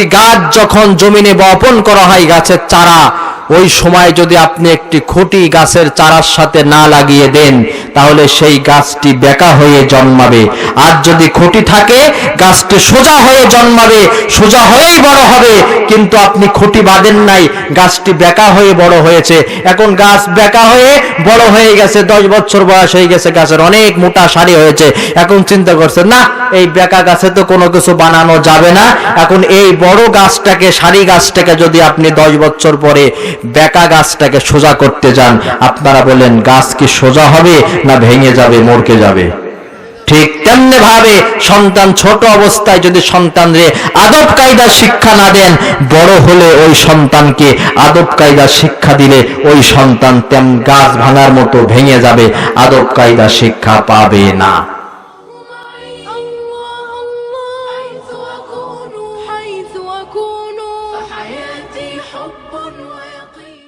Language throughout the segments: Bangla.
একটি গাছ যখন জমিনে বপন করা হয় গাছের চারা, ওই সময় যদি আপনি একটি খুঁটি গাছের চারার সাথে না লাগিয়ে দেন তাহলে সেই গাছটি বেঁকা হয়ে জন্মাবে। আর যদি খুঁটি থাকে গাছটি সোজা হয়ে জন্মাবে, সোজা হয়েই বড় হবে। কিন্তু আপনি খুঁটি বাঁধেন নাই, গাছটি বেঁকা হয়ে বড় হয়েছে। এখন গাছ বেঁকা হয়ে বড় হয়ে গেছে, 10 বছর বয়স হয়ে গেছে, গাছের অনেক মোটা সারি হয়েছে। এখন চিন্তা করছে না, এই বেঁকা গাছে তো কোনো কিছু বানানো যাবে না। এখন এই বড় গাছটাকে, সারি গাছটাকে যদি আপনি 10 বছর পরে বেঁকা গাছটাকে সোজা করতে যান, আপনারা বলেন গাছ কি সোজা হবে না ভেঙে যাবে, মরকে যাবে? ঠিক তেমনি ভাবে সন্তান ছোট অবস্থায় যদি সন্তানরে আদব কায়দা শিক্ষা না দেন, বড় হলে ওই সন্তানকে আদব কায়দা শিক্ষা দিলে ওই সন্তান তেম গাছ ভাঙার মতো ভেঙে যাবে, আদব কায়দা শিক্ষা পাবে না।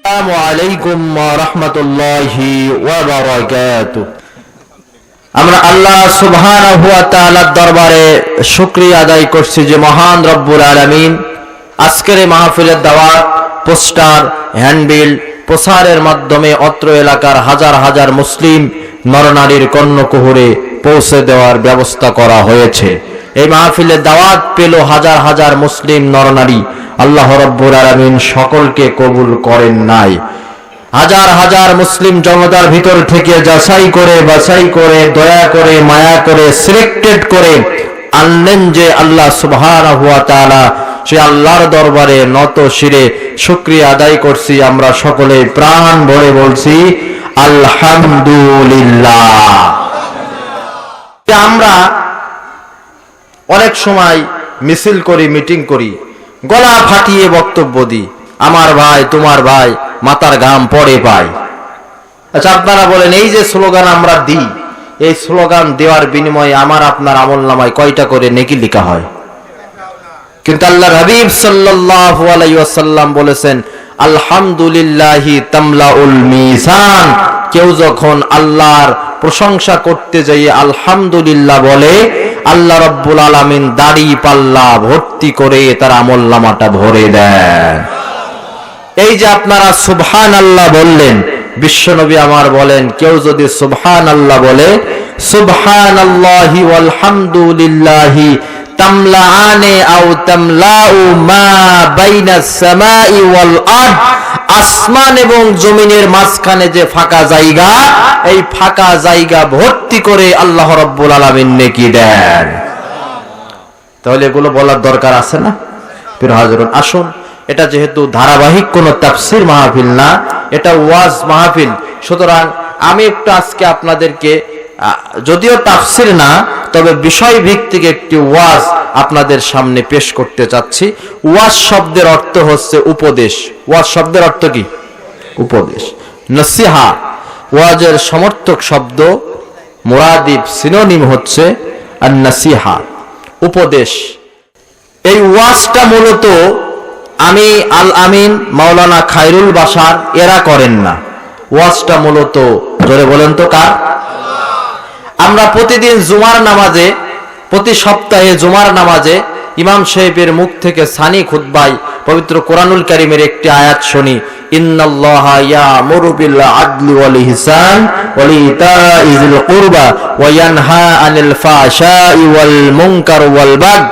আসসালামু আলাইকুম ওয়া রাহমাতুল্লাহি ওয়া বারাকাতুহু। আমরা আল্লাহ সুবহানাহু ওয়া তাআলার দরবারে শুকরিয়া আদায় করছি যে মহান রব্বুল আলামিন আজকের এই মাহফিলের দাওয়াত, পোস্টার, হ্যান্ডবিল প্রচারের মাধ্যমে অত্র এলাকার হাজার হাজার মুসলিম নরনারীর কর্ণকুহরে পৌঁছে দেওয়ার ব্যবস্থা করা হয়েছে। এই মাহফিলের দাওয়াত পেল হাজার হাজার মুসলিম নরনারী। আল্লাহ রাব্বুল আলামিন সকলকে কবুল করেন নাই। হাজার হাজার মুসলিম জনতার ভিতর থেকে যাচাই করে, বাছাই করে, দয়া করে, মায়া করে, সিলেক্টেড করে আনলেন যে আল্লাহ সুবহানাহু ওয়া তাআলা। সে আল্লাহর দরবারে নত শিরে শুকরিয়া আদায় করছি। আমরা সকলে প্রাণ ভরে বলছি আলহামদুলিল্লাহ। আমরা অনেক সময় মিছিল করি, মিটিং করি, গলা ফাটিয়ে বক্তব্য দিই, আমার ভাই তোমার ভাই, মাথার ঘাম পড়ে পায়। আচ্ছা, আপনারা বলেন এই যে স্লোগান আমরা দিই, এই স্লোগান দেওয়ার বিনিময়ে আমার আপনার আমলনামায় কয়টা করে নেকি লেখা হয়? কিন্তু আল্লাহর হাবিব সাল্লাল্লাহু আলাইহি ওয়াসাল্লাম বলেছেন আলহামদুলিল্লাহি তামলাউল মিজান। কেউ যখন আল্লাহর প্রশংসা করতে যাই আলহামদুলিল্লাহ বলে, আল্লাহ রাব্বুল আলামিন দাড়ি পাল্লা ভর্তি করে তার আমলনামাটা ভরে দেন। এই যে আপনারা সুবহানাল্লাহ বললেন, বিশ্বনবী আমার বলেন কেউ যদি সুবহানাল্লাহ বলে, সুবহানাল্লাহি ওয়াল হামদুলিল্লাহি তামলাআনে আও তামলাউ মা বাইনাস সামাই ওয়াল আরদ, আসমান এবং জমিনের মাঝখানে যে ফাঁকা জায়গা, এই ফাঁকা জায়গা ভর্তি করে আল্লাহ রাব্বুল আলামিন নেকি দেন। তাহলে এগুলো বলার দরকার আছে না? প্রিয় হাজরাত, আসুন, এটা যেহেতু ধারাবাহিক কোন তাফসীর মাহফিল না, এটা ওয়াজ মাহফিল, সুতরাং আমি একটু আজকে আপনাদেরকে, যদিও তাফসীর না তবে বিষয় ভিত্তিক একটি ওয়াজ আপনাদের সামনে পেশ করতে চাচ্ছি। ওয়াজ শব্দের অর্থ হচ্ছে উপদেশ। ওয়াজ শব্দের অর্থ কি? উপদেশ। নসিহা ওয়াজের সমর্থক শব্দ, মুরাদিফ সিনোনিম হচ্ছে আন-নাসিহা, উপদেশ। এই ওয়াজটা মূলত আমি আল আমিন, মাওলানা খায়রুল বাশার এরা করেন না। ওয়াজটা মূলত, জোরে বলেন তো কার? আমরা প্রতিদিন জুমার নামাজে, প্রতি সপ্তাহে জুমার নামাজে ইমাম সাহেবের মুখ থেকে সানি খুতবায় পবিত্র কোরআনুল কারীমের একটি আয়াত শুনি, ইন্নাল্লাহা ইয়ামুরু বিল আদলি ওয়াল ইহসান ওয়া ইতাইযিল কুরবা ওয়া ইয়ানহা আনিল ফাহশাই ওয়াল মুনকার ওয়াল বাগয়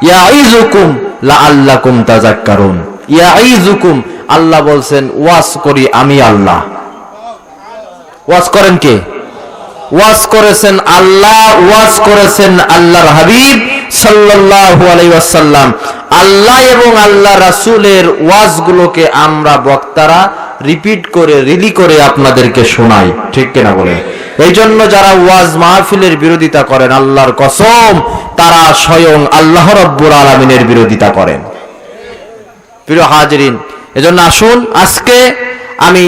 ইয়াইযুকুম লাআল্লাকুম তাযাক্কারুন। ইয়াইযুকুম, আল্লাহ বলছেন ওয়াজ করি আমি আল্লাহ। ওয়াজ করেন কে? ওয়াজ করেছেন আল্লাহ, ওয়াজ করেছেন আল্লাহর হাবিব সাল্লাল্লাহু আলাইহি ওয়াসাল্লাম। আল্লাহ এবং আল্লাহ রাসূলের ওয়াজগুলোকে আমরা বক্তারা রিপিট করে, রিলি করে আপনাদেরকে শোনাই, ঠিক কিনা বলেন? এই জন্য যারা ওয়াজ মাহফিলের বিরোধিতা করেন, আল্লাহর কসম তারা স্বয়ং আল্লাহ রাব্বুল আলামিনের বিরোধিতা করেন। প্রিয় হাজিরিন, এজন্য আসুন আজকে আমি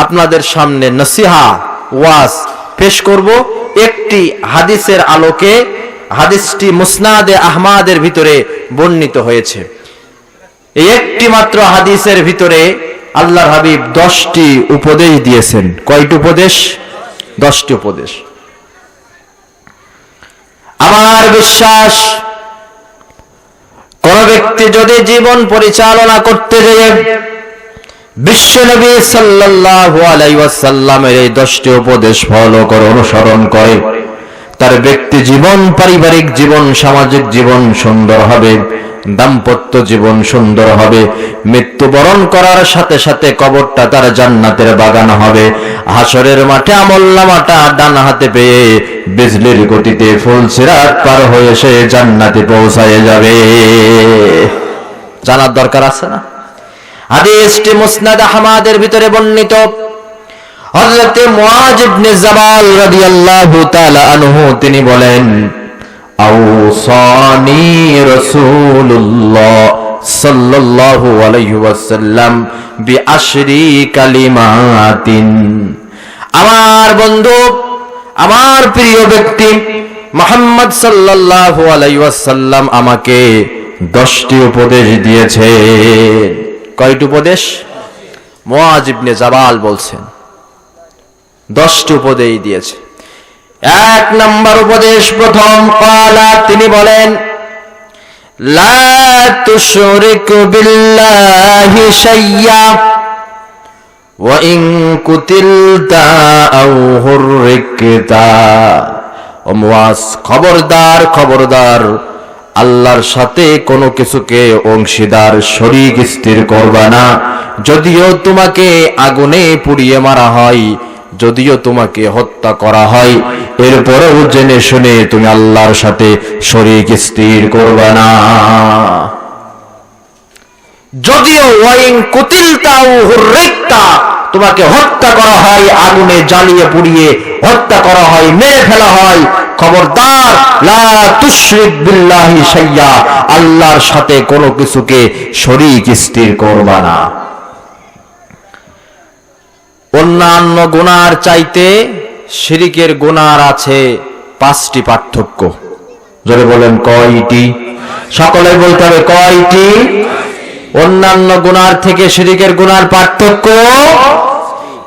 আপনাদের সামনে নসিহা ওয়াজ পেশ করব একটি হাদিসের আলোকে। হাদিসটি মুসনাদে আহমদের ভিতরে বর্ণিত হয়েছে। এই একটি মাত্র হাদিসের ভিতরে আল্লাহর হাবিব 10টি উপদেশ দিয়েছেন। কয়টি উপদেশ? 10টি উপদেশ। আমার বিশ্বাস কোন ব্যক্তি যদি জীবন পরিচালনা করতে যেয়ে বিশ্বনবী সাল্লাল্লাহু আলাইহি ওয়াসাল্লামের এই 10টি উপদেশ ফলো করে অনুসরণ করে, তার ব্যক্তি জীবন, পারিবারিক জীবন, সামাজিক জীবন সুন্দর হবে, দাম্পত্য জীবন সুন্দর হবে, মৃত্যুবরণ করার সাথে সাথে কবরটা তার জান্নাতের বাগান হবে। হাসরের মাঠে আমলনামাটা ডান হাতে পেয়ে বিজলির গতিতে ফুলসিরাত পার হয়ে সে জান্নাতে পৌঁছায় যাবে। জানার দরকার আছে না? হাদিসটি মুসনাদ আহমদের ভিতরে বর্ণিত। হযরত মুআয ইবনে জাবাল রাদিয়াল্লাহু তাআলা আনহু তিনি বলেন, আওসানি রাসূলুল্লাহ সাল্লাল্লাহু আলাইহি ওয়াসাল্লাম বিআশরি কালিমাতিন। আমার বন্ধু, আমার প্রিয় ব্যক্তি মুহাম্মদ সাল্লাল্লাহু আলাইহি ওয়াসাল্লাম আমাকে 10টি উপদেশ দিয়েছে। কয়টি উপদেশ? মুআয ইবনে জাবাল বলছেন 10টি উপদেশ দিয়েছে। 1 নম্বর উপদেশ, প্রথম ক্বালা, তিনি বলেন, লা তুশরিকু বিল্লাহি শাইয়্যা ওয়া ইন কুতিলতা আও হুররিকতা। ও মুআয, খবরদার খবরদার, আল্লাহর সাথে কোনো কিছুকে অংশীদার শরীক স্থির করবা না। যদিও তোমাকে আগুনে পুড়িয়ে মারা হয়, যদিও তোমাকে হত্যা করা হয়, এরপরেও জেনে শুনে তুমি আল্লাহর সাথে শরীক স্থির করবা না। যদিও ওয়াইন কুতিলতা ও হুররিকতা, তোমাকে হত্যা করা হয়, আগুনে জ্বালিয়ে পুড়িয়ে হত্যা করা হয়, মেরে ফেলা হয়, খবরদার, লা তুশরিক বিল্লাহি শাইয়্যা, আল্লাহর সাথে কোনো কিছুকে শরীক স্থির করবা না। অন্যান্য গুনার চাইতে শিরকের গুনার আছে 5টি পার্থক্য। যদি বলেন কয়টি? সকলে বলতে হবে কয়টি? অন্যান্য গুনার থেকে শিরকের গুনার পার্থক্য।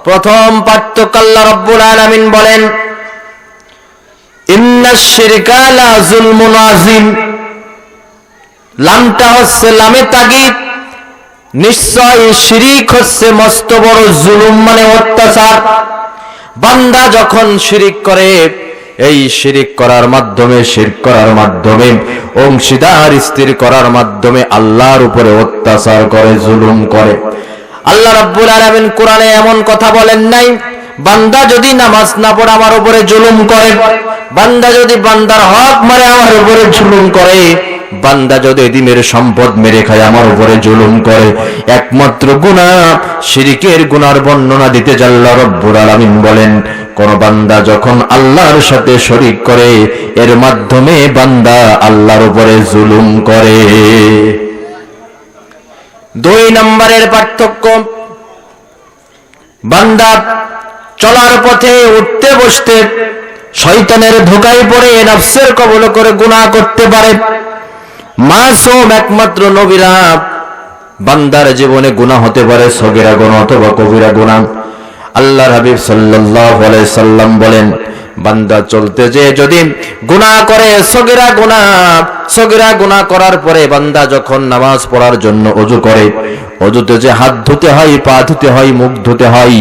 প্রথম পার্থক্য, আল্লাহ রাব্বুল আলামিন বলেন, ইন্নাশ শিরকা লা যুলমুন আযীম। লামটা হচ্ছে লামে তাগীদ। নিশ্চয় শিরিক হচ্ছে মস্ত বড় জুলুম, মানে অত্যাচার। বান্দা যখন শিরিক করে, এই শিরিক করার মাধ্যমে, শিরক করার মাধ্যমে, অংশীদার স্থির করার মাধ্যমে আল্লাহর উপরে অত্যাচার করে, জুলুম করে। আল্লাহ রাব্বুল আলামিন কোরআনে এমন কথা বলেন নাই, বান্দা যদি নামাজ না পড়ে আমার উপরে জুলুম করে, বান্দা যদি বান্দার হক মারে আমার উপরে জুলুম করে, বান্দা যদি দ্বীনের সম্পদ মেরে খায় আমার উপরে জুলুম করে। একমাত্র গুনাহ শিরকের গুনার বর্ণনা দিতে আল্লাহ রাব্বুল আলামিন বলেন, কোন বান্দা যখন আল্লাহর সাথে শরীক করে, এর মাধ্যমে বান্দা আল্লাহর উপরে জুলুম করে। 2 নম্বরের পার্থক্য, বান্দা চলার পথে উঠতে বসতে শয়তানের ধোঁকায় পড়ে নফসের কবলে করে গুনাহ করতে পারে। মাসুম একমাত্র নবীরা, বান্দার জীবনে গুনাহ হতে পারে সগীরা গুনাহ অথবা কবিরা গুনাহ। আল্লাহর হাবিব সাল্লাল্লাহু আলাইহি সাল্লাম বলেন, বান্দা চলতে যেয়ে যদি গুনাহ করে সগীরা গুনাহ করার পরে বান্দা যখন নামাজ পড়ার জন্য ওযু করে, ওযুতে যে হাত ধুতে হয়, পা ধুতে হয়, মুখ ধুতে হয়,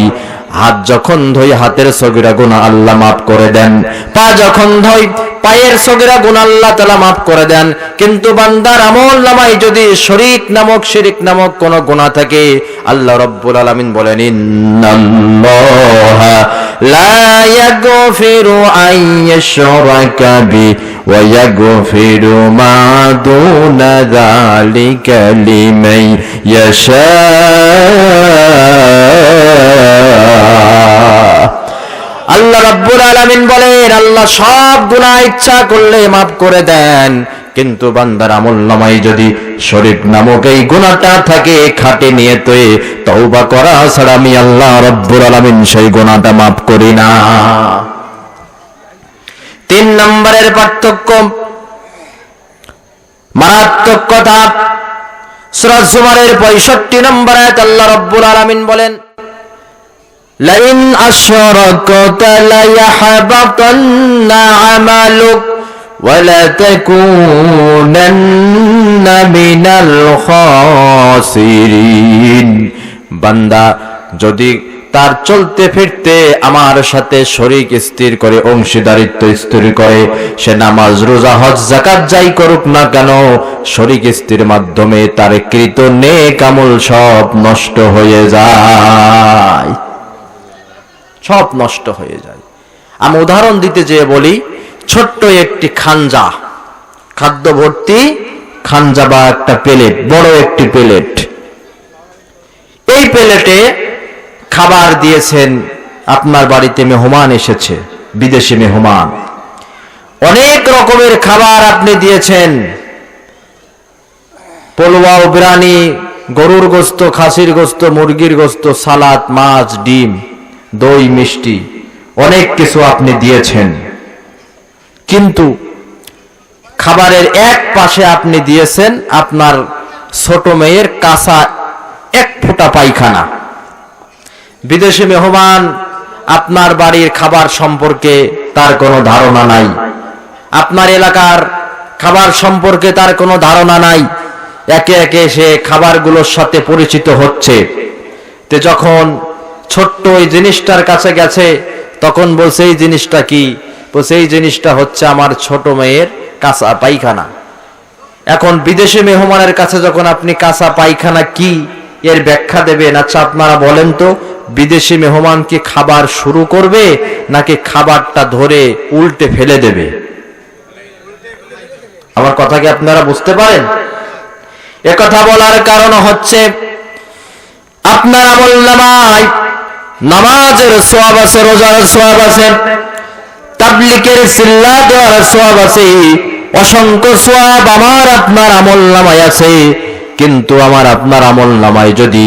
হাত যখন ধুই হাতের সগীরা গুনাহ আল্লাহ মাফ করে দেন, পা যখন ধুই পায়ের সগীরা গুনাহ আল্লাহ তাআলা মাফ করে দেন। কিন্তু বান্দার আমলনামায় যদি শিরক নামক কোন গুনাহ থাকে, আল্লাহ রাব্বুল আলামিন বলেন, ইন্নাল্লাহা লা ইয়াগফিরু আন ইউশরাকা বি ওয়া ইয়াগফিরু মা দুনা যালিকা লিমান ইয়াশা। আল্লাহ রাব্বুল আলামিন বলেন, আল্লাহ সব গুনাহ ইচ্ছা করলে মাফ করে দেন, কিন্তু বান্দার আমলনামায় যদি শিরক নামক এই গুনাহটা থাকে, খাঁটি নিয়তে তওবা করা ছাড়া আমি আল্লাহ রাব্বুল আলামিন সেই গুনাহটা মাফ করি না। 3 নম্বরের পার্থক্য, মারাত্মক কথা। সূরা জুমারের 65 নম্বর আয়াত আল্লাহ রাব্বুল আলামিন বলেন, লাইন আশরাকতা লায়াহবাতান্না আমালুক ওয়া লাতাকুনান্না মিনাল খাসিরিন। বান্দা যদি তার চলতে ফিরতে আমার সাথে শরীক স্থির করে, অংশীদারিত্ব স্থির করে, সে নামাজ রোজা হজ যাকাত যাই করুক না কেন, শরীক স্থির মাধ্যমে তার কৃত নেক আমল সব নষ্ট হয়ে যায়, সব নষ্ট হয়ে যায়। আমি উদাহরণ দিতে যেয়ে বলি, ছোট্ট একটি খাঞ্জা, খাদ্য ভর্তি খাঞ্জা বা একটা প্লেট, বড় একটি প্লেট, এই প্লেটে খাবার দিয়েছেন, আপনার বাড়িতে মেহমান এসেছে, বিদেশি মেহমান, অনেক রকমের খাবার আপনি দিয়েছেন, পোলাও, বিরিয়ানি, গরুর গোস্ত, খাসির গোস্ত, মুরগির গোস্ত, সালাদ, মাছ, ডিম, দই, মিষ্টি, অনেক কিছু আপনি দিয়েছেন। কিন্তু খাবারের এক পাশে আপনি দিয়েছেন আপনার ছোট মেয়ের কাঁচা এক ফোঁটা পায়খানা। বিদেশি মেহমান আপনার বাড়ির খাবার সম্পর্কে তার কোনো ধারণা নাই, আপনার এলাকার খাবার সম্পর্কে তার কোনো ধারণা নাই। একে একে সে খাবারগুলোর সাথে পরিচিত হচ্ছে। তে যখন ছোট্ট ওই জিনিসটার কাছে গেছে, তখন বলছে এই জিনিসটা কি? বলছে এই জিনিসটা হচ্ছে আমার ছোট মেয়ের কাঁচা পায়খানা। এখন বিদেশি মেহমানের কাছে যখন আপনি কাঁচা পায়খানা কি এর ব্যাখ্যা দেবেন, আচ্ছা আপনারা বলেন তো, বিদেশি মেহমান কি খাবার শুরু করবে নাকি খাবারটা ধরে উল্টে ফেলে দেবে? আমার কথা কি আপনারা বুঝতে পারেন? একথা বলার কারণ হচ্ছে আপনার আমলনামায় নামাজের সওয়াব আছে, রোজার সওয়াব আছে, তাবলীগের সিল্লা দেওয়ার সওয়াব আছে, অসংখ্য সওয়াব আমার আপনার আমলনামায় আছে। কিন্তু আমার আপনার আমলনামায় যদি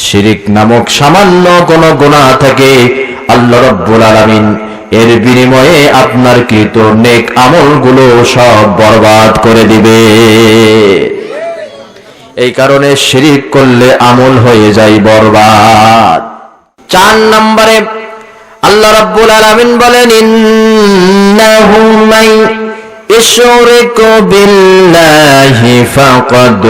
শিরক নামক সামান্য কোনো গুনাহ থাকে, আল্লাহ রাব্বুল আলামিন এর বিনিময়ে আপনার কৃত নেক আমলগুলো সব বরবাদ করে দিবে। এই কারণে শিরক করলে আমল হয়ে যায় বরবাদ। 4 নম্বরে আল্লাহ রাব্বুল আলামিন বলেন, ইন্নাহু মান ইশরিকু বিল্লাহি ফাকাদ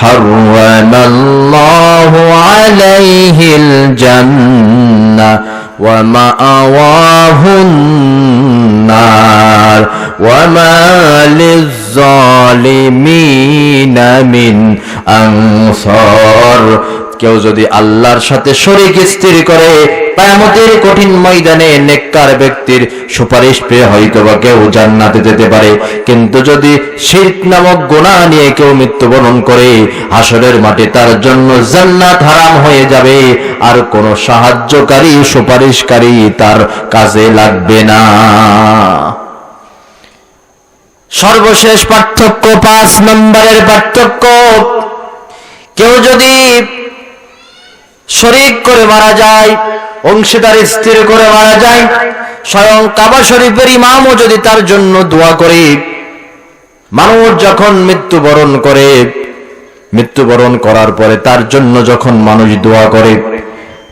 হারামাল্লাহু আলাইহিল জান্নাহ ওয়া মাআওয়াহুন নার ওয়া মা লিয-যালিমিনা মিন আনসার। কেউ যদি আল্লাহর সাথে শরীক স্থির করে, কিয়ামতের কঠিন ময়দানে নেককার ব্যক্তির সুপারিশ পেয়ে হয়তোবা কেউ জান্নাতে যেতে পারে। কিন্তু যদি শিরক নামক গুনাহ নিয়ে কেউ মৃত্যুবরণ করে, হাসরের মাঠে তার জন্য জান্নাত হারাম হয়ে যাবে, আর কোনো সাহায্যকারী, সুপারিশকারী তার কাজে লাগবে না। সর্বশেষ পার্থক্য, 5 নম্বরের পার্থক্য, কেউ যদি শরীক করে মারা যায়, অংশীদার স্থির করে মারা যায়, স্বয়ং কাবা শরীফের ইমামও যদি তার জন্য দোয়া করে, মানুষ যখন মৃত্যুবরণ করে, মৃত্যুবরণ করার পরে তার জন্য যখন মানুষ দোয়া করে,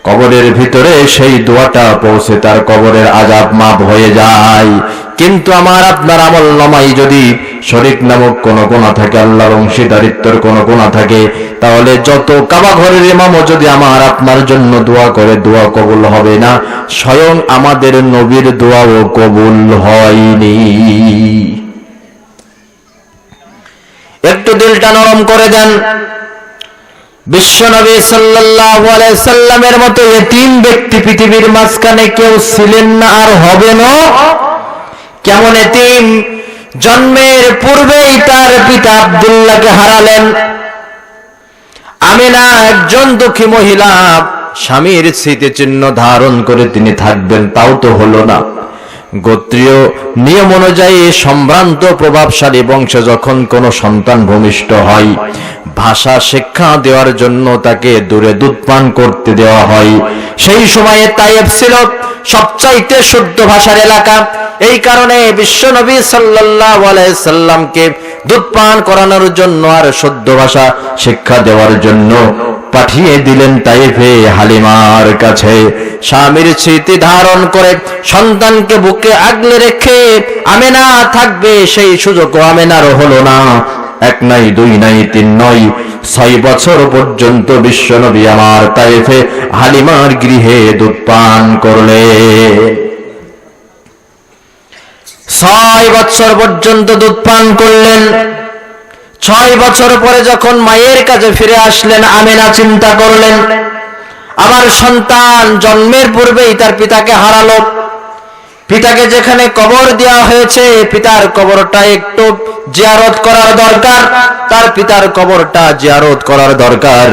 কবরের ভিতরে সেই দোয়াটা পৌঁছে তার কবরের আযাব মাফ হয়ে যায়। কিন্তু আমার আপনার আমলনামায় যদি শরীক নামক কোন গুনাহ থাকে, আল্লাহর অংশীদারিত্বের কোন গুনাহ থাকে, তাহলে যত কাবা ঘরের ইমামও যদি আমার আপনার জন্য দোয়া করে, দোয়া কবুল হবে না। স্বয়ং আমাদের নবীর দোয়াও কবুল হয়নি। একটু দিলটা নরম করে দেন। বিশ্বনবী সাল্লাল্লাহু আলাইহি সাল্লামের মতো এতিম ব্যক্তি পৃথিবীর মাঝখানে কেউ ছিলেন না, আর হবে না। কেমন এতিম? জন্মের পূর্বেই তার পিতা আব্দুল্লাহকে হারালেন। আমিনা একজন দুঃখী মহিলা, স্বামীর স্মৃতিচিহ্ন ধারণ করে তিনি থাকবেন, তাও তো হলো না। গোত্রীয় নিয়ম অনুযায়ী সম্ভ্রান্ত প্রভাবশালী বংশে যখন কোনো সন্তান ভূমিষ্ঠ হয়, ভাষা শিক্ষা দেওয়ার জন্য তাকে দূরে দুধ পান করতে দেওয়া হয়। সেই সময়ে তায়েব ছিল সবচাইতে শুদ্ধ ভাষার এলাকা। এই কারণে বিশ্বনবী সাল্লাল্লাহু আলাইহি সাল্লামকে দুধ পান করানোর জন্য আর শুদ্ধ ভাষা শিক্ষা দেওয়ার জন্য পাঠিয়ে দিলেন তায়েফে হালিমার কাছে। স্বামীর স্মৃতি ধারণ করে সন্তানকে বুকে আগলে রেখে আমেনা থাকবে, সেই সুযোগ আমেনারও হলো না। এক নাই, দুই নাই, তিন নয়, 6 বছর পর্যন্ত বিশ্বনবী আমার তায়েফে হালিমার গৃহে দুধ পান করলেন। 6 বছর পর্যন্ত দুধ পান করলেন। 6 বছর পরে যখন মায়ের কাছে ফিরে আসলেন, আমিনা চিন্তা করলেন, আমার সন্তান জন্মের পূর্বেই তার পিতাকে হারালো। পিতাকে যেখানে কবর দেওয়া হয়েছে, পিতার কবরটা একটু জিয়ারত করার দরকার, তার পিতার কবরটা জিয়ারত করার দরকার।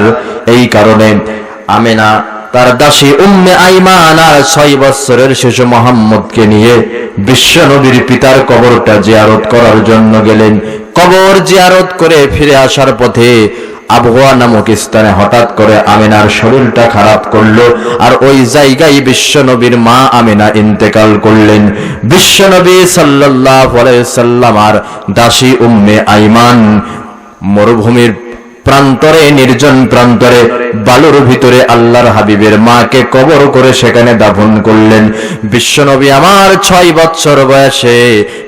এই কারণে আমিনা তার দাসী উম্মে আইমান আর 6 বছরের শিশু মুহাম্মদকে নিয়ে বিশ্বনবীর পিতার কবরটা জিয়ারত করার জন্য গেলেন। কবর জিয়ারত করে ফিরে আসার পথে আবওয়া নামক স্থানে হঠাৎ করে আমিনার শরীরটা খারাপ করলো, আর ওই জায়গায় বিশ্বনবীর মা আমিনা ইন্তেকাল করলেন। বিশ্বনবী সাল্লাল্লাহু আলাইহি সাল্লাম আর দাসী উম্মে আইমান মরুভূমির প্রান্তরে, নির্জন প্রান্তরে, বালুর ভিতরে আল্লাহর হাবিবের মাকে কবর করে সেখানে দাফন করলেন। বিশ্বনবী আমার 6 বছর বয়সে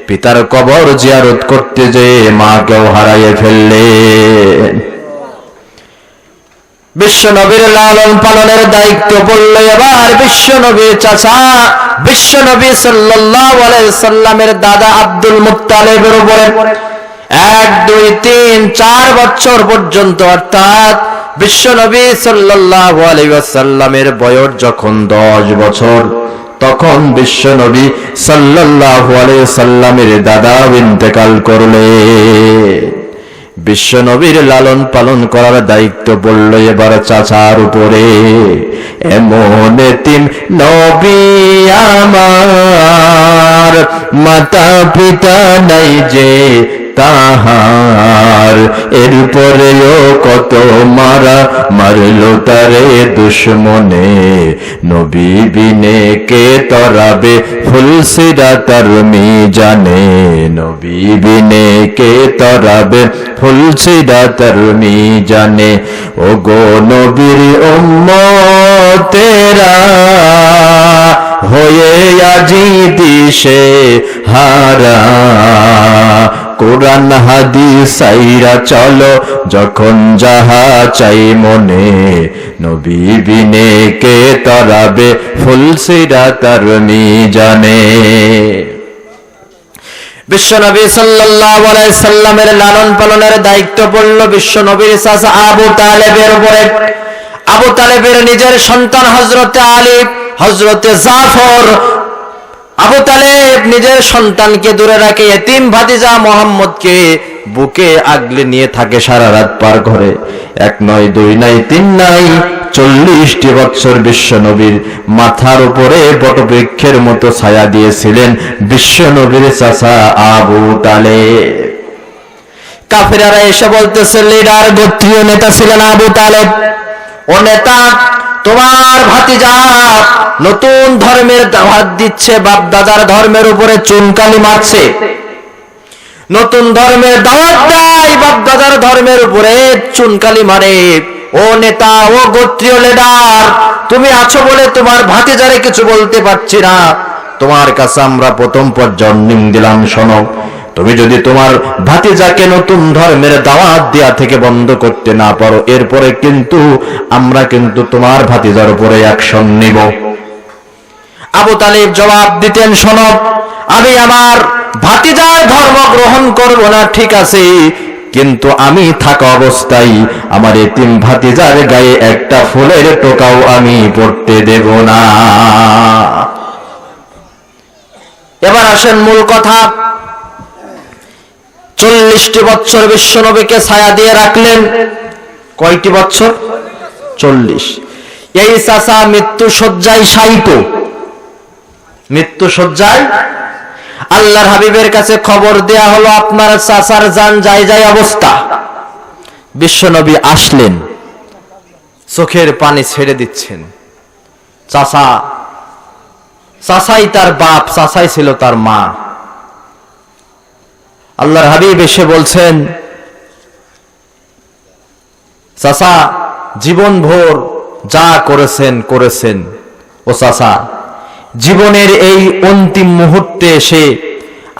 পিতার কবর জিয়ারত করতে যেয়ে মাকেও হারিয়ে ফেললেন। বিশ্বনবীর লালন পালনের দায়িত্ব পড়ল এবার বিশ্বনবীর চাচা, বিশ্বনবী সাল্লাল্লাহু আলাইহি সাল্লামের দাদা আব্দুল মুত্তালিবের উপরে। 1, 2, 3, 4 বছর পর্যন্ত, অর্থাৎ বিশ্বনবী সাল্লাল্লাহু আলাইহি ওয়াসাল্লামের বয়স যখন 10 বছর, তখন বিশ্বনবী সাল্লাল্লাহু আলাইহি ওয়াসাল্লামের দাদা ইন্তেকাল করলেন। বিশ্বনবীর লালন পালন করার দায়িত্ব পড়ল এবার চাচার উপরে। এমন এতিম নবী আমার, মাতা পিতা নাই যে তাহার, এরপরেও কত মারা মারলো তারে দুশ্মনে, নবী বিনে কে তরাবে ফুলসিরাতার মিজানে, নবী বিনে কে তরাবে ফুলসিরাতার মিজানে। ও গো নবীর উম্মতেরা হয়ে আজি দিশে হারা, কোরআন হাদিস সাইরা চলো যখন যাহা চাই মনে, নবী বিনে কে তরাবে ফুলসিরাতার মিজানে। বিশ্বনবী সাল্লাল্লাহু আলাইহি সাল্লামের লালন পালনের দায়িত্ব পড়ল বিশ্বনবীর চাচা আবু তালেবের উপরে। আবু তালেবের নিজের সন্তান হযরতে আলী, হযরতে জাফর। আবু তালেব নিজের সন্তানকে দূরে রাখে, এতিম ভাতিজা মুহাম্মদকে বুকে আগলে নিয়ে থাকে সারা রাত পার করে। 1 নয়, 2 নাই, 3 নাই, 40টি বছর বিশ্বনবীর মাথার উপরে বটবৃক্ষের মতো ছায়া দিয়েছিলেন বিশ্বনবীর চাচা আবু তালেব। কাফেররা এসে বলতেছে, লিডার গোত্রীয় নেতা ছিলেন আবু তালেব। ও নেতা, তোমার ভাতিজা নতুন ধর্মের দাওয়াত দিচ্ছে, বাপ দাদার ধর্মের উপরে চুনকালি মারছে। নতুন ধর্মের দাওয়াত দেয়, বাপ দাদার ধর্মের উপরে চুনকালি মারে। ও নেতা, ও গোত্রীয় লিডার, তুমি আছো বলে তোমার ভাতিজারে কিছু বলতে পারছি না। তোমার কাছে আমরা প্রথম ওয়ার্নিং দিলাম, শোনো, তুমি যদি তোমার ভাতিজাকে নতুন ধর্মের দাওয়াত দেয়া থেকে বন্ধ করতে না পারো, এরপরে কিন্তু আমরা কিন্তু তোমার ভাতিজার উপরে অ্যাকশন নিব। আবু তালিব জবাব দিতেন, শোনো, আমি আমার ভাতিজার ধর্ম গ্রহণ করব না, ঠিক আছে, কিন্তু আমি থাকা অবস্থায় আমার এতিম ভাতিজার গায়ে একটা ফুলের টোকাও আমি পড়তে দেব না। এবার আসেন মূল কথা। 40টি বছর বিশ্বনবীকে ছায়া দিয়ে রাখলেন। কয়টি বছর? 40। এই চাচা মৃত্যু শয্যায় শায়িত, মৃত্যু শয্যায়। আল্লাহর হাবিবের কাছে খবর দেয়া হলো, আপনার চাচার জান যায় যায় অবস্থা। বিশ্বনবী আসলেন, চোখের পানি ছেড়ে দিচ্ছেন। চাচাই তার বাপ, চাচাই ছিল তার মা। আল্লাহর হাবিব এসে বলছেন, চাচা জীবন ভোর যা করেছেন করেছেন, ও চাচা জীবনের এই অন্তিম মুহূর্তে এসে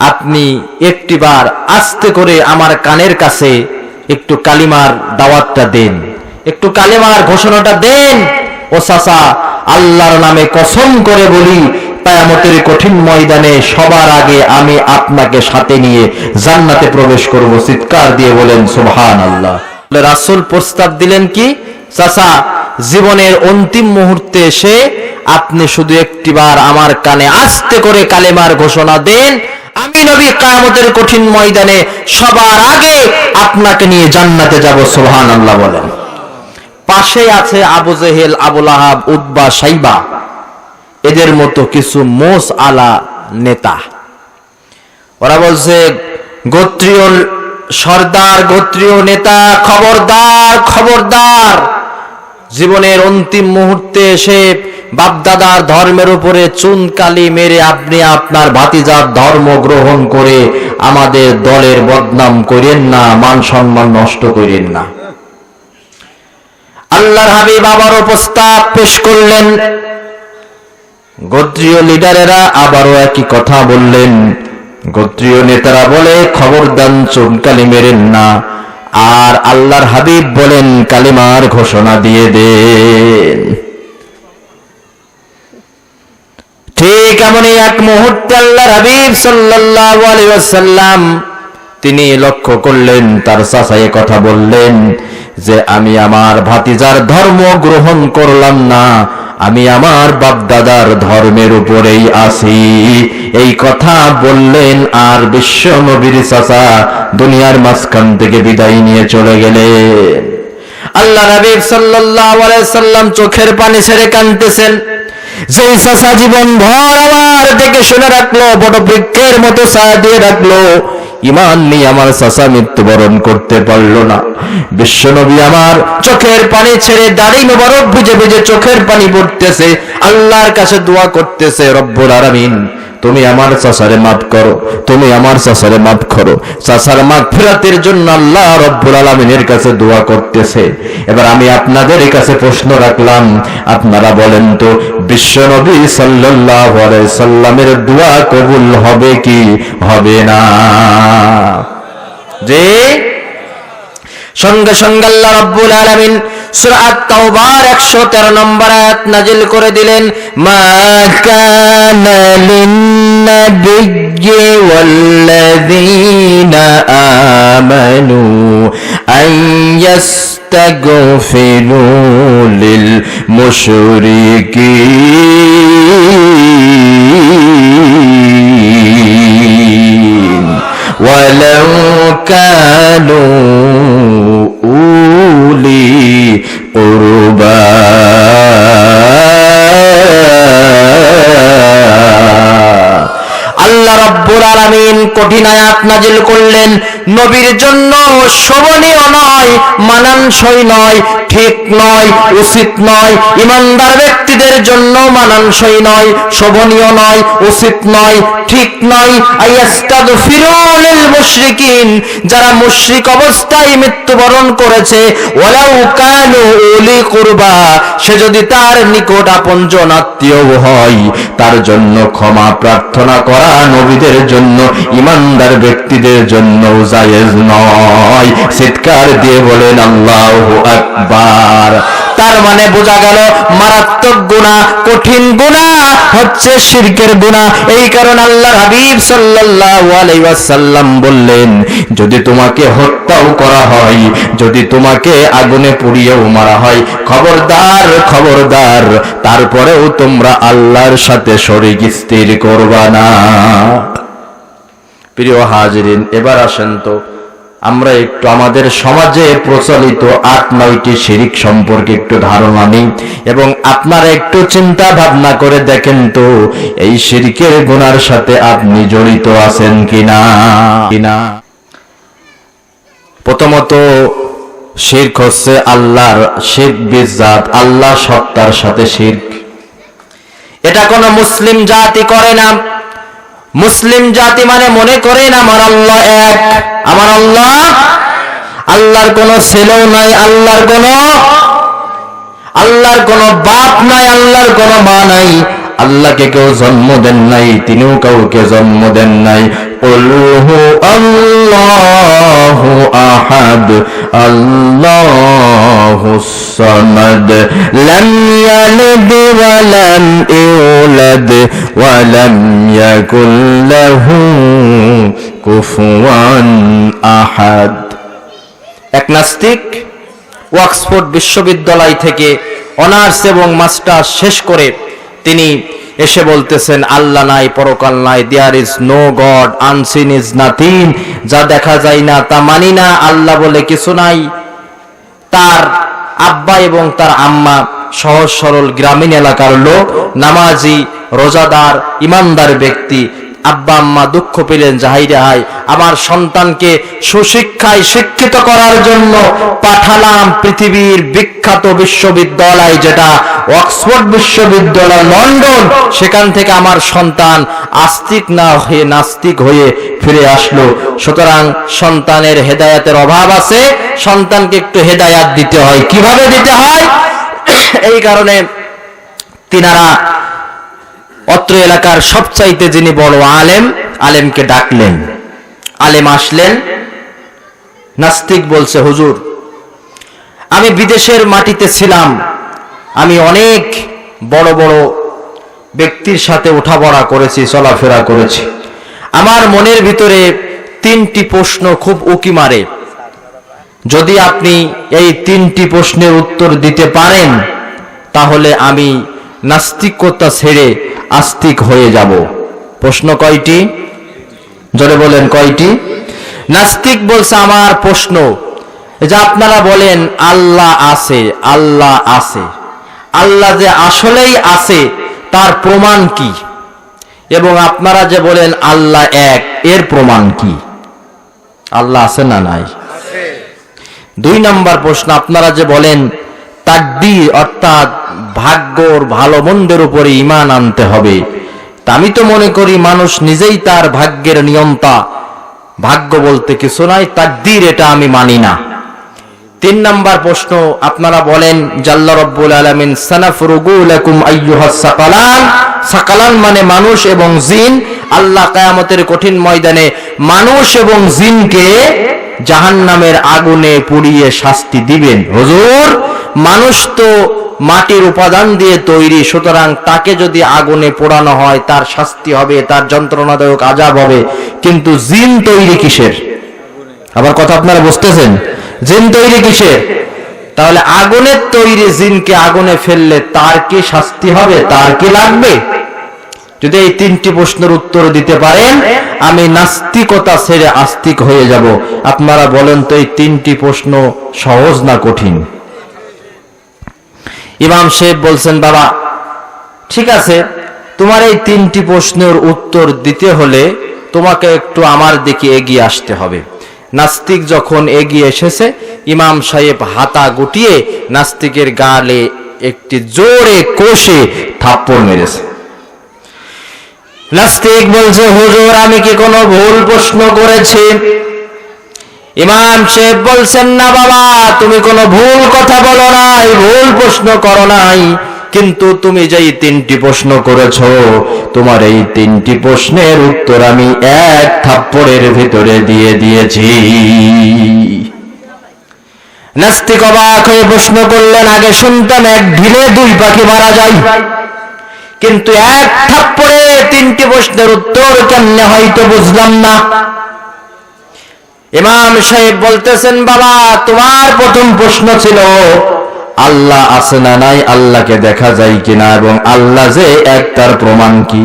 আপনি একটিবার আস্তে করে আমার কানের কাছে একটু কালিমার দাওয়াতটা দেন, একটু কালিমার ঘোষণাটা দেন। ও চাচা, আল্লাহর নামে কসম করে বলি, কিয়ামতের কঠিন ময়দানে সবার আগে আমি আপনাকে সাথে নিয়ে জান্নাতে প্রবেশ করব। চিৎকার দিয়ে বলেন সুবহানাল্লাহ। রাসূল প্রস্তাব দিলেন কি, চাচা জীবনের অন্তিম মুহূর্তে এসে আপনি শুধু একটিবার আমার কানে আস্তে করে কালেমার ঘোষণা দেন, আমি নবী কিয়ামতের কঠিন ময়দানে সবার আগে আপনাকে নিয়ে জান্নাতে যাব। সুবহানাল্লাহ বলেন। পাশে আছে আবু জেহেল, আবু লাহাব, উতবা, সাইবা, এদের মতো কিছু মোস আলা নেতা। ওরা বলছে, গোত্রীয় সর্দার, গোত্রীয় নেতা, খবরদার খবরদার, জীবনের অন্তিম মুহূর্তে এসে বাপদাদার ধর্মের উপরে চুনকালি মেরে আপনি আপনার ভাতিজার ধর্ম গ্রহণ করে আমাদের দলের বদনাম করেন না, মান সম্মান নষ্ট করেন না। আল্লাহর হাবিব আবারও প্রস্তাব পেশ করলেন। গোত্রীয় লিডারেরা আবারও একই কথা বললেন। গোত্রীয় নেতারা বলে, খবরদার চুনকালি মেরেন না। আর আল্লাহর হাবিব বলেন, কালিমার ঘোষণা দিয়ে দেন। ঠিক এমনই এক মুহূর্তে আল্লাহর হাবিব সাল্লাল্লাহু আলাইহি ওয়াসাল্লাম তিনি লক্ষ্য করলেন, তার চাচায়ে কথা বললেন যে আমি আমার ভাতিজার ধর্ম গ্রহণ করলাম না, আমি আমার বাপদাদার ধর্মের উপরেই আছি। এই কথা বললেন আর বিশ্ব নবীর চাচা দুনিয়ার মাঝখান থেকে বিদায় নিয়ে চলে গেলেন। আল্লাহ হাবিব সাল্লাল্লাহু আলাইহি সাল্লাম চোখের পানি ছেড়ে কাঁদতেছেন। যে চাচা জীবন ভর আমার দেখে শুনে রাখলো, বড় বৃক্ষের মতো ছায়া দিয়ে রাখলো, ইমান নিয়ে আমার চাচা মৃত্যুবরণ করতে পারলো না। বিশ্বনবী আমার চোখের পানি ছেড়ে দাড়ি মোবারক ভিজে ভিজে চোখের পানি পড়তেছে, আল্লাহর কাছে দোয়া করতেছে, রব্বুল আলামিন তুমি আমার চাচারে মাফ করো, তুমি আমার চাচারে মাফ করো। চাচার মাগফিরাতের জন্য আল্লাহ রব্বুল আলামিনের কাছে দোয়া করতেছে। এবার আমি আপনাদের কাছে প্রশ্ন রাখলাম, আপনারা বলেন তো, বিশ্বনবী সাল্লাল্লাহু আলাইহি সাল্লামের দোয়া কবুল হবে কি হবে না? যে সঙ্গে সঙ্গে আল্লাহ রাব্বুল আলামিন সূরা আত-তাওবার 113 নম্বর আয়াত নাজিল করে দিলেন, মা কানা লিন-নাবিয়্যি ওয়াল্লাযীনা আমানু আন ইয়াস্তাগফিরু লিল মুশরিকিন ওয়ালাউ কানু উলি কুরবা। আল্লাহ রাব্বুল আলামিন কঠিন আয়াত নাজিল করলেন, নবীর জন্য শোভনীয় নয়, মানানসই নয়, ঠিক নয়, উচিত নয়, ইমানদার ব্যক্তিদের জন্য মানানসই নয়, শোভনীয় নয়, উচিত নয়, ঠিক নয়, আইয়াস্তাগফিরু লিল মুশরিকিন, যারা মুশরিক অবস্থায় মৃত্যুবরণ করেছে, ওয়ালাউ কানু উলি কুরবা, সে যদি তার নিকট আপনজন আত্মীয় হয়, তার জন্য ক্ষমা প্রার্থনা করা নবীদের জন্য, ইমানদার ব্যক্তিদের জন্য জায়েজ নয়। চিৎকার দিয়ে বলেন আল্লাহু আকবার। তার মানে বোঝা গেল মারাত্মক গুনাহ, কঠিন গুনাহ হচ্ছে শিরকের গুনাহ। এই কারণে আল্লাহর হাবিব সাল্লাল্লাহু আলাইহি ওয়াসাল্লাম বললেন, যদি তোমাকে হত্যাও করা হয়, যদি তোমাকে আগুনে পুড়িয়েও মারা হয়, খবরদার খবরদার, তারপরেও তোমরা আল্লাহর সাথে শরীক স্থির করবা না। প্রিয় হাজিরিন, এবার আসেন তো আমরা একটু আমাদের সমাজে প্রচলিত 8-9টি শিরক সম্পর্কে একটু ধারণা নিই এবং আপনারা একটু চিন্তা ভাবনা করে দেখেন তো এই শিরকের গুনার সাথে আপনি জড়িত আছেন কিনা। প্রথমত শিরক হচ্ছে আল্লাহর শিরক বিজাত, আল্লাহ সত্তার সাথে শিরক। এটা কোনো মুসলিম জাতি করে না। মুসলিম জাতি মানে মনে করেন আমার আল্লাহ এক, আমার আল্লাহ, আল্লাহর কোনো ছেলেও নাই, আল্লাহর কোনো বাপ নাই, আল্লাহর কোনো মা নাই, আল্লাহকে কেউ জন্ম দেন নাই, তিনিও কাউকে জন্ম দেন নাই। কুল হু আল্লাহু আহাদ আহাদ আল্লাহুস সামাদ লাম ইয়ালিদ ওয়া লাম ইউলাদ ওয়া লাম ইয়াকুল লাহু কুফুয়ান আহাদ। এক নাস্তিক অক্সফোর্ড বিশ্ববিদ্যালয় থেকে অনার্স এবং মাস্টার্স শেষ করে তিনি এসে বলতেছেন আল্লাহ নাই, পরকাল নাই, there is no god, unseen is nothing, যা দেখা যায় না তা মানি না, আল্লাহ বলে কিছু নাই। তার আব্বা এবং তার আম্মা সহজ সরল গ্রামীণ এলাকার লোক, নামাজি, রোজাদার, ইমানদার ব্যক্তি। আব্বা আম্মা দুঃখ পেলেন, যাহাইরে হাই, আমার সন্তানকে সুশিক্ষায় শিক্ষিত করার জন্য পাঠালাম পৃথিবীর বিখ্যাত বিশ্ববিদ্যালয় যেটা অক্সফোর্ড বিশ্ববিদ্যালয় লন্ডন, সেখান থেকে আমার সন্তান আস্তিক না হয়ে নাস্তিক হয়ে ফিরে আসলো। সুতরাং সন্তানের হেদায়েতের অভাব আছে, সন্তানকে একটু হেদায়েত দিতে হয়। কিভাবে দিতে হয়? এই কারণে তিনারা অত্র এলাকার সবচাইতে যিনি বড় আলেমকে ডাকলেন। আলেম আসলেন। নাস্তিক বলছে, হুজুর আমি বিদেশের মাটিতে ছিলাম, আমি অনেক বড় বড় ব্যক্তির সাথে ওঠাপড়া করেছি, চলাফেরা করেছি। আমার মনের ভিতরে তিনটি প্রশ্ন খুব উকি মারে। যদি আপনি এই তিনটি প্রশ্নের উত্তর দিতে পারেন তাহলে আমি নাস্তিকতা ছেড়ে আস্তিক হয়ে যাব। প্রশ্ন কয়টি? জোরে বলেন কয়টি? নাস্তিক বলছে, আমার প্রশ্ন যে আপনারা বলেন আল্লাহ আছে, আল্লাহ আছে, আল্লাহ যে আসলেই আছে তার প্রমাণ কি? এবং আপনারা যে বলেন আল্লাহ এক, এর প্রমাণ কি? আল্লাহ আছে না নাই? দুই নম্বর প্রশ্ন, আপনারা যে বলেন তাকদীর অর্থাৎ ভাগ্যর ভালো মন্দের উপরে ঈমান আনতে হবে, তা আমি তো মনে করি মানুষ নিজেই তার ভাগ্যের নিয়ন্তা, ভাগ্য বলতে কিছু নাই, তাকদীর এটা আমি মানি না। তিন নম্বর প্রশ্ন, আপনারা বলেন জাল্লা রব্বুল আলামিন সানাফরুগু লাকুম আইয়ুহাস সাকালান, সাকালান মানে মানুষ এবং জিন, আল্লাহ কিয়ামতের কঠিন ময়দানে মানুষ এবং জিনকে জাহান্নামের আগুনে পুড়িয়ে শাস্তি দিবেন। হুজুর মানুষ তো মাটির উপাদান দিয়ে তৈরি, সুতরাং তাকে যদি আগুনে পোড়ানো হয় তার শাস্তি হবে, তার যন্ত্রণাদায়ক আযাব হবে, কিন্তু জিন তৈরি কিসের? আবার কথা আপনারা বুঝতেছেন? জিন তৈরি কিসের? তাহলে আগুনের তৈরি জিনকে আগুনে ফেললে তার কি শাস্তি হবে, তার কি লাগবে? যদি এই তিনটি প্রশ্নের উত্তর দিতে পারেন আমি নাস্তিকতা ছেড়ে আস্তিক হয়ে যাব। আপনারা বলেন তো এই তিনটি প্রশ্ন সহজ না কঠিন? ইমাম সাহেব বলছেন, বাবা ঠিক আছে, তোমার এই তিনটি প্রশ্নের উত্তর দিতে হলে তোমাকে একটু আমার দিকে এগিয়ে আসতে হবে। নাস্তিক যখন এগিয়ে এসেছে, ইমাম সাহেব হাতা গুটিয়ে নাস্তিকের গালে একটি জোরে কষে থাপ্পড় মেরেছে। নাস্তিক বলছে, হুজুর আমি কি কোনো ভুল প্রশ্ন করেছি? ইমাম সাহেব বলছেন, না বাবা, তুমি কোনো ভুল কথা বলো নাই, ভুল প্রশ্ন করো নাই, কিন্তু তুমি যেই তিনটি প্রশ্ন করেছো তোমার এই তিনটি প্রশ্নের উত্তর আমি এক থাপ্পড়ের ভিতরে দিয়ে দিয়েছি। নাস্তিক অবাক হয়ে প্রশ্ন করলেন, আগে শুনতাম এক ঢিলে দুই পাখি মারা যায়, কিন্তু এক থাপ্পড়ে তিনটি প্রশ্নের উত্তর কেমনে হয়তো বুঝলাম না। ইমাম সাহেব বলতেছেন, বাবা তোমার প্রথম প্রশ্ন ছিল আল্লাহ আছে না নাই, আল্লাহকে দেখা যায় কিনা, এবং আল্লাহ যে এক তার প্রমাণ কি?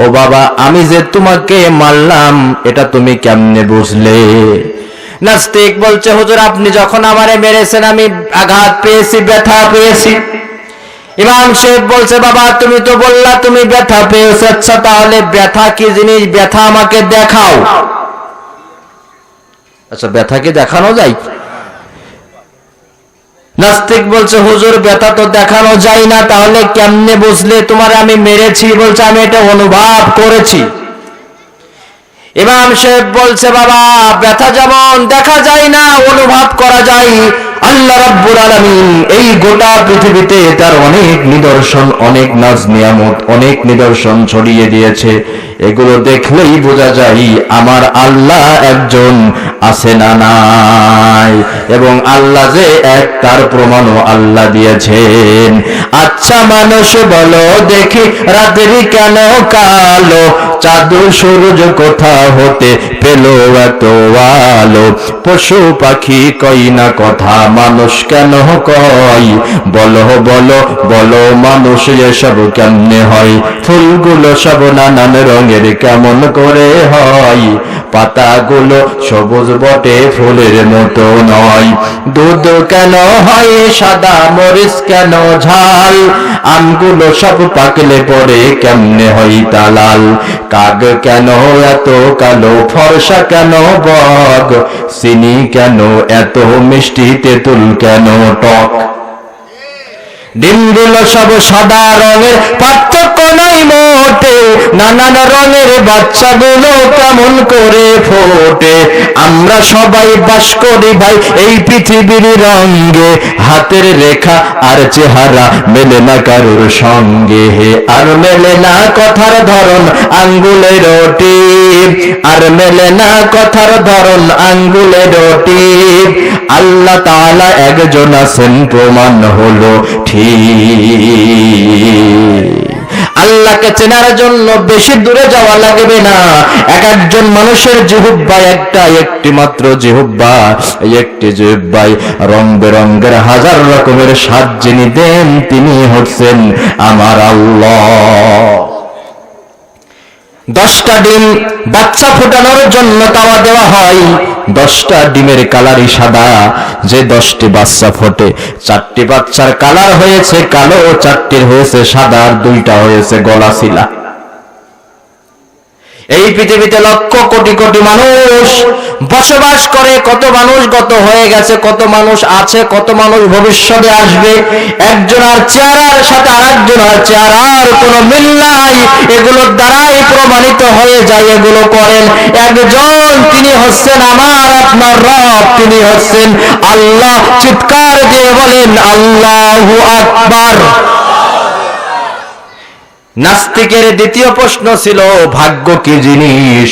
ও বাবা আমি যে তোমাকে মারলাম এটা তুমি কেমনে বুঝলে? নাস্তিক বলছে, হুজুর আপনি যখন আমারে মেরেছেন আমি আঘাত পেয়েছি, ব্যথা পেয়েছি। ইমাম সাহেব বলছে, বাবা তুমি তো বললা তুমি ব্যথা পেয়েছো, আচ্ছা তাহলে ব্যথা কি জিনিস, ব্যথা আমাকে দেখাও। আচ্ছা ব্যথা কি দেখানো যায়? নাস্তিক বলছে, হুজুর ব্যথা তো দেখানো যায় না, তাহলে কেমনে বুঝলে তোমার আমি মেরেছি? বলছে, আমি এটা অনুভব করেছি। ইমাম সাহেব বলছে, বাবা ব্যথা যেমন দেখা যায় না অনুভব করা যায়, আল্লাহ রাব্বুল আলামিন এই গোটা পৃথিবীতে তার অনেক নিদর্শন, অনেক নাজ নিয়ামত, অনেক নিদর্শন ছড়িয়ে দিয়েছে। এগুলো দেখলেই বোঝা যায় আমার আল্লাহ একজন আছে না নাই, এবং আল্লাহ যে এক তার প্রমাণও আল্লাহ দিয়েছেন। আচ্ছা মানুষ বলো দেখি রাতের কেন কালো, চাঁদ সূরজ কোথা হতে পেল এত আলো, পশু পাখি কই না কথা মানুষ কেন কয়, বলো বলো বলো মানুষ এসব কেমনে হয়, ফুলগুলো সব নানান রঙের কেমন করে হয়, পাতাগুলো সবুজ বটে ফুলের মতো নয়, দুধ কেন হয় সাদা মরিচ কেন ঝাল, আমগুলো সব পাকলে পরে কেমনে হয় তা লাল, কাক কেন এত কালো ফর্সা কেন বগ, চিনি কেন এত মিষ্টি তেঁতুল কেন টক, ডিমগুলো সব সাদা রঙের পার্থক্য নাই মোটে, নানান রঙের বাচ্চাগুলো কেমন করে ফোটে, আমরা সবাই বাস করি ভাই এই পৃথিবীর রঙে, হাতের রেখা আর চেহারা মেলে না কারোর সঙ্গে, আর মেলে না কথার ধরন আঙ্গুলের টিপ, আর মেলে না কথার ধরন আঙ্গুলের টিপ, আল্লাহ তাআলা একজন আছেন প্রমাণ হলো ঠিক। আল্লাহকে চেনার জন্য বেশি দূরে যাওয়া লাগবে না, এক একজন মানুষের জিহ্বা একটি মাত্র জিহ্বা, একটি জিহ্বায় রং বেরঙের হাজার রকমের স্বাদ যিনি দেন তিনি হচ্ছেন আমার আল্লাহ। 10টা ডিম বাচ্চা ফোটানোর জন্য তাওয়া দেওয়া হয়, 10টা ডিমের কালারই সাদা, যে 10টি বাচ্চা ফোটে 4টি বাচ্চার কালার হয়েছে কালো, 4টির হয়েছে সাদা, আর 2টা হয়েছে গলা ছিলা। এই পৃথিবীতে লক্ষ কোটি কোটি মানুষ বসবাস করে, কত মানুষ গত হয়ে গেছে, কত মানুষ আছে, কত মানুষ ভবিষ্যতে আসবে, একজনের চেহারার সাথে আরেকজনের চেহারার কোনো মিল নাই, এগুলোর দ্বারাই প্রমাণিত হয়ে যায় এগুলো করেন একজন, তিনি হচ্ছেন আমার আপনার রব, তিনি হচ্ছেন আল্লাহ। চিৎকার দিয়ে বলেন আল্লাহু আকবার। নাস্তিকের দ্বিতীয় প্রশ্ন ছিল ভাগ্য কি জিনিস।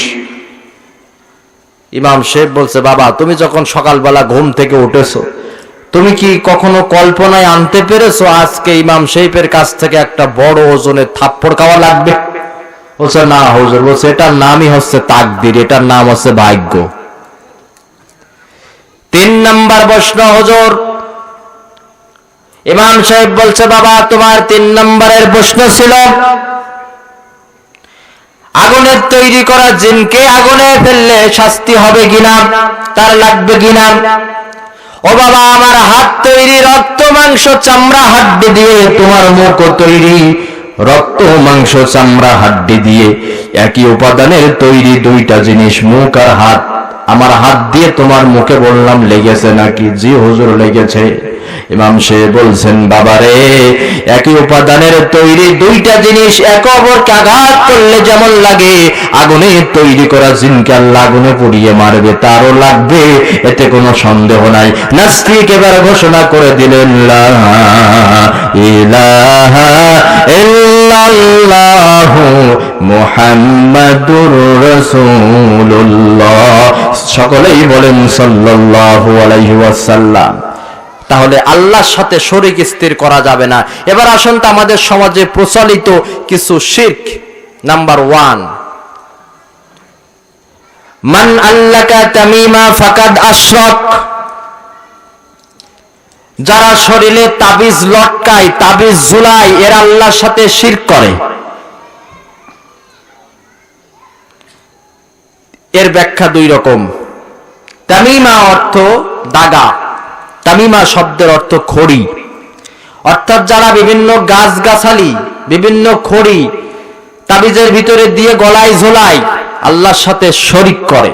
ইমাম সাহেব বলছে, বাবা তুমি যখন সকালবেলা ঘুম থেকে উঠেছো তুমি কি কখনো কল্পনায় আনতে পেরেছো আজকে ইমাম সাহেবের কাছ থেকে একটা বড় ওজনের থাপ্পড় খাওয়া লাগবে? বলছে না হুজুর। বলছে এটার নামই হচ্ছে তাকদীর, এটার নাম হচ্ছে ভাগ্য। 3 নাম্বার প্রশ্ন হুজুর। ইমাম সাহেব বলছে, বাবা তোমার 3 নম্বরের প্রশ্ন ছিল আগুনের তৈরি করা জিনকে আগুনে ফেললে শাস্তি হবে কিনা, তার লাগবে কিনা? ও বাবা আমার হাত তৈরি রক্ত মাংস চামড়া হাড্ডি দিয়ে, তোমার মুখ তৈরি রক্ত মাংস চামড়া হাড্ডি দিয়ে, একই উপাদানের তৈরি 2টা জিনিস মুখ আর হাত। আমার হাত দিয়ে তোমার মুখে বললাম লেগেছে নাকি? জি হুজুর লেগেছে। ইমাম সাহেব বলছেন, বাবারে একই উপাদানের তৈরি 2টা জিনিস একে অপরকে আঘাত করলে যেমন লাগে, আগুনে তৈরি করা জিনকে আল্লাহ আগুনে পুড়িয়ে মারবে তারও লাগবে, এতে কোনো সন্দেহ নাই। নাস্তিক এবার ঘোষণা করে দিলেন লা ইলাহা ইল্লাল্লাহু মুহাম্মাদুর রাসূলুল্লাহ। সকলেই বলেন সাল্লাল্লাহু আলাইহি ওয়াসাল্লাম। তাহলে আল্লাহর সাথে শরীক স্থির করা যাবে না। এবার আসুন তো আমাদের সমাজে প্রচলিত কিছু শিরক। নাম্বার 1, মান আল্লাকা তামিমা ফাকাদ আশরাক। যারা শরীরে তাবিজ লটকায়, তাবিজ ঝুলায়, এরা আল্লাহর সাথে শিরক করে। এর ব্যাখ্যা 2 রকম। তামিমা অর্থ দাগা, তামিমা শব্দের অর্থ খড়ি, অর্থাৎ যারা বিভিন্ন গাছগাছালি বিভিন্ন খড়ি তাবিজের ভিতরে দিয়ে গলায় ঝোলায়, আল্লাহর সাথে শরীক করে।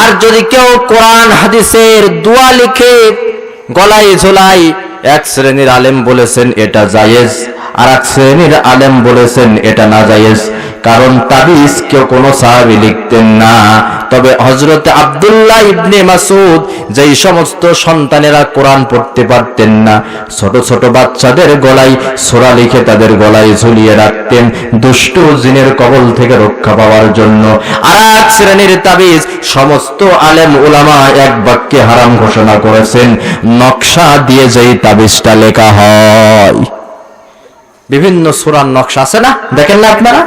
আর যদি কেউ কোরআন হাদিসের দোয়া লিখে গলায় ঝোলায়, এক শ্রেণীর আলেম বলেছেন এটা জায়েজ, আর এক শ্রেণীর আলেম বলেছেন এটা না জায়েজ। কারণ তাবিজ কেউ কোনো সাহাবী লিখতেন না। তবে হযরত আব্দুল্লাহ ইবনে মাসউদ যেই সমস্ত সন্তানেরা কোরআন পড়তে পারতেন না, ছোট ছোট বাচ্চাদের গলায় সূরা লিখে তাদের গলায় ঝুলিয়ে রাখতেন দুষ্ট জিনের কবল থেকে রক্ষা পাওয়ার জন্য। আর এক শ্রেণীর তাবিজ সমস্ত আলেম উলামা এক বাক্যে হারাম ঘোষণা করেছেন, নকশা দিয়ে যেই তাবিজটা লেখা হয়, বিভিন্ন সূরার নকশা আছে না, দেখেন না আপনারা,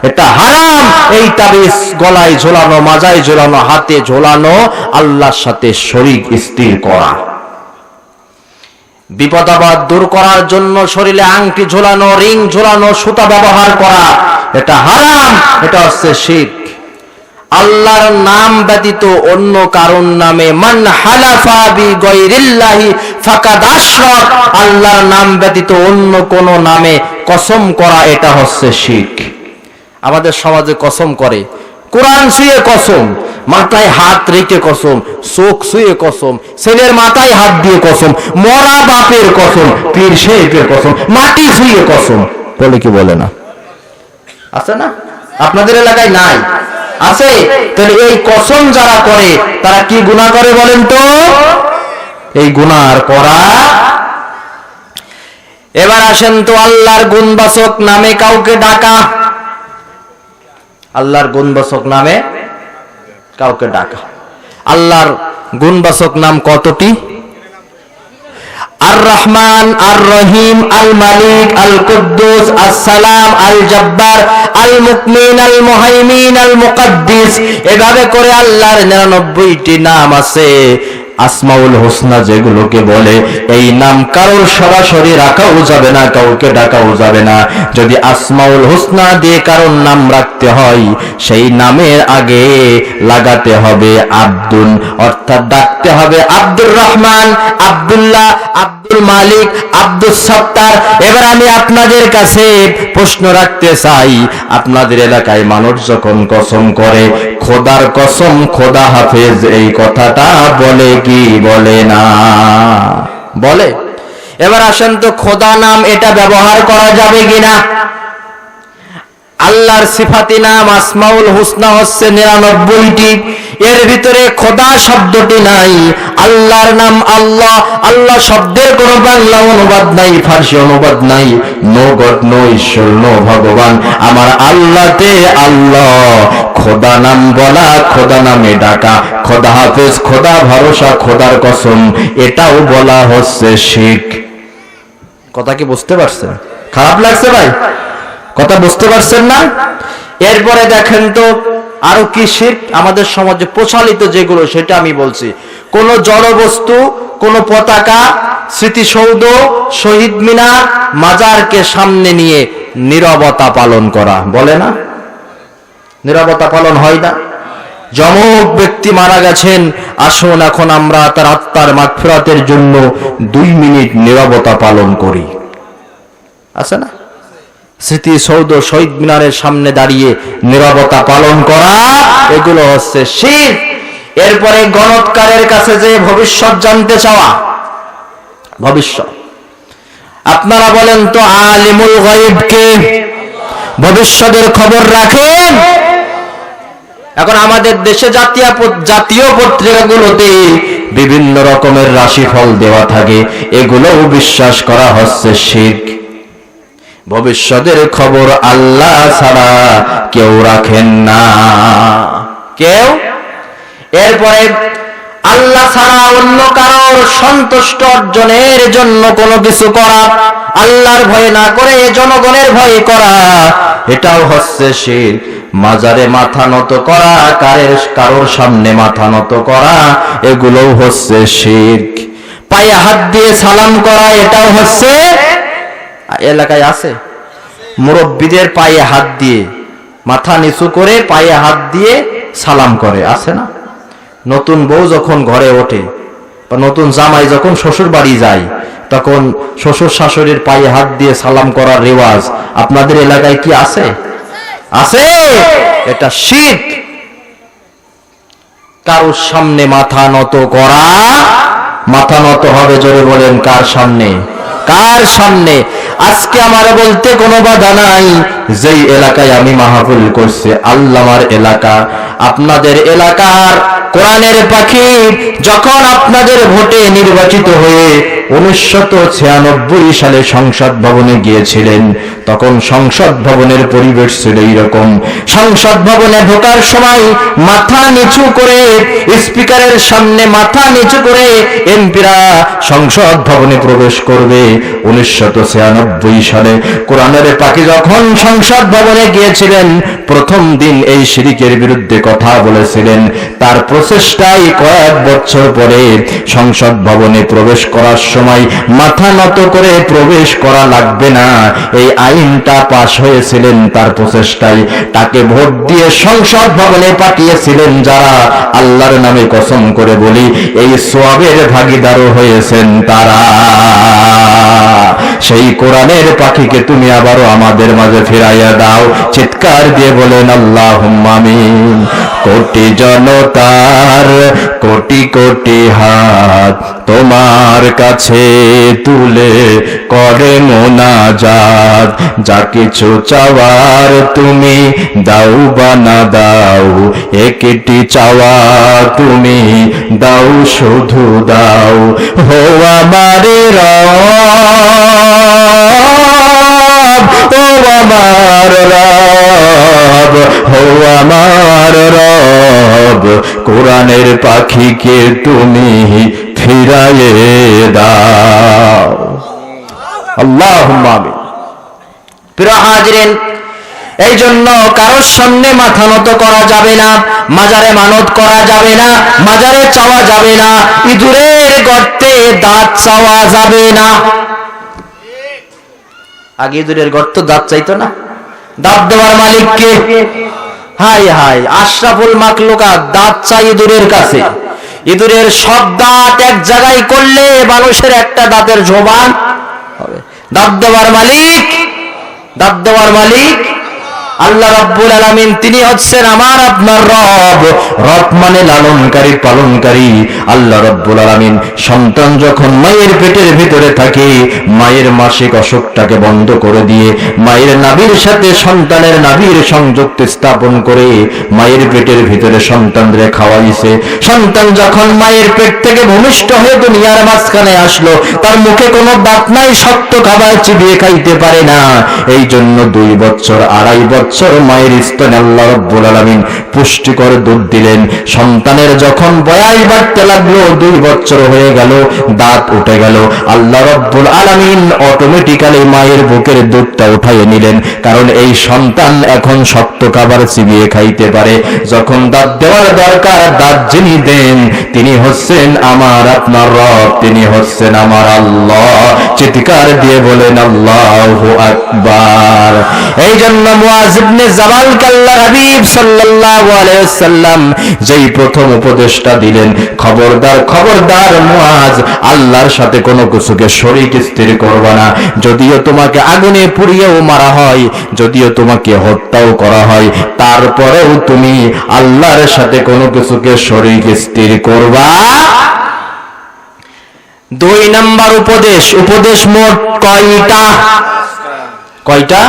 এটা হারাম। এই তাবিজ গলায় ঝোলানো, মাজায় ঝোলানো, হাতে ঝোলানো, আল্লাহর সাথে শরীক স্থির করা। বিপদ আপদ দূর করার জন্য শরীরে আংটি ঝোলানো, রিং ঝোলানো, সুতা ব্যবহার করা, এটা হারাম, এটা হচ্ছে শিরক। আল্লাহর নাম ব্যতীত অন্য কারণ নামে, মান হালাফা বিগাইরিল্লাহি ফাকাদ আশরাক, আল্লাহর নাম ব্যতীত অন্য কোন নামে কসম করা, এটা হচ্ছে শিরক। আমাদের সমাজে কসম করে, কোরআন ছুঁয়ে কসম, মাথায় হাত রেখে কসম, চোখ ছুঁয়ে কসম, ছেলের মাথায় হাত দিয়ে কসম, মরা বাপের কসম, পীর সাহেবের কসম, মাটি ছুঁয়ে কসম বলে, কি বলে না? আছে না? আপনাদের এলাকায় নাই? আছে? তাহলে এই কসম যারা করে তারা কি গুনাহ করে বলেন তো? এই গুনাহ আর করা। এবার আসেন তো আল্লাহর গুণবাচক নামে কাউকে ডাকা, আল্লাহর গুণবাচক নামে কাউকে ডাকা। আল্লাহর গুণবাচক নাম কতটি? আর রহমান, আর রহিম, আল মালিক, আল কুদ্দুস, আসসালাম, আল জব্বার, আল মুকমিন, আল মুহাইমিন, আল মুকাদ্দিস, এভাবে করে আল্লাহর 99টি নাম আছে। আসমাউল হোসনা যেগুলোকে বলে, এই নাম কারোর সরাসরি রাখাও যাবে না, কাউকে ডাকাও যাবে না। যদি আসমাউল হোসনা দিয়ে কারোর নাম রাখতে হয়, সেই নামের আগে লাগাতে হবে আব্দুল, অর্থাৎ ডাকতে হবে আব্দুর রহমান, আব্দুল্লাহ, আব্দুল মালিক, আব্দুল সত্তার। এবার আমি আপনাদের কাছে প্রশ্ন রাখতে চাই, আপনাদের এলাকায় মানুষ যখন কসম করে, খোদার কসম, খোদা হাফেজ, এই কথাটা বলে কি বলে না? বলে। এবার আসেন তো খোদা নাম এটা ব্যবহার করা যাবে কিনা? আল্লাহর সিফাতি নাম আসমাউল হুসনা হচ্ছে 99টি, এর ভিতরে খোদা শব্দটি নাই। আল্লাহর নাম আল্লাহ, আল্লাহ শব্দের কোনো বাংলা অনুবাদ নাই, ফার্সি অনুবাদ নাই। নো গড, নো ঈশ্বর, নো ভগবান, আমার আল্লাহতে আল্লাহ। খোদা নাম বলা, খোদা নামে ডাকা, খোদা হাফেজ, খোদা ভরসা, খোদার কসম, এটাও বলা হচ্ছে শিরক। কথা কি বুঝতে পারছেন? খারাপ লাগছে ভাই? কথা বুঝতে পারছেন না? এরপরে দেখেন তো আরো কি শিরক আমাদের সমাজে প্রচলিত যেগুলো, সেটা আমি বলছি। কোন জড় বস্তু, কোন পতাকা, স্মৃতিসৌধ, শহীদ মিনার, মাজারকে সামনে নিয়ে নীরবতা পালন করা, বলে না? নীরবতা পালন হয় না? যমক ব্যক্তি মারা গেছেন, আসুন এখন আমরা তার আত্মার মাগফিরাতের জন্য 2 মিনিট নীরবতা পালন করি, আছে না? স্মৃতিসৌধ, শহীদ মিনারের সামনে দাঁড়িয়ে নীরবতা পালন করা, এগুলো হচ্ছে শিরক। এরপরে গণৎকারের কাছে যে ভবিষ্যৎ জানতে চাওয়া, ভবিষ্যৎ। আপনারা বলেন তো আলিমুল গায়ব কে? ভবিষ্যতের খবর রাখেন। এখন আমাদের দেশে জাতীয় পত্রিকাগুলোতে বিভিন্ন রকমের রাশিফল দেওয়া থাকে, এগুলোও বিশ্বাস করা হচ্ছে শিরক। ভবিষ্যতের খবর আল্লাহ ছাড়া কেউ রাখেন না, কেউ। এরপরে আল্লাহ ছাড়া অন্য কারোর সন্তুষ্ট অর্জনের জন্য কোনো কিছু করা, আল্লাহর ভয় না করে জনগণের ভয় করা, এটাও হচ্ছে শিরক। মাজারে মাথা নত করা, কারোর সামনে মাথা নত করা, এগুলোও হচ্ছে শিরক। পায়ে হাত দিয়ে সালাম করা, এটাও হচ্ছে। এলাকায় আছে মুরব্বীদের পায়ে হাত দিয়ে, মাথা নিচু করে পায়ে হাত দিয়ে সালাম করে, আছে না? নতুন বউ যখন ঘরে ওঠে বা নতুন জামাই যখন শ্বশুর বাড়ি যায়, তখন শ্বশুর শাশুড়ির পায়ে হাত দিয়ে সালাম করার রেওয়াজ আপনাদের এলাকায় কি আছে? আছে। এটা শিরক। কারোর সামনে মাথা নত করা, মাথা নত হবে, জোরে বলেন কার সামনে? কার সামনে? আজকে আমার বলতে কোনো বাধা নাই, যেই এলাকায় আমি মাহফিল করছি আল্লামার এলাকা, আপনাদের এলাকার কোরআনের পাখি যখন আপনাদের ভোটে নির্বাচিত হয়ে 1996 সালে সংসদ ভবনে গিয়েছিলেন, তখন সংসদ ভবনের পরিবেশ ছিল এইরকম। সংসদ ভবনে ঢোকার সময় মাথা নিচু করে, স্পিকারের সামনে মাথা নিচু করে এমপিরা সংসদ ভবনে প্রবেশ করবে। 1996 সালে কোরআনের পাখি যখন সংসদ ভবনে গিয়েছিলেন, প্রথম দিন এই শিরকের বিরুদ্ধে কথা বলেছিলেন। তার প্রচেষ্টায় কয়েক বছর পরে সংসদ ভবনে প্রবেশ করার সময় মাথা নত করে প্রবেশ করা লাগবে না, এই আইনটা পাশ হয়েছিলেন তার প্রচেষ্টায়। তাকে ভোট দিয়ে সংসদ ভবনে পাঠিয়েছিলেন যারা, আল্লাহর নামে কসম করে বলি এই সওয়াবের ভাগীদারও হয়েছেন তারা। সেই কোরআনের পাখিকে তুমি আবারও আমাদের মাঝে ফিরাইয়া দাও, চিৎকার দিয়ে বলেন আল্লাহুম্মা আমিন। কোটি জনতার কোটি কোটি হাত তোমার কাছে তুলে করে মোনাজাত, যা কিছু চাওয়ার তুমি দাও বা না দাও, একটি চাওয়া তুমি দাও শুধু দাও। হো আমার রব, ও আমার রব, হো আমার রব, কোরআনের পাখিকে তুমি ফিরাইয়ে দাও। আল্লাহুম্মা আমিন। প্রিয় হাজিরিন, এই জন্য কারোর সামনে মাথা নত করা যাবে না, মাজারে মানত করা যাবে না, মাজারে চাওয়া যাবে না, ইঁদুরের গর্তে দাঁত চাওয়া যাবে না। আগে ইঁদুরের গর্ত দাঁত চাইতো না, দাঁত দেওয়ার মালিক কে? হাই হাই, আশরাফুল মাখলুকাত দাঁত চাই ইঁদুরের কাছে। ইঁদুরের সব দাঁত এক জায়গায় করলে মানুষের একটা দাঁতের জবান হবে। দাঁত দেওয়ার মালিক, দাঁত দেওয়ার মালিক আল্লাহ রাব্বুল আলামিন, তিনি হচ্ছেন আমার আপনার রব। রব মানে লালনকারী, পালনকারী। আল্লাহ রাব্বুল আলামিন সন্তান যখন মায়ের পেটের ভিতরে থাকে, মায়ের মাসিক অসুখটাকে বন্ধ করে দিয়ে মায়ের নাভির সাথে সন্তানের নাভির সংযোগ স্থাপন করে মায়ের পেটের ভিতরে সন্তানদের খাওয়াইছে। সন্তান যখন মায়ের পেট থেকে ভূমিষ্ঠ হয়ে দুনিয়ার মাঝখানে আসলো, তার মুখে কোনো দাঁত নাই, শক্ত খাবার চিবিয়ে খাইতে পারে না। এই জন্য 2 বছর 2.5 বছর মায়ের স্তনে আল্লাহ রাব্বুল আলামিন পুষ্টিকর দুধ দিলেন। সন্তানের যখন বয়স বাড়তে লাগলো, 2 বছর হয়ে গেল, দাঁত উঠে গেল, আল্লাহ রাব্বুল আলামিন অটোমেটিক্যালি মায়ের বুকের দুধটা উঠাইয়ে নিলেন, কারণ এই সন্তান এখন শক্ত খাবার চিবিয়ে খাইতে পারে। যখন দাঁত দেওয়ার দরকার, দাঁত যিনি দেন তিনি হচ্ছেন আমার আপনার রব, তিনি হচ্ছেন আমার আল্লাহ। চিৎকার দিয়ে বলেন আল্লাহু আকবার। এই জন্য মুআজ ইবনে জাবালকে আল্লাহর হাবিব সাল্লাল্লাহু আলাইহি ওয়াসাল্লাম যেই প্রথম উপদেশটা দিলেন, খবরদার খবরদার মুআজ, আল্লাহর সাথে কোনো কিছুকে শরীক স্থির করবা না। যদিও তোমাকে আগুনে পুড়িয়েও মারা হয়, যদিও তোমাকে হত্যাও করা হয়, তারপরেও তুমি আল্লাহর সাথে কোনো কিছুকে শরীক স্থির করবা। 2 নাম্বার উপদেশ। উপদেশ মোট কয়টা? কয়টা?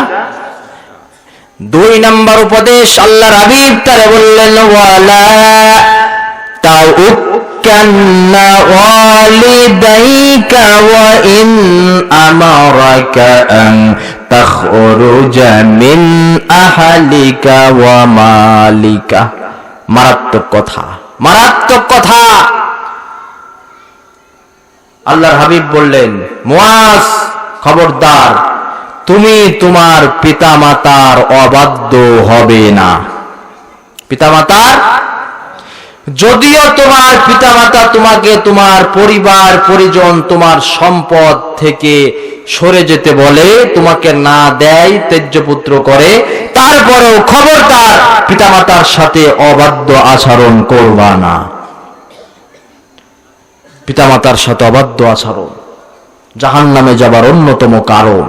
2 নাম্বার উপদেশ আল্লাহর হাবিব তারে বললেন, ওয়ালা তাউক্কান্না ওয়ালিদাইকা ওয়া ইন আমারাকা আন তাখরুজা মিন আহলিকা ওয়া মালিকা। মারাত্মক কথা, মারাত্মক কথা। আল্লাহর হাবিব বললেন, মুআজ খবরদার, তুমি তোমার পিতামাতার অবাধ্য হবে না। পিতামাতার, যদিও তোমার পিতামাতা তোমাকে তোমার পরিবার পরিজন তোমার সম্পদ থেকে সরে যেতে বলে, তোমাকে না দেয়, ত্যায্যপুত্র করে, তারপরেও খবরদার পিতামাতার সাথে অবাধ্য আচরণ করবা না। পিতামাতার সাথে অবাধ্য আচরণ জাহান্নামে যাবার অন্যতম কারণ।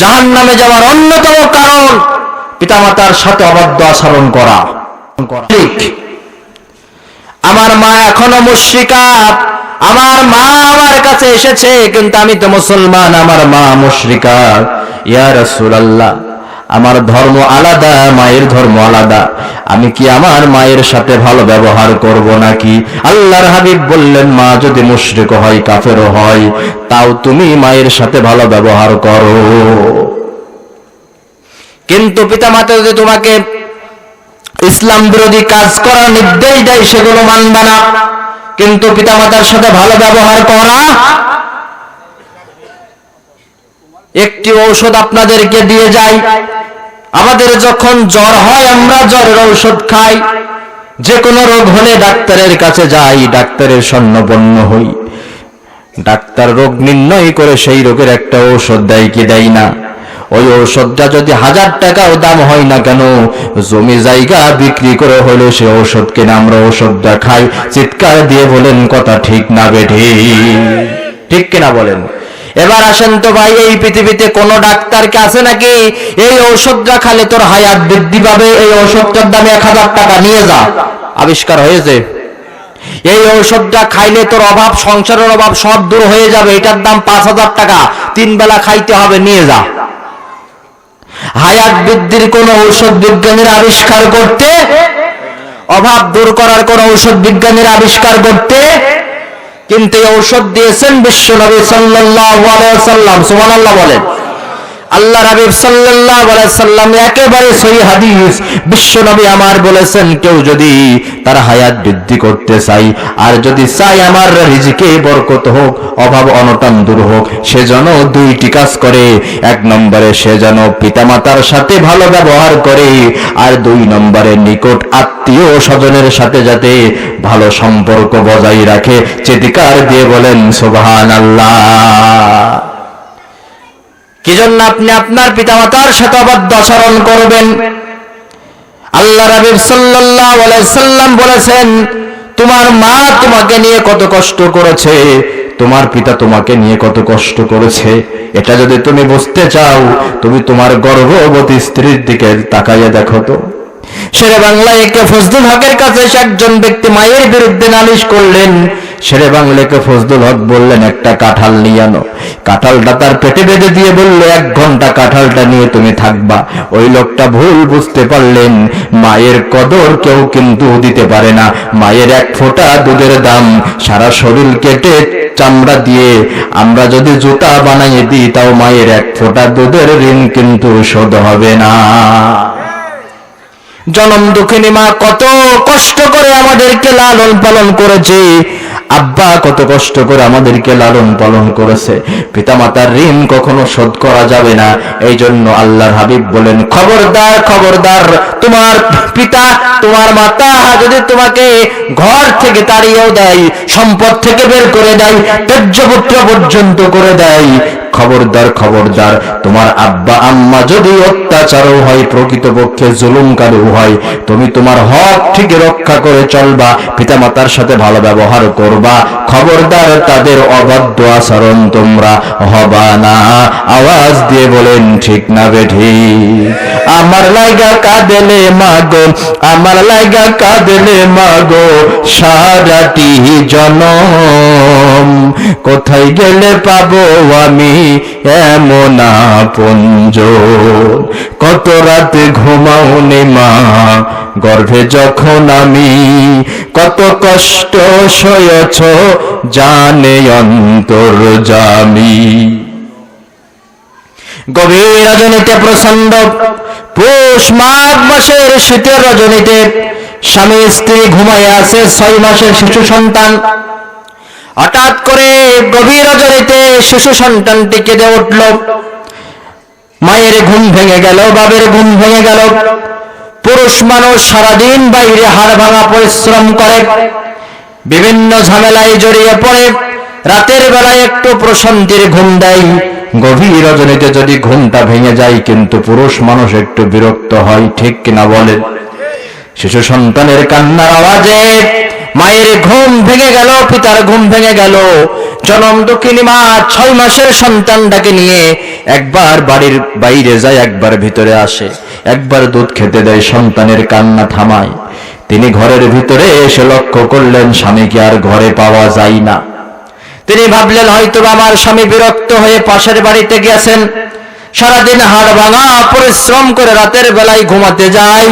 জাহান্নামে যাওয়ার অন্যতম কারণ পিতামাতার সাথে অবাধ্য আচরণ করা। আমার মা এখনো মুশরিকা, আমার মা আমার কাছে এসেছে কিন্তু আমি তো মুসলমান, আমার মা মুশরিকা। ইয়া রাসূলুল্লাহ, আমার ধর্ম আলাদা, মায়ের ধর্ম আলাদা, আমি কি আমার মায়ের সাথে ভালো ব্যবহার করব নাকি? আল্লাহর হাবিব বললেন, মা যদি মুশরিক হয়, কাফেরও হয়, তাও তুমি মায়ের সাথে ভালো ব্যবহার করো। কিন্তু পিতামাতা যদি তোমাকে ইসলাম বিরোধী কাজ করার নির্দেশ দেয়, সেগুলো মানবা না, কিন্তু পিতামাতার সাথে ভালো ব্যবহার করা। একটি ঔষধ আপনাদেরকে দিয়ে যাই, আমাদের যখন জ্বর হয় আমরা জ্বরের ঔষধ খাই, যে কোনো রোগ হলে ডাক্তারের কাছে যাই, ডাক্তারের শরণাপন্ন হই, ডাক্তার রোগ নির্ণয় করে সেই রোগের একটা ঔষধ দেয় কি দেয় না? ওই ঔষধটা যদি 1000 টাকাও দাম হয় না কেন, জমি জায়গা বিক্রি করে হলো সে ঔষধ কিনে আমরা ঔষধটা খাই। চিৎকার দিয়ে বলেন কথা ঠিক না বেঠি? ঠিক কিনা বলেন? এবার আসেন তো ভাই, এই পৃথিবীতে কোন ডাক্তারকে আছে নাকি এই ঔষধটা খালে তোর হায়াত বৃদ্ধি পাবে, এই ঔষধটার দাম 1000 টাকা, নিয়ে যা? আবিষ্কার হয়েছে। এই ঔষধটা খাইলে তোর অভাব, সংসারের অভাব সব দূর হয়ে যাবে, এটার দাম 5000 টাকা, 3 বেলা খাইতে হবে, নিয়ে যা। হায়াত বৃদ্ধির কোন ঔষধ বিজ্ঞানীরা আবিষ্কার করতে, অভাব দূর করার কোন ঔষধ বিজ্ঞানীরা আবিষ্কার করতে, কিন্তু এই ঔষধ দিয়েছেন বিশ্বনবী সাল্লাল্লাহু আলাইহি ওয়াসাল্লাম। সুবহানাল্লাহ বলেন। আল্লাহর হাবিব সাল্লাল্লাহু আলাইহি ওয়াসাল্লাম একেবারে সহিহ হাদিস, বিশ্বনবী আমার বলেছেন, কেউ যদি তার হায়াত বৃদ্ধি করতে চাই, আর যদি চাই আমার রিজিকে বরকত হোক, অভাব অনটন দূর হোক, সে যেন 2টি কাজ করে। 1 নম্বরে সে যেন পিতামাতার সাথে ভালো ব্যবহার করে, আর 2 নম্বরে নিকট আত্মীয় স্বজনের সাথে যাতে ভালো সম্পর্ক বজায় রাখে। চিৎকার দিয়ে বলেন সুবহানাল্লাহ। কি জন্য আপনি আপনার পিতামাতার সাথে অবাধ্য আচরণ করবেন? আল্লাহর হাবিব সাল্লাল্লাহু আলাইহি সাল্লাম বলেছেন, তোমার মা তোমাকে নিয়ে কত কষ্ট করেছে, তোমার পিতা তোমাকে নিয়ে কত কষ্ট করেছে, এটা যদি তুমি বুঝতে চাও, তুমি তোমার গর্ভবতী স্ত্রীর দিকে তাকাইয়া দেখো তো। শেরে বাংলায় একে ফজলুল হকের কাছে একজন ব্যক্তি মায়ের বিরুদ্ধে নালিশ করলেন। শেরে বাংলাকে ফজলুল হক বললেন, একটা কাঁঠাল নিয়ে আনো। কাঁঠালটা তার পেটে বেঁধে দিয়ে বলল, 1 ঘন্টা কাঁঠালটা নিয়ে তুমি থাকবা। ওই লোকটা ভুল বুঝতে পারলেন, মায়ের কদর কেউ কিন্তু দিতে পারে না। মায়ের 1 ফোঁটা দুধের দাম সারা শরীর কেটে চামড়া দিয়ে আমরা যদি জুতা বানাইয়ে দিই, তাও মায়ের 1 ফোঁটা দুধের ঋণ কিন্তু শোধ হবে না। জনম দুঃখিনী মা কত কষ্ট করে আমাদেরকে লালন পালন করেছে, আব্বা কত কষ্ট করে আমাদেরকে লালন পালন করেছে, পিতামাতার ঋণ কখনো শোধ করা যাবে না। এই জন্য আল্লাহর হাবিব বলেন, খবরদার খবরদার, তোমার পিতা তোমার মাতা যদি তোমাকে ঘর থেকে তাড়িয়েও দেয়, সম্পদ থেকে বের করে দেয়, ত্যায্যপুত্র পর্যন্ত করে দেয়, খবরদার খবরদার, তোমার আব্বা আম্মা যদি অত্যাচারও হয়, প্রকৃতপক্ষে জুলুমকারী হয়, তুমি তোমার হক ঠিক রক্ষা করে চলবা, পিতামাতার সাথে ভালো ব্যবহার করবা, খবরদার তাদের অবাধ্য আচরণ তোমরা হবা না। আওয়াজ দিয়ে বলেন ঠিক না বেঠি? আমার লাগা কাঁদেলে মাগো, আমার লাগা কাঁদেলে মাগো, সারাটি জনম, কোথায় গেলে পাবো আমি এমন আপনজন? কত রাতে ঘুমাওনি মা গর্ভে যখন আমি, কত কষ্ট সয়েছ জানে অন্তর্যামী। গভীর রজনীতে, প্রচন্ড পৌষ মাঘ মাসের শীতের রজনীতে স্বামী স্ত্রী ঘুমাইয়া আছে, 6 মাসের শিশু সন্তান। হঠাৎ করে গভীর রজনীতে শিশু সন্তানটি কেঁদে উঠল। মায়ের ঘুম ভেঙে গেল, বাবের ঘুম ভেঙে গেল। পুরুষ মানুষ সারাদিন বাইরে হাড় ভাঙা পরিশ্রম করে, বিভিন্ন ঝামেলায় জড়িয়ে পড়ে, রাতের বেলায় একটু প্রশান্তির ঘুম দেয়। গভীর রজনীতে যদি ঘুমটা ভেঙে যায়, কিন্তু পুরুষ মানুষ একটু বিরক্ত হয়, ঠিক কিনা বলেন? শিশু সন্তানের কান্নার আওয়াজে মায়ের ঘুম ভেঙে গেল, পিতার ঘুম ভেঙে গেল। জনম দুঃখিনী মা 6 মাসের সন্তানটাকে নিয়ে একবার বাড়ির বাইরে যায়, একবার ভিতরে আসে, একবার দুধ খেতে দেয়, সন্তানের কান্না থামায়। তিনি ঘরের ভিতরে এসে লক্ষ্য করলেন স্বামীকে আর ঘরে পাওয়া যায় না। তিনি ভাবলেন হয়তো আমার স্বামী বিরক্ত হয়ে পাশের বাড়িতে গেছেন, সারাদিন হাড় ভাঙা পরিশ্রম করে রাতের বেলায় ঘুমাতে যায়,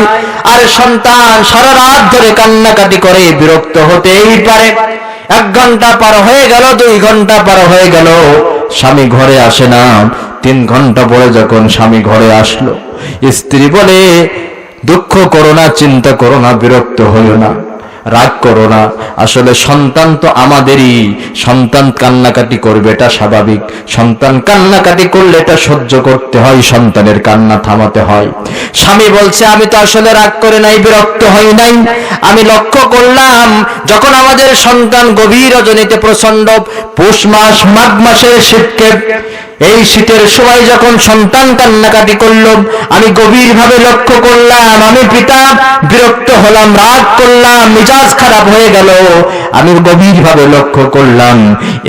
আর সন্তান সারা রাত ধরে কান্নাকাটি করে, বিরক্ত হতেই পারে। 1 ঘন্টা পার হয়ে গেল, 2 ঘন্টা পার হয়ে গেল, স্বামী ঘরে আসে না। 3 ঘন্টা পরে যখন স্বামী ঘরে আসলো, স্ত্রী বলে, দুঃখ করো না, চিন্তা করো না, বিরক্ত হইও না, রাগ করো না, আসলে সন্তান তো আমাদেরই, সন্তান কান্নাকাটি করবে এটা স্বাভাবিক, সন্তান কান্নাকাটি করলে এটা সহ্য করতে হয়, সন্তানের কান্না থামাতে হয়। স্বামী বলছে, আমি তো আসলে রাগ করে নাই, বিরক্ত হই নাই, আমি লক্ষ্য করলাম যখন আমাদের সন্তান গভীর রজনীতে, প্রচন্ড পৌষ মাস মাঘ মাসের শীতকে, এই শীতের সময় যখন সন্তান কান্নাকাটি করলো, আমি গভীরভাবে লক্ষ্য করলাম, আমি পিতা বিরক্ত হলাম, রাগ করলাম, মেজাজ খারাপ হয়ে গেল। আমি গভীরভাবে লক্ষ্য করলাম,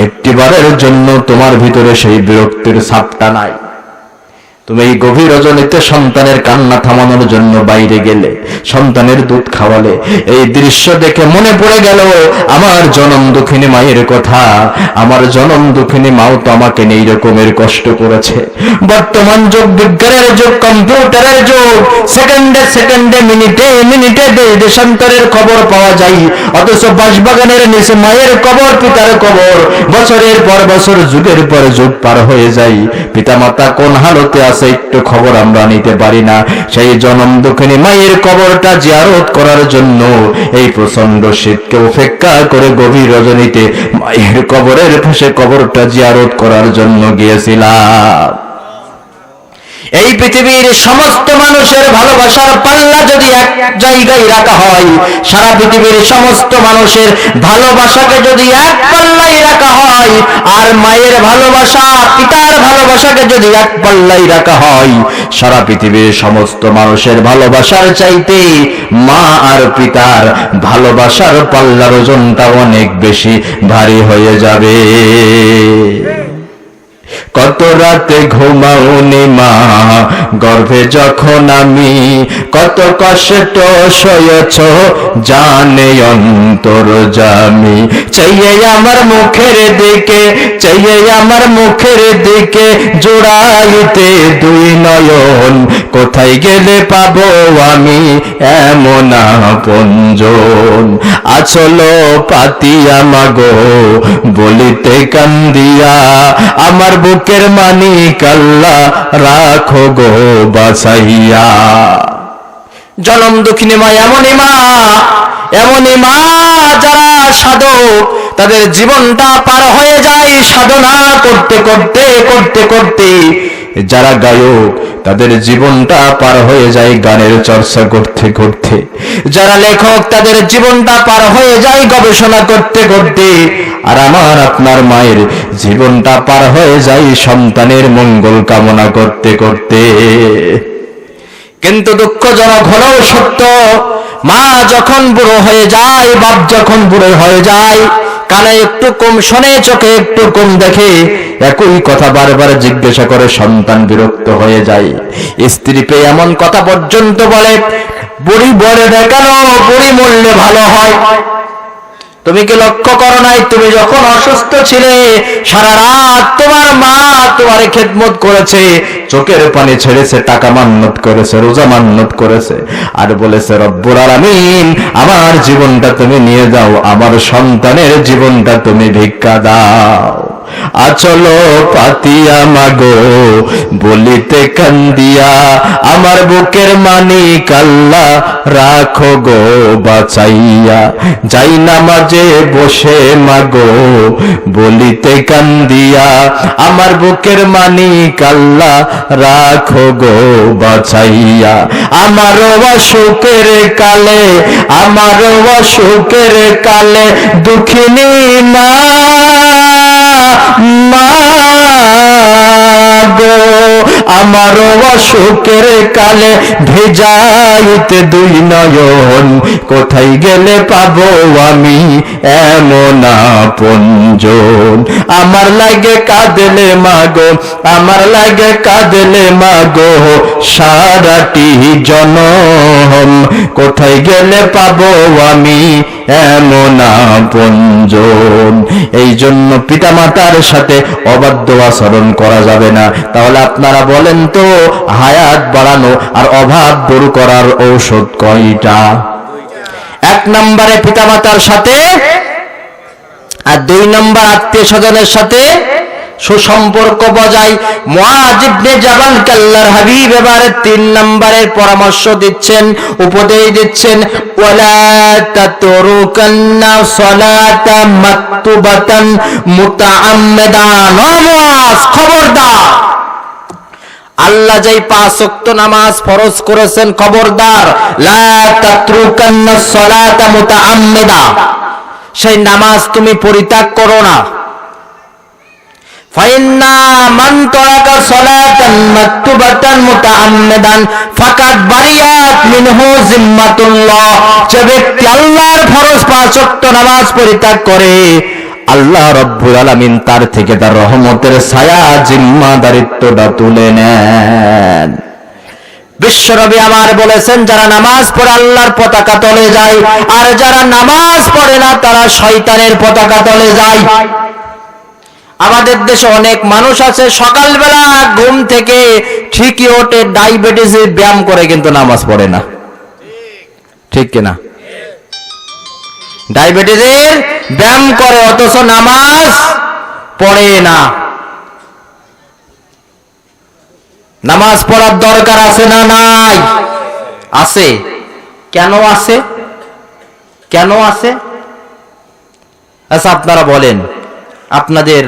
একটিবারের জন্য তোমার ভিতরে সেই বিরক্তির ছাপটা নাই। তুমি এই গভীর রজনীতে সন্তানের কান্না থামানোর জন্য বাইরে গেলে, সন্তানের দুধ খাওয়ালে। এই দৃশ্য দেখে মনে পড়ে গেল আমার জনম দুঃখিনী মায়ের কথা। আমার জনম দুঃখিনী মাও তো আমাকে এই রকমের কষ্ট করেছে। বর্তমান যুগ বিজ্ঞানের যুগ, কম্পিউটারের যুগ, সেকেন্ডে সেকেন্ডে, মিনিটে মিনিটে দেশান্তরের খবর পাওয়া যায়, অথচ বাঁশবাগানের নিচে মায়ের কবর, পিতার কবর, বছরের পর বছর, যুগের পর যুগ পার হয়ে যায়, পিতামাতা কোন হালতে আছে একটু খবর আমরা নিতে পারি না। সেই জনম দুঃখিনী মায়ের কবরটা জিয়ারত করার জন্য এই প্রচন্ড শীতকে উপেক্ষা করে গভীর রজনীতে মায়ের কবরের পাশে কবরটা জিয়ারত করার জন্য গিয়েছিলাম। এই পৃথিবীর সমস্ত মানুষের ভালোবাসার পাল্লা যদি এক জায়গায় রাখা হয়, সারা পৃথিবীর সমস্ত মানুষের ভালোবাসাকে যদি এক পাল্লাই রাখা হয়, আর মায়ের ভালোবাসা, পিতার ভালোবাসাকে যদি এক পাল্লাই রাখা হয়, সারা পৃথিবীর সমস্ত মানুষের ভালোবাসার চাইতে মা আর পিতার ভালোবাসার পাল্লার ওজনটা অনেক বেশি ভারী হয়ে যাবে। কত রাতে ঘুমাওনি মা গর্ভে যখন আমি, কত কষ্ট সয়েছ জানে অন্তর্যামী। চাইয়ে আমার মুখের দিকে, চাইয়ে আমার মুখের দিকে, জোড়াইতে 2 নয়ন, কোথায় গেলে পাবো আমি এমন আপনজন। আচল পাতিয়া মাগো বলিতে কান্দিয়া, আমার বুকের মানিক আল্লাহ রাখো গো বাঁচাইয়া। জনম দুঃখিনী মা এমনই মা, এমনই মা যারা সাধক, তাদের জীবনটা পার হয়ে যায় সাধনা করতে করতে করতে করতে। যারা গায়ক, তাদের জীবনটা পার হয়ে যায় গানের চর্চা করতে করতে। যারা লেখক, তাদের জীবনটা পার হয়ে যায় গবেষণা করতে করতে। আর আমার আপনার মায়ের জীবনটা পার হয়ে যায় সন্তানের মঙ্গল কামনা করতে করতে। কিন্তু দুঃখজনক হলেও সত্য, মা যখন বুড়ো হয়ে যায়, বাপ যখন বুড়ো হয়ে যায়, কানে একটু কম শোনে, চোখে একটু কম দেখে, একই কথা বারবার জিজ্ঞাসা করে, সন্তান বিরক্ত হয়ে যায়। স্ত্রী পেয়ে এমন কথা পর্যন্ত বলে, বুড়ি বলে না কেন, বুড়ি মরলে ভালো হয়। তুমি কি লক্ষ্য করো নাই, তুমি যখন অসুস্থ ছিলে সারা রাত তোমার মা তোমার খেদমত করেছে, চোখের পানি ছেড়েছে, টাকা মান্নত করেছে, রোজা মান্নত করেছে, আর বলেছে রব্বুল আলামিন আমার জীবনটা তুমি নিয়ে যাও, আমার সন্তানের জীবনটা তুমি ভিক্ষা দাও। আচল পাতিয়া মাগো বলিতে কান্দিয়া, আমার বুকের মানিক আল্লাহ রাখো গো বাঁচাইয়া। যাই নামাজে বসে মাগো বলিতে কান্দিয়া, আমার বুকের মানিক আল্লাহ রাখো গো বাঁচাইয়া। আমার অসুখের কালে, আমার অসুখের কালে দুঃখিনী মা, মা গো আমার অসুখের কালে ভেজাইতে 2 নয়ন, কোথায় গেলে পাবো আমি এমন আপনজন। আমার লাগে কাঁদলে মাগো, আমার লাগে কাঁদলে মাগো সারাটি জনম, কোথায় গেলে পাবো আমি এমন আপনজন। এই জন্য পিতামাতার সাথে অবাধ্য আচরণ করা যাবে না। তাহলে আপনারা বলেন তো, হায়াত বাড়ানো আর অভাব দূর করার ঔষধ কয়টা? 1 নম্বরে পিতামাতার সাথে, আর 2 নম্বর আত্মীয় স্বজনের সাথে সুসম্পর্ক বজায়। মুআয ইবনে জাবাল আল্লাহর হাবিব এবারে 3 নম্বরের পরামর্শ দিচ্ছেন, উপদেশ দিচ্ছেন, ওয়ালা তাতরুকান্না সালাতা মাকতুবাতান মুতাআম্মিদান। নামাজ খবরদার, আল্লাহ যেই 5 ওয়াক্ত নামাজ ফরজ করেছেন, খবরদার লা তাতরুকান্না সালাতা মুতাআম্মিদা, সেই নামাজ তুমি পরিত্যাগ করো না। ফাইন্না মান তারাকা সালাতান মাকতুবাতান মুতাআম্মিদান ফাকাদ বারিয়াত মিনহু জিম্মাতুল্লাহ। যে ব্যক্তি আল্লাহর ফরজ 5 ওয়াক্ত নামাজ পরিত্যাগ করে, আল্লাহ রাব্বুল আলামিন তার থেকে তার রহমতের ছায়া, জিম্মাদারিত্বটা তুলে নেন। বিশ্বনবী আমার বলেছেন, যারা নামাজ পড়ে আল্লাহর পতাকা তলে যায়, আর যারা নামাজ পড়ে না তারা শয়তানের পতাকা তলে যায়। আমাদের দেশে অনেক মানুষ আছে, সকালবেলা ঘুম থেকে ঠিকই ওঠে, ডায়াবেটিসের ব্যায়াম করে, কিন্তু নামাজ পড়ে না। ঠিক কিনা? ডায়াবেটিসের ব্যায়াম করে অথচ নামাজ পড়ে না। নামাজ পড়ার দরকার আছে না নাই? আছে। কেন আছে? কেন আছে? আচ্ছা আপনারা বলেন, আপনাদের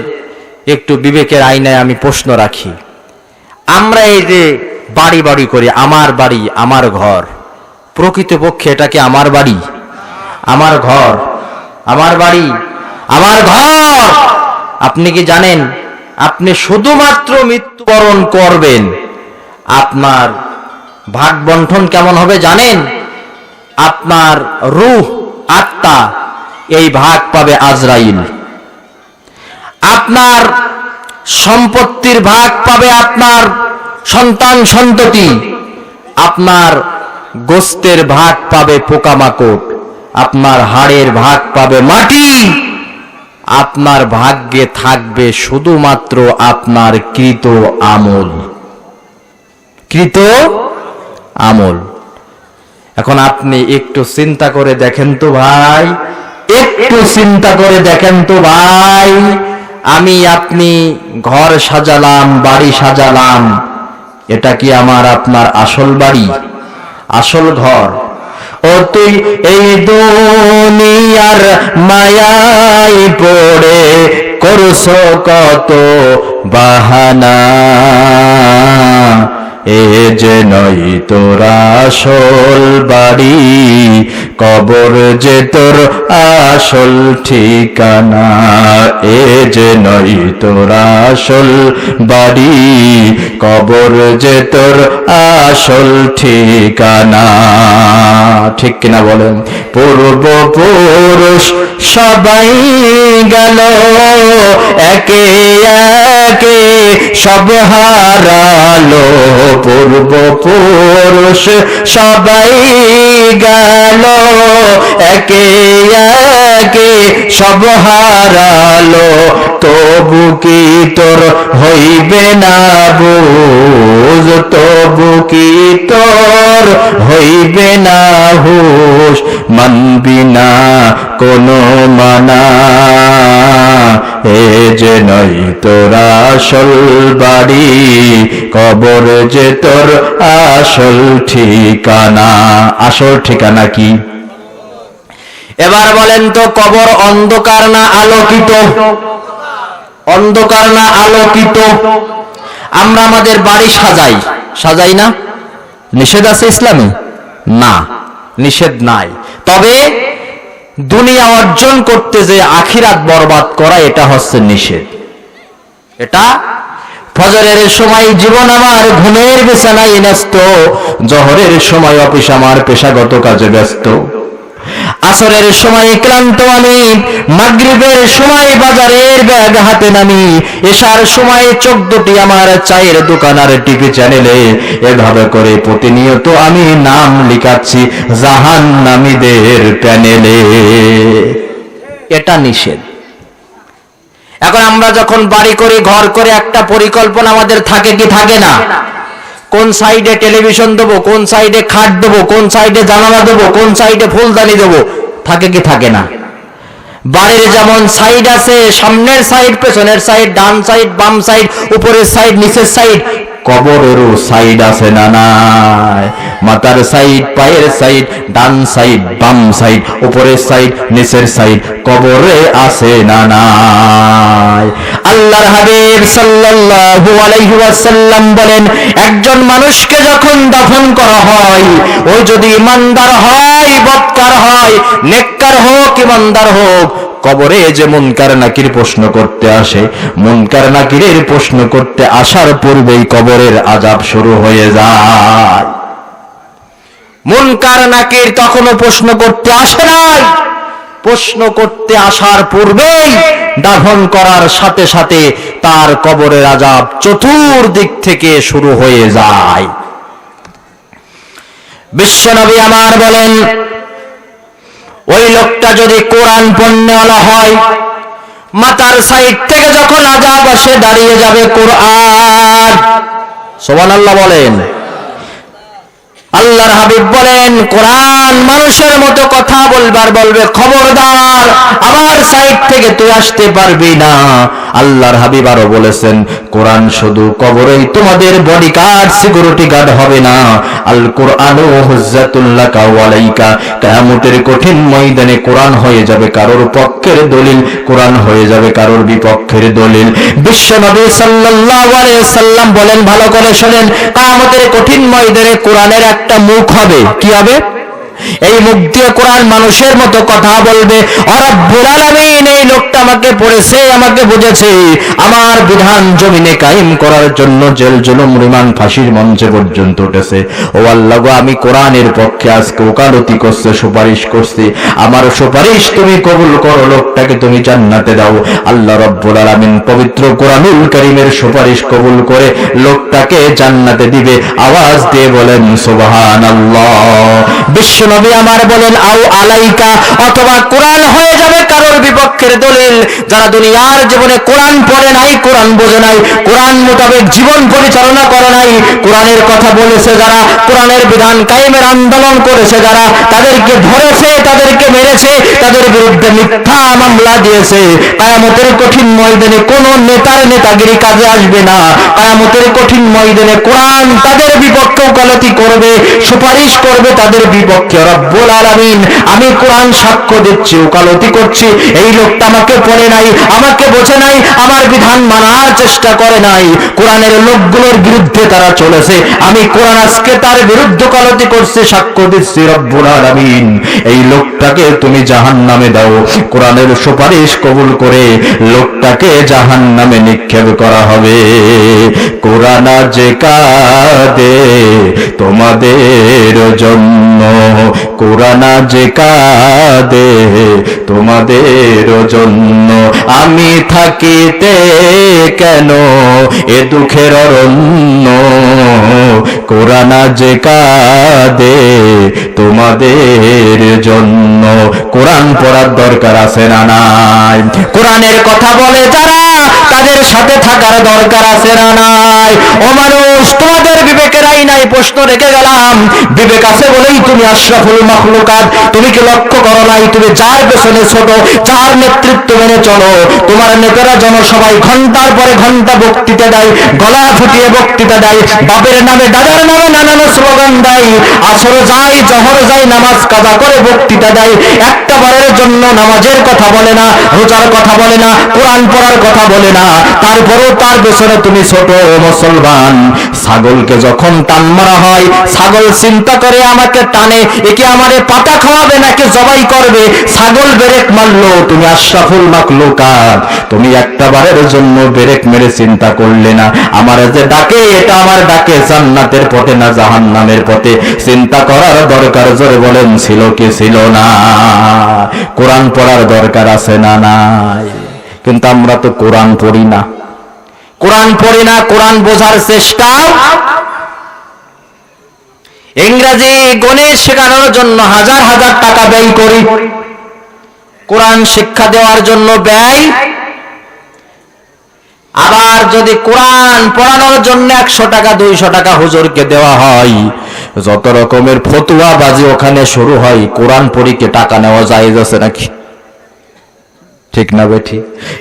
একটু বিবেকের আয়নায় আমি প্রশ্ন রাখি। আমরা এই যে বাড়ি বাড়ি করি, আমার বাড়ি আমার ঘর, প্রকৃতপক্ষে এটা কি আমার বাড়ি আমার ঘর? আমার বাড়ি আমার ঘর। আপনি কি জানেন, আপনি শুধুমাত্র মৃত্যুবরণ করবেন, আপনার ভাগ বন্টন কেমন হবে জানেন? আপনার রূহ, আত্মা, এই ভাগ পাবে আজরাইল। আপনার সম্পত্তির ভাগ পাবে আপনার সন্তান সন্ততি। আপনার গোস্তের ভাগ পাবে পোকামাকড়। আপনার হাড়ের ভাগ পাবে মাটি। আপনার ভাগ্যে থাকবে শুধুমাত্র আপনার কৃত আমল। কৃত আমল। এখন আপনি একটু চিন্তা করে দেখেন তো ভাই, একটু চিন্তা করে দেখেন তো ভাই, আমি আপনি ঘর সাজালাম, বাড়ি সাজালাম, এটা কি আমার আপনার আসল বাড়ি, আসল ঘর? ও তুই এই দুনিয়ার মায়াই পড়ে করছো কত বাহানা, এ যে নয় তোর আসল বাড়ি, কবর যে তোর আসল ঠিকানা। এ যে নয় তোর আসল বাড়ি, কবর যে তোর আসল ঠিকানা। ঠিক কিনা বলেন? পূর্বপুরুষ সবাই গেল, একে একে সব হারালো। পূর্বপুরুষ সবাই গেল, একে একে সব হারালো। তবু কি তোর হইবে না বুঝ, তবু কি তোর হইবে না হুশ, মানবি না কোনো মানা। এ যে নয় তোর আসল বাড়ি, কবর যে তোর আসল ঠিকানা। আসল ঠিকানা কি? এবার বলেন তো, কবর অন্ধকার না আলোকিত? অন্ধকার না আলোকিত? আমরা আমাদের বাড়ি সাজাই, সাজাই না? নিষেধ আছে ইসলামে? না, নিষেধ নাই। তবে দুনিয়া অর্জন করতে যে আখিরাত বরবাদ করা, এটা হচ্ছে নিষেধ। এটা ফজরের সময় জীবন আমার ঘুমের বিছানায় ন্যস্ত, জোহরের সময় অফিস আমার পেশাগত কাজে ব্যস্ত। আসরের সময় ক্লান্ত আমি, মাগরিবের সময় বাজারের ব্যাগ হাতে নামি, এশার সময় চোখ দুটি আমার চায়ের দোকান আর টিভি চ্যানেলে। এভাবে করে প্রতিনিয়ত আমি নাম লিখাচ্ছি জাহান্নামীদের প্যানেলে। এটা নিষেধ। এখন আমরা যখন বাড়ি করি, ঘর করে, একটা পরিকল্পনা আমাদের থাকে কি থাকে না? কোন সাইডে টেলিভিশন দেবো, কোন সাইডে খাট দেবো, কোন সাইডে জানালা দেবো, কোন সাইডে ফুলদানি দেবো, থাকে কি থাকে না? বাড়ির যেমন সাইড আছে, সামনের সাইড, পেছনের সাইড, ডান সাইড, বাম সাইড, উপরের সাইড, নিচের সাইড, কবরেরও সাইড আছে না নাই? মাথার সাইড, পায়ের সাইড, ডান সাইড, বাম সাইড, উপরের সাইড, নিচের সাইড, কবরে আছে না নাই? আল্লাহর হাবিব সাল্লাল্লাহু আলাইহি ওয়াসাল্লাম বলেন, একজন মানুষকে যখন দাফন করা হয়, ওই যদি ইমানদার হয়, বদকার হয়, নেককার হোক, ইমানদার হোক, কবরে যে মুনকার নাকির প্রশ্ন করতে আসে, মুনকার নাকিরের প্রশ্ন করতে আসার পূর্বেই কবরের আযাব শুরু হয়ে যায়। মুনকার নাকির তখনও প্রশ্ন করতে আসে নাই, প্রশ্ন করতে আসার পূর্বেই দাফন করার সাথে সাথে তার কবরের আযাব চতুর্দিক থেকে শুরু হয়ে যায়। বিশ্বনবী আমার বলেন, ওই লোকটা যদি কোরআন পড়নেওয়ালা হয়, মাথার সাইড থেকে যখন আযাব আসে দাঁড়িয়ে যাবে কোরআন। সুবহানাল্লাহ বলেন। আল্লাহর হাবিব বলেন, কোরআন মানুষের মতো কথা বলবে, খবরদার আমার সাইড থেকে তুই আসতে পারবি না। আল্লাহর হাবিব আরো বলেছেন, কোরআন শুধু কবরেই তোমাদের বডিগার্ড, সিকিউরিটি গার্ড হবে না, আল কোরআনু হুজ্জাতুল লাকা ওয়া আলাইকা, কিয়ামতের কঠিন ময়দানে কোরআন হয়ে যাবে কারোর পক্ষের দলিল, কোরআন হয়ে যাবে কারোর বিপক্ষের দলিল। বিশ্বনবী সাল্লাল্লাহু আলাইহি সাল্লাম বলেন, ভালো করে শুনেন, কিয়ামতের কঠিন ময়দানে কোরআনের একটা মুখ হবে। কি হবে? এই মুখ দিয়ে কোরআন মানুষের মতো কথা বলবে। রব্বুল আলামিন, এই লোকটা আমাকে পড়েছে, আমাকে বুঝেছে, আমার বিধান জমিনে কায়েম করার জন্য জেল জুলুম রিমান্ড ফাঁসির মঞ্চে পর্যন্ত উঠেছে। ও আল্লাহ গো, আমি কোরআনের পক্ষে আজকে ওকালতি করছে, সুপারিশ করছি, আমার সুপারিশ তুমি কবুল করো, লোকটাকে তুমি জান্নাতে দাও। আল্লাহ রব্বুল আলামিন পবিত্র কোরআনুল কারীমের সুপারিশ কবুল করে লোকটাকে জান্নাতে দিবে। আওয়াজ দিয়ে বলেন সুবহানাল্লাহ। বিশ্বনবী আমার বলেন, আও আলাইকা, অথবা কোরআন হয়ে যাবে কারোর বিপক্ষের দলিল। যারা দুনিয়ার জীবনে কোরআন পড়ে নাই, কোরআন বোঝে নাই, কোরআন মোতাবেক জীবন পরিচালনা করে নাই, কোরআনের কথা বলেছে যারা, কোরআনের বিধান কায়েমের আন্দোলন করেছে যারা, তাদেরকে ধরেছে, তাদেরকে মেরেছে, তাদের বিরুদ্ধে মিথ্যা মামলা দিয়েছে, কিয়ামতের কঠিন ময়দানে কোন নেতার নেতাগিরি কাজে আসবে না। কিয়ামতের কঠিন ময়দানে কোরআন তাদের বিপক্ষে ওকালতি করবে, সুপারিশ করবে তাদের বিপক্ষে। রব্বুল আলামিন, আমি কোরআন সাক্ষ্য দিচ্ছি, ওকালতি করছি, এই লোকটা আমাকে পড়ে নাই, আমাকে বোঝে নাই, আমার বিধান মানার চেষ্টা করে নাই, কোরআনের লোকগুলোর বিরুদ্ধে তারা চলেছে, আমি কোরআন আজকে তার বিরুদ্ধে ওকালতি করছি, সাক্ষ্য দিচ্ছি। রব্বুল আলামিন, এই লোকটাকে তুমি জাহান্নামে দাও। কোরআনের সুপারিশ কবুল করে লোকটাকে জাহান্নামে নিক্ষেপ করা হবে। কোরআন যে কাঁদে তোমাদের জন্য, কোরআন যে কাঁদে তোমাদের জন্য, আমি থাকিতে কেন এ দুঃখের অরণ্য, কোরআন যে কাঁদে তোমাদের জন্য। কোরআন পড়ার দরকার আছে না নাই? কোরআনের কথা বলে যারা, তাদের সাথে থাকার দরকার আছে না নাই? ও মানুষ, তোমাদের বিবেকের আইনায় প্রশ্ন রেখে গেলাম, বিবেক আছে বলেই তুমি আশরাফুল মাখলুকাত। তুমি কি লক্ষ্য করো নাই, তুমি যার পেছনে ছোট, যার নেতৃত্ব মেনে চলো, তোমার নেতারা জনসভায় ঘন্টার পরে ঘন্টা বক্তৃতা দেয়, গলা ফুটিয়ে বক্তৃতা দেয়, বাপের নামে দাদার নামে নানান স্লোগান দেয়, আসর যায় জহর যায়, নামাজ কাজা করে বক্তৃতা দেয়, একটা বারের জন্য নামাজের কথা বলে না, রোজার কথা বলে না, কোরআন পড়ার কথা বলে না, তারপরেও তার পেছনে তুমি ছোট। মুসলমান, ছাগলকে যখন টান মারা হয়, ছাগল চিন্তা করে আমাকে টানে, একে আমারে পাতা খাওয়াবে নাকি জবাই করবে। ছাগল ব্রেক মারলো, তুমি আশরাফুল মাখলুকাত, তুমি একটা বারের জন্য ব্রেক মেরে চিন্তা করলে না আমার যে ডাকে এটা আমার ডাকে জান্নাতের পথে না জাহান্নামের পথে? চিন্তা করার দরকার জোরে বলেন ছিল কি ছিল না? কোরআন পড়ার দরকার আছে না নাই? কিন্তু আমরা তো কোরআন পড়ি না, কোরআন পড়ি না, কোরআন বোঝার চেষ্টা, ইংরেজি গণিত শেখানোর জন্য হাজার হাজার টাকা ব্যয় করি, কোরআন শিক্ষা দেওয়ার জন্য ব্যয়। আবার যদি কোরআন পড়ানোর জন্য 100 টাকা 200 টাকা হুজুরকে দেওয়া হয়, যত রকমের ফতুয়া বাজি ওখানে শুরু হয়। কোরআন পড়িকে টাকা নেওয়া জায়েজ আছে নাকি? ঠিক না বেঠি?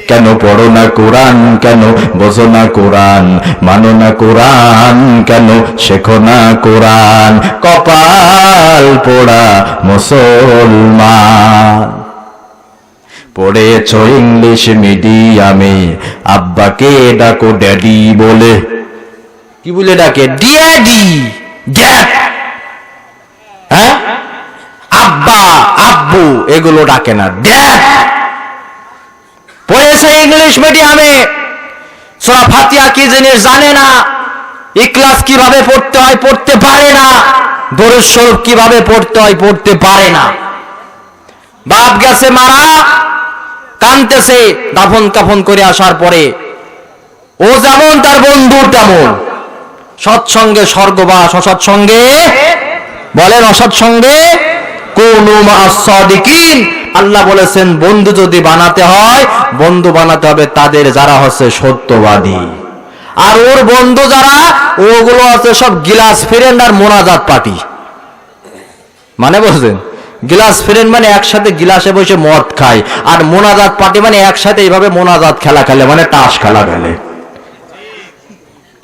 কেন পড়ো না কোরআন, কেন বোঝো না কোরআন, মানো না কোরআন, কেন শেখো না কোরআন? কপাল পোড়া মুসলমান। পড়েছ ইংলিশ মিডিয়ামে, আব্বাকে ডাকো ড্যাডি বলে। কি বলে ডাকে? ড্যাডি, ড্যাড, হ্যাঁ, আব্বা আব্বু এগুলো ডাকে না, ড্যাড। পড়েছে ইংলিশ মিডিয়ামে, সূরা ফাতিহা কি জিনিস জানে না, ইখলাস কিভাবে পড়তে হয় পড়তে পারে না, দরুদ শরীফ কিভাবে পড়তে হয় পড়তে পারে না। বাপ গেছে মারা, কাঁদতেছে, দাফন কাফন করে আসার পরে ও যেমন তার বন্ধু তেমন, সৎসঙ্গে স্বর্গবাস, অসৎসঙ্গে বলেন অসৎসঙ্গে কুনু মা'আস সাদিকিন। আল্লাহ বলেছেন বন্ধু যদি বানাতে হয়, বন্ধু বানাতে হবে তাদের যারা হচ্ছে সত্যবাদী। আর ওর বন্ধু যারা, ওগুলো আছে সব গিলাস ফ্রেন্ড আর মোনাজাত পার্টি। মানে বুঝলেন, গিলাস ফ্রেন্ড মানে একসাথে গিলাসে বসে মদ খায়, আর মোনাজাত পার্টি মানে একসাথে এইভাবে মোনাজাত খেলা খেলে, মানে তাস খেলা খেলে।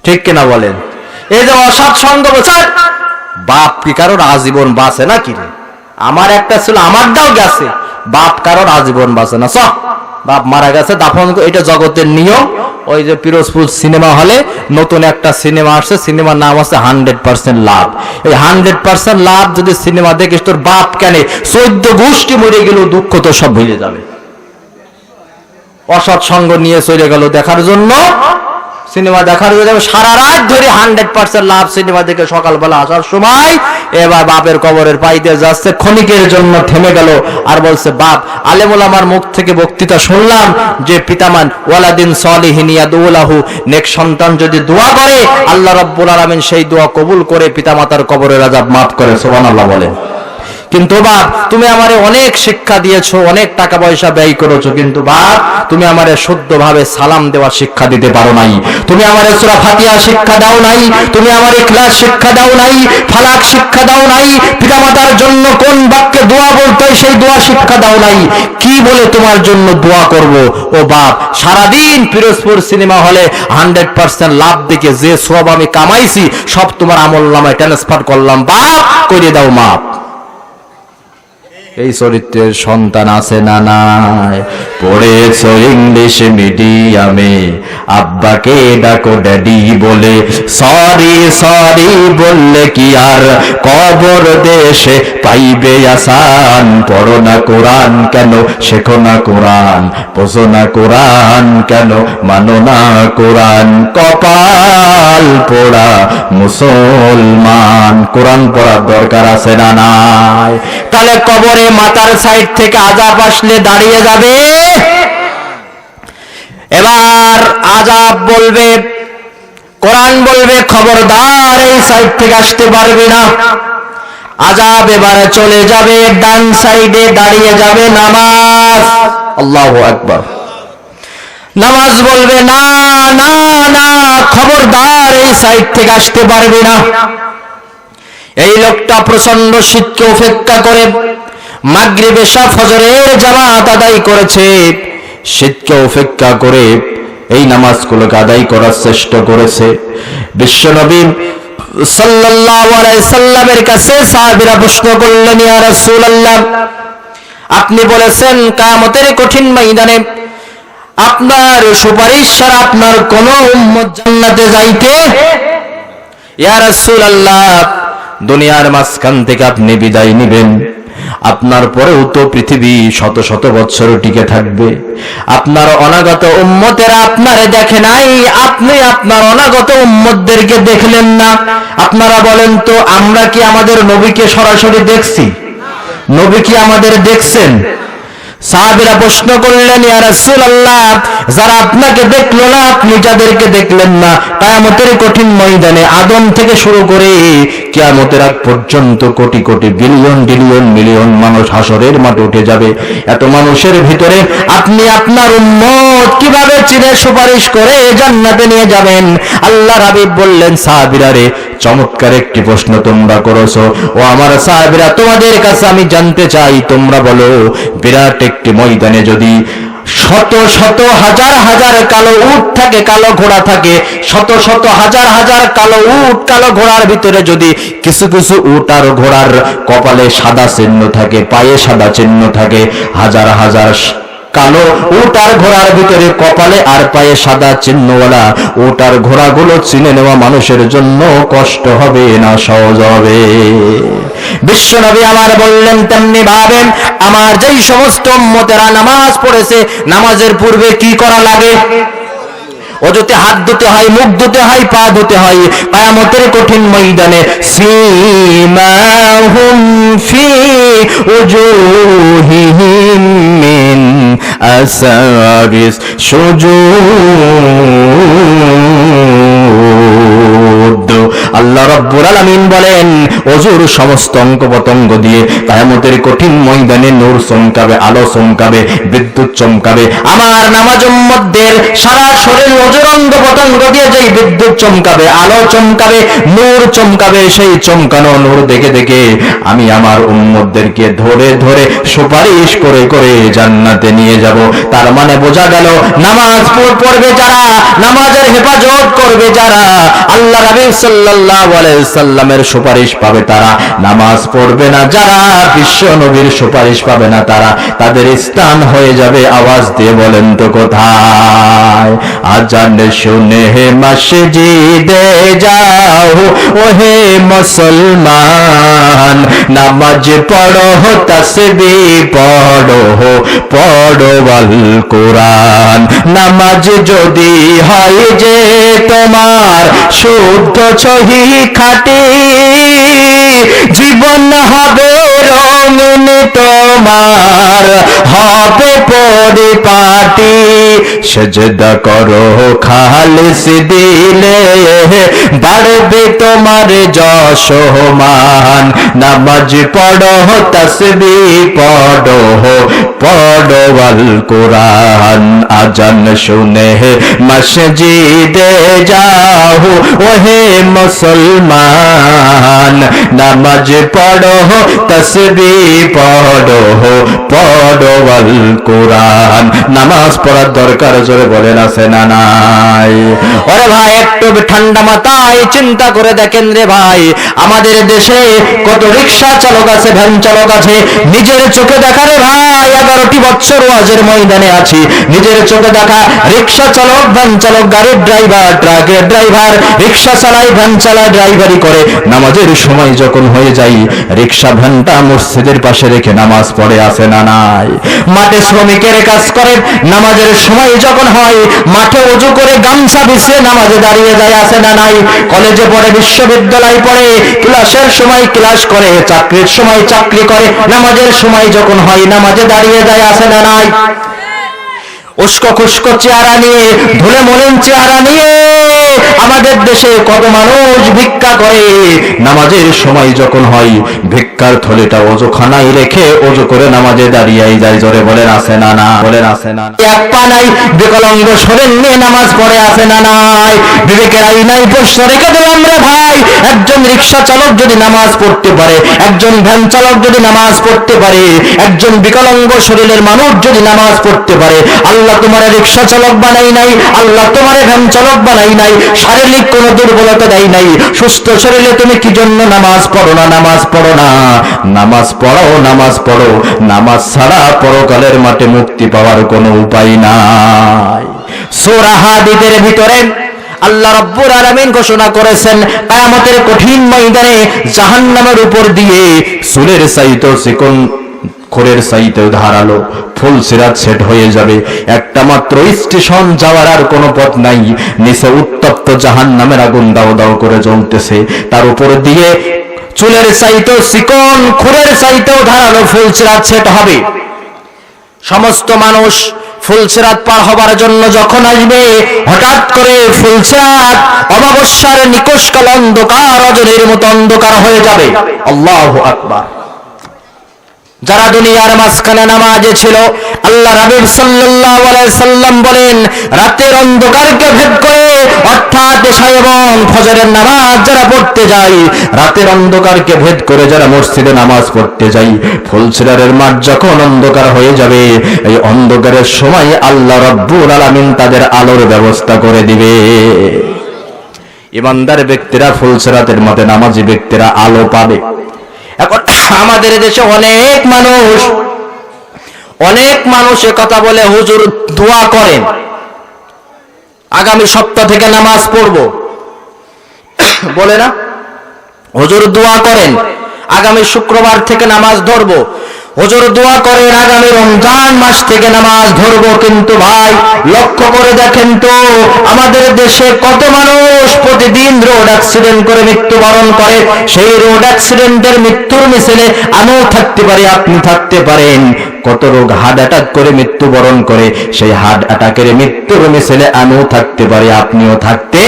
ঠিক কিনা বলেন? এই যে অসৎ সঙ্গ বছর, বাপ কি কারোর আজীবন বাঁচে না? কি রে, আমার একটা ছিল, আমারটাও গেছে, বাপ কারোর আজীবন বাঁচে না। বাপ মারা গেছে, দাফন, এটা জগতের নিয়ম। ওই যে পিরোজপুর সিনেমা হলে নতুন একটা সিনেমা আসছে, সিনেমার নাম আছে 100% লাভ। এই 100% লাভ যদি সিনেমা দেখিস, তোর বাপ কেন 14 গোষ্ঠী মরে গেল, দুঃখ তো সব ভুলে যাবে। অসৎ সঙ্গ নিয়ে চলে গেল দেখার জন্য, সিনেমা দেখার জন্য সারা রাত ধরে 100% লাভ সিনেমা দেখে সকালবেলা আসার সময় এবার বাপের কবরের পাইতে যাচ্ছে, ক্ষণিকের জন্য থেমে গেল আর বলছে, বাপ, আলেম ওলামার মুখ থেকে বক্তৃতা শুনলাম যে পিতামান ওয়ালাদিন সালিহিন ইয়াদুলাহু, নেক সন্তান যদি দোয়া করে আল্লাহ রাব্বুল আলামিন সেই দোয়া কবুল করে পিতামাতার কবরের আযাব মাফ করে। সুবহানাল্লাহ বলেন। কিন্তু বাপ, তুমি আমারে অনেক শিক্ষা দিয়েছো, অনেক টাকা পয়সা ব্যয় করেছো, কিন্তু বাপ তুমি আমারে শুদ্ধভাবে সালাম দেওয়ার শিক্ষা দিতে পারো নাই। তুমি আমারে সূরা ফাতিহা শিক্ষা দাও নাই, তুমি আমারে ইখলাস শিক্ষা দাও নাই, ফালাক শিক্ষা দাও নাই, পিতামাতার জন্য কোন বাক্যে দোয়া বলতে হয় সেই দোয়া শিক্ষা দাও নাই। কি বলে তোমার জন্য দোয়া করব? ও বাপ, সারাদিন পিরোজপুর সিনেমা হলে 100% লাভ দেখে যে সব আমি কামাইছি সব তোমার আমলনামায় ট্রান্সফার করলাম, বাপ করে দাও মাপ। এই চরিত্রের সন্তান আছে না নাই? পড়েছো ইংলিশ মিডিয়ামে, আব্বাকে ডাকো ড্যাডি বলে। সরি সরি বললে কি আর কবর দেশে পাইবে আসান? পড়ো না কোরআন, কেন শেখো না কোরআন, বোঝো না কোরআন, কেন মানো না কোরআন? কপাল পোড়া মুসলমান। কোরআন পড়ার দরকার আছে না নাই? তাহলে কবরে মাথার সাইড থেকে আযাব আসলে দাঁড়িয়ে যাবে। এবার আযাব বলবে, কোরআন বলবে খবরদার এই সাইড থেকে আসতে পারবে না। আযাব এবারে চলে যাবে ডান সাইডে, দাঁড়িয়ে যাবে নামাজ। আল্লাহু আকবার। নামাজ বলবে না না না, খবরদার এই সাইড থেকে আসতে পারবে না। এই লোকটা প্রচন্ড শীতকে উপেক্ষা করে মাগরিব এশা ফজরের জামাত আদায় করেছে, শীতকে উপেক্ষা করে এই নামাজগুলোকে আদায় করার চেষ্টা করেছে। বিশ্বনবী সাল্লাল্লাহু আলাইহি সাল্লামের কাছে সাহাবীরা প্রশ্ন করলেন, ইয়া রাসূলুল্লাহ, আপনি বলেছেন কিয়ামতের কঠিন ময়দানে আপনার সুপারিশ ছাড়া আপনার কোন উম্মত জান্নাতে যাইতে ইয়া রাসূলুল্লাহ, দুনিয়ার মাঝখান থেকে আপনি বিদায় নেবেন, আপনার পরেও তো পৃথিবী শত শত বছর টিকে থাকবে। আপনার অনাগত উম্মতেরা আপনারে দেখে নাই, আপনি আপনার অনাগত উম্মতদেরকে দেখলেন না। আপনারা বলেন তো, আমরা কি আমাদের নবীকে সরাসরি দেখছি? নবী কি আমাদের দেখছেন? সাহাবীরা প্রশ্ন করলেন, ইয়া রাসূলুল্লাহ, যারা আপনাকে দেখলো না, আপনি যাদেরকে দেখলেন না, কিয়ামতের কঠিন ময়দানে আদম থেকে শুরু করে কিয়ামতের আগ পর্যন্ত crore crore billion billion million মানুষ হাসরের মাঠে উঠে যাবে। এত মানুষের ভিতরে আপনি আপনার উম্মত কিভাবে চিনে সুপারিশ করে জান্নাতে নিয়ে যাবেন? আল্লাহর হাবিব বললেন, সাহাবীরা রে, চমৎকার একটি প্রশ্ন তোমরা করেছো। ও আমার সাহাবীরা, তোমাদের কাছে আমি জানতে চাই, তোমরা বলো, বিরাট একটি ময়দানে যদি শত শত হাজার হাজার কালো উট থাকে, কালো ঘোড়া থাকে, শত শত হাজার হাজার কালো উট, কালো ঘোড়ার ভিতরে যদি কিছু কিছু উট আর ঘোড়ার কপালে সাদা চিহ্ন থাকে, পায়ে সাদা চিহ্ন থাকে, হাজার হাজার কালো উট আর ঘোড়ার ভিতরে কপালে আর পায়ে সাদা চিহ্নওয়ালা উট আর ঘোড়াগুলো চিনে নেওয়া মানুষের জন্য কষ্ট হবে না সহজ হবে? বিশ্বনবী আমার বললেন, তেমনি ভাবেন আমার যেই সমস্ত উম্মতেরা নামাজ পড়েছে, নামাজের পূর্বে কি করা লাগে? অজুতে হাত ধুতে হয়, মুখ ধুতে হয়, পা ধুতে হয়। কিয়ামতের কঠিন ময়দানে সীমাহুম ফি উজুহিহিম মিন আসারিস সুজুদ। আল্লাহ রাব্বুল আলামিন বলেন, অজুর সমস্ত অঙ্গ পতঙ্গ দিয়ে কিয়ামতের কঠিন ময়দানে নূর চমকাবে, আলো চমকাবে, বিদ্যুৎ চমকাবে। আমার নামাজ উম্মতদের সারা শরীর অজুর অঙ্গ পতঙ্গ দিয়ে যেই বিদ্যুৎ চমকাবে, আলো চমকাবে, নূর চমকাবে, সেই চমকানো নূর দেখে দেখে আমি আমার উম্মতদেরকে ধরে ধরে সুপারিশ করে করে জান্নাতে নিয়ে যাব। তার মানে বোঝা গেল, নামাজ পড়বে যারা, নামাজের হেফাজত করবে যারা, আল্লাহ রাসূল সাল্লাল্লাহু আলাইহি সাল্লামের সুপারিশ পাবে তারা। নামাজ পড়বে না যারা, বিশ্ব নবীর সুপারিশ পাবে না তারা। তাদের স্থান হয়ে যাবে, আওয়াজ দিয়ে বলেন তো কোথায়? আজান শুনে মসজিদে যাও ওহে মুসলমান, নামাজ পড়ো, তাসবিহ পড়ো, পড়ো আল কোরআন। নামাজ যদি হয় যে তোমার শুদ্ধ সহি খাঁটি, জীবন হবে রঙিন তোমার, হবে পরিপাটি। সেজদা করো খালিস দিলে, বাড়বে তোমার যশ মান। নামাজ পড়ো, তাসবিহ পড়ো, পড়ো আল কোরআন। আজান শুনে মসজিদে যাও ওহে মুসলমান, নামাজ পড়ো, তাসবিহ পড়ো, পড়ো আল কোরআন। নামাজ পড়ার দরকার, জোরে বলেন আছে না নাই? ওরে ভাই, একটু ঠান্ডা মাথায় চিন্তা করে দেখেন রে ভাই, আমাদের দেশে কত রিক্সা চালক আছে, ভ্যান চালক আছে। নিজের চোখে দেখা রে ভাই, 11টি বছর ওয়াজের ময়দানে আছি, নিজের চোখে দেখা রিক্সা চালক, ভ্যান চালক, গাড়ির ড্রাইভার, ট্রাকের ড্রাইভার, রিক্সা চালায়, ভ্যান চালায়, ড্রাইভারি করে। নামাজের সময় যখন হয়ে যায়, রিক্সা ভ্যানটা মসজিদের পাশে রেখে নামাজ পড়ে আছে না নাই? মাঠে শ্রমিকের কাজ করে, নামাজের সময় যখন হয় মাঠে ওযু করে গামছা বিছিয়ে নামাজে দাঁড়িয়ে যায় আছে না নাই? কলেজে পড়ে, বিশ্ববিদ্যালয় পড়ে, ক্লাসের সময় ক্লাস করে, চাকরির সময় চাকরি করে, নামাজের সময় যখন হয় নামাজে দাঁড়িয়ে যায় আছে না নাই? উস্কো খুস্কো চেহারা নিয়ে, ধুলে মলিন চেহারা নিয়ে আমাদের দেশে কত মানুষ ভিক্ষা করে। নামাজের সময় যখন হয়, ভিক্ষার থলিটা ওযুখানায় রেখে ওযু করে নামাজে দাঁড়িয়ে যায়। জোরে বলেন আছে না না? বলেন আছে না? এক পা নাই, বিকলাঙ্গ শরীর নিয়ে নামাজ পড়ে আছে না নাই? বিবেকের আইনায় প্রশ্ন রেখে দিলাম রে ভাই, একজন রিক্সা চালক যদি নামাজ পড়তে পারে, একজন ভ্যান চালক যদি নামাজ পড়তে পারে, একজন বিকলাঙ্গ শরীরের মানুষ যদি নামাজ পড়তে পারে, আল্লাহ তোমারে রিক্সা চালক বানাই নাই, আল্লাহ তোমারে ভ্যান চালক বানাই নাই, শারীরিক কোনো দুর্বলতা দেয় নাই। সুস্থ শরীরে তুমি কি জন্য নামাজ পড়ো না? নামাজ পড়ো না, নামাজ পড়ো, নামাজ পড়ো। নামাজ ছাড়া পরকালের মাঠে মুক্তি পাওয়ার কোনো উপায় নাই। সূরা হাদীদের ভিতরে আল্লাহ রাব্বুল আলামিন ঘোষণা করেছেন কিয়ামতের কঠিন ময়দানে জাহান্নামের উপর দিয়ে চুলের চাইতেও চিকন, খোরের চাইতেও ধারালো ফুলসিরাত সেট হয়ে যাবে। একটা মাত্র স্টেশন যাওয়ার আর কোনো পথ নাই। নিচে উত্তপ্ত জাহান্নামের আগুন দাও দাও করে জ্বলতেছে, তার উপর দিয়ে চুলের চাইতেও চিকন, খোরের চাইতেও ধারালো ফুলসিরাত সেট হবে। সমস্ত মানুষ ফুলসিরাত পার হবার জন্য যখন আসবে, হঠাৎ করে ফুলসিরাত অমাবস্যার নিকষকাল অন্ধকার, রজনীর মতো অন্ধকার হয়ে যাবে। আল্লাহু আকবার। যারা দুনিয়ার মাঝখানে নামাজে ছিল, আল্লাহ রাসূল সাল্লাল্লাহু আলাইহি সাল্লাম বলেন, রাতের অন্ধকারকে ভেদ করে, অর্থাৎ এশা এবং ফজরের নামাজ যারা পড়তে যায়, রাতের অন্ধকারকে ভেদ করে যারা মসজিদে নামাজ পড়তে যায়, ফুলসিরাতের মাঠ যখন অন্ধকার হয়ে যাবে, এই অন্ধকারের সময় আল্লাহ রাব্বুল আলামিন তাদের আলোর ব্যবস্থা করে দিবে। ইমানদার ব্যক্তিরা ফুলসিরাতের মধ্যে, নামাজি ব্যক্তিরা আলো পাবে। এখন আমাদের দেশে অনেক মানুষ কথা বলে, হুজুর দোয়া করেন, আগামী সপ্তাহ থেকে নামাজ পড়ব, বলে না? হুজুর দোয়া করেন, আগামী শুক্রবার থেকে নামাজ ধরবো। হুজুর দোয়া করেন, আগামী রমজান মাস থেকে নামাজ ধরবো। কিন্তু ভাই, লক্ষ্য করে দেখেন তো, আমাদের দেশে কত মানুষ প্রতিদিন রোড অ্যাক্সিডেন্ট করে মৃত্যুবরণ করে। সেই রোড অ্যাক্সিডেন্টের মৃত্যুর মিছিলে আমিও থাকতে পারি, আপনি থাকতে পারেন। কত রোগ হার্ট অ্যাটাক করে মৃত্যুবরণ করে, সেই হার্ট অ্যাটাকের মৃত্যুর মিছিলে আমিও থাকতে পারি, আপনিও থাকতে।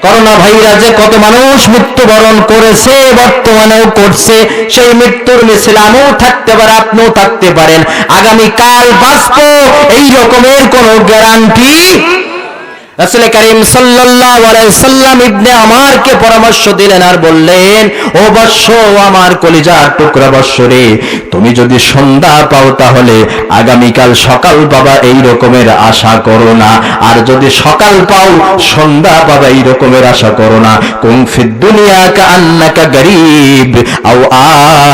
করোনা ভাইরাসে কত মানুষ মৃত্যুবরণ করেছে, বর্তমানেও করছে, সেই মৃত্যুর মিছিলে আমিও থাকতে পারে, আপনিও থাকতে পারেন। আগামীকাল বাঁচবো এই রকমের কোনো গ্যারান্টি রাসূল করিম সাল্লাল্লাহু আলাইহি সাল্লাম ইবনে আমারকে পরামর্শ দিলেন আর বললেন, ও বৎস, আমার কলিজার টুকরা বৎস রে, তুমি যদি সন্ধ্যা পাও তাহলে আগামীকাল সকাল পাবা এই রকমের আশা করো না। আর যদি সকাল পাও সন্ধ্যা পাবা এই রকমের আশা করো না। কুন ফিদ দুনিয়া কাআন্নাকা গরীব আও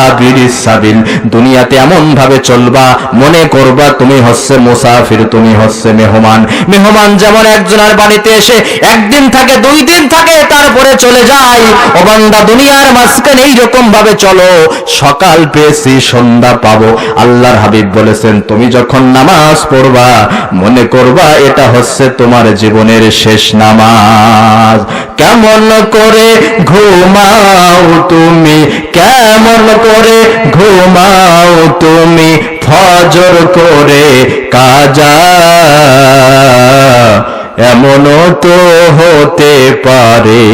আবিরিস সাবিল, দুনিয়াতে এমন ভাবে চলবা, মনে করবা তুমি হচ্ছে মুসাফির, তুমি হচ্ছে মেহমান। মেহমান যেমন একজনের বাড়িতে এসে একদিন থাকে, 2 দিন থাকে, তারপরে চলে যায়, ও বান্দা দুনিয়ার মাঝখানে এইরকম ভাবে চলো, সকাল পেয়েছি সন্ধ্যা পাবো। আল্লাহর হাবিব বলেছেন, তুমি যখন নামাজ পড়বা মনে করবা এটা হচ্ছে তোমার জীবনের শেষ নামাজ। কেমন করে ঘুমাও তুমি, কেমন করে ঘুমাও তুমি, ফজর করে কাজা, এমনও তো হতে পারে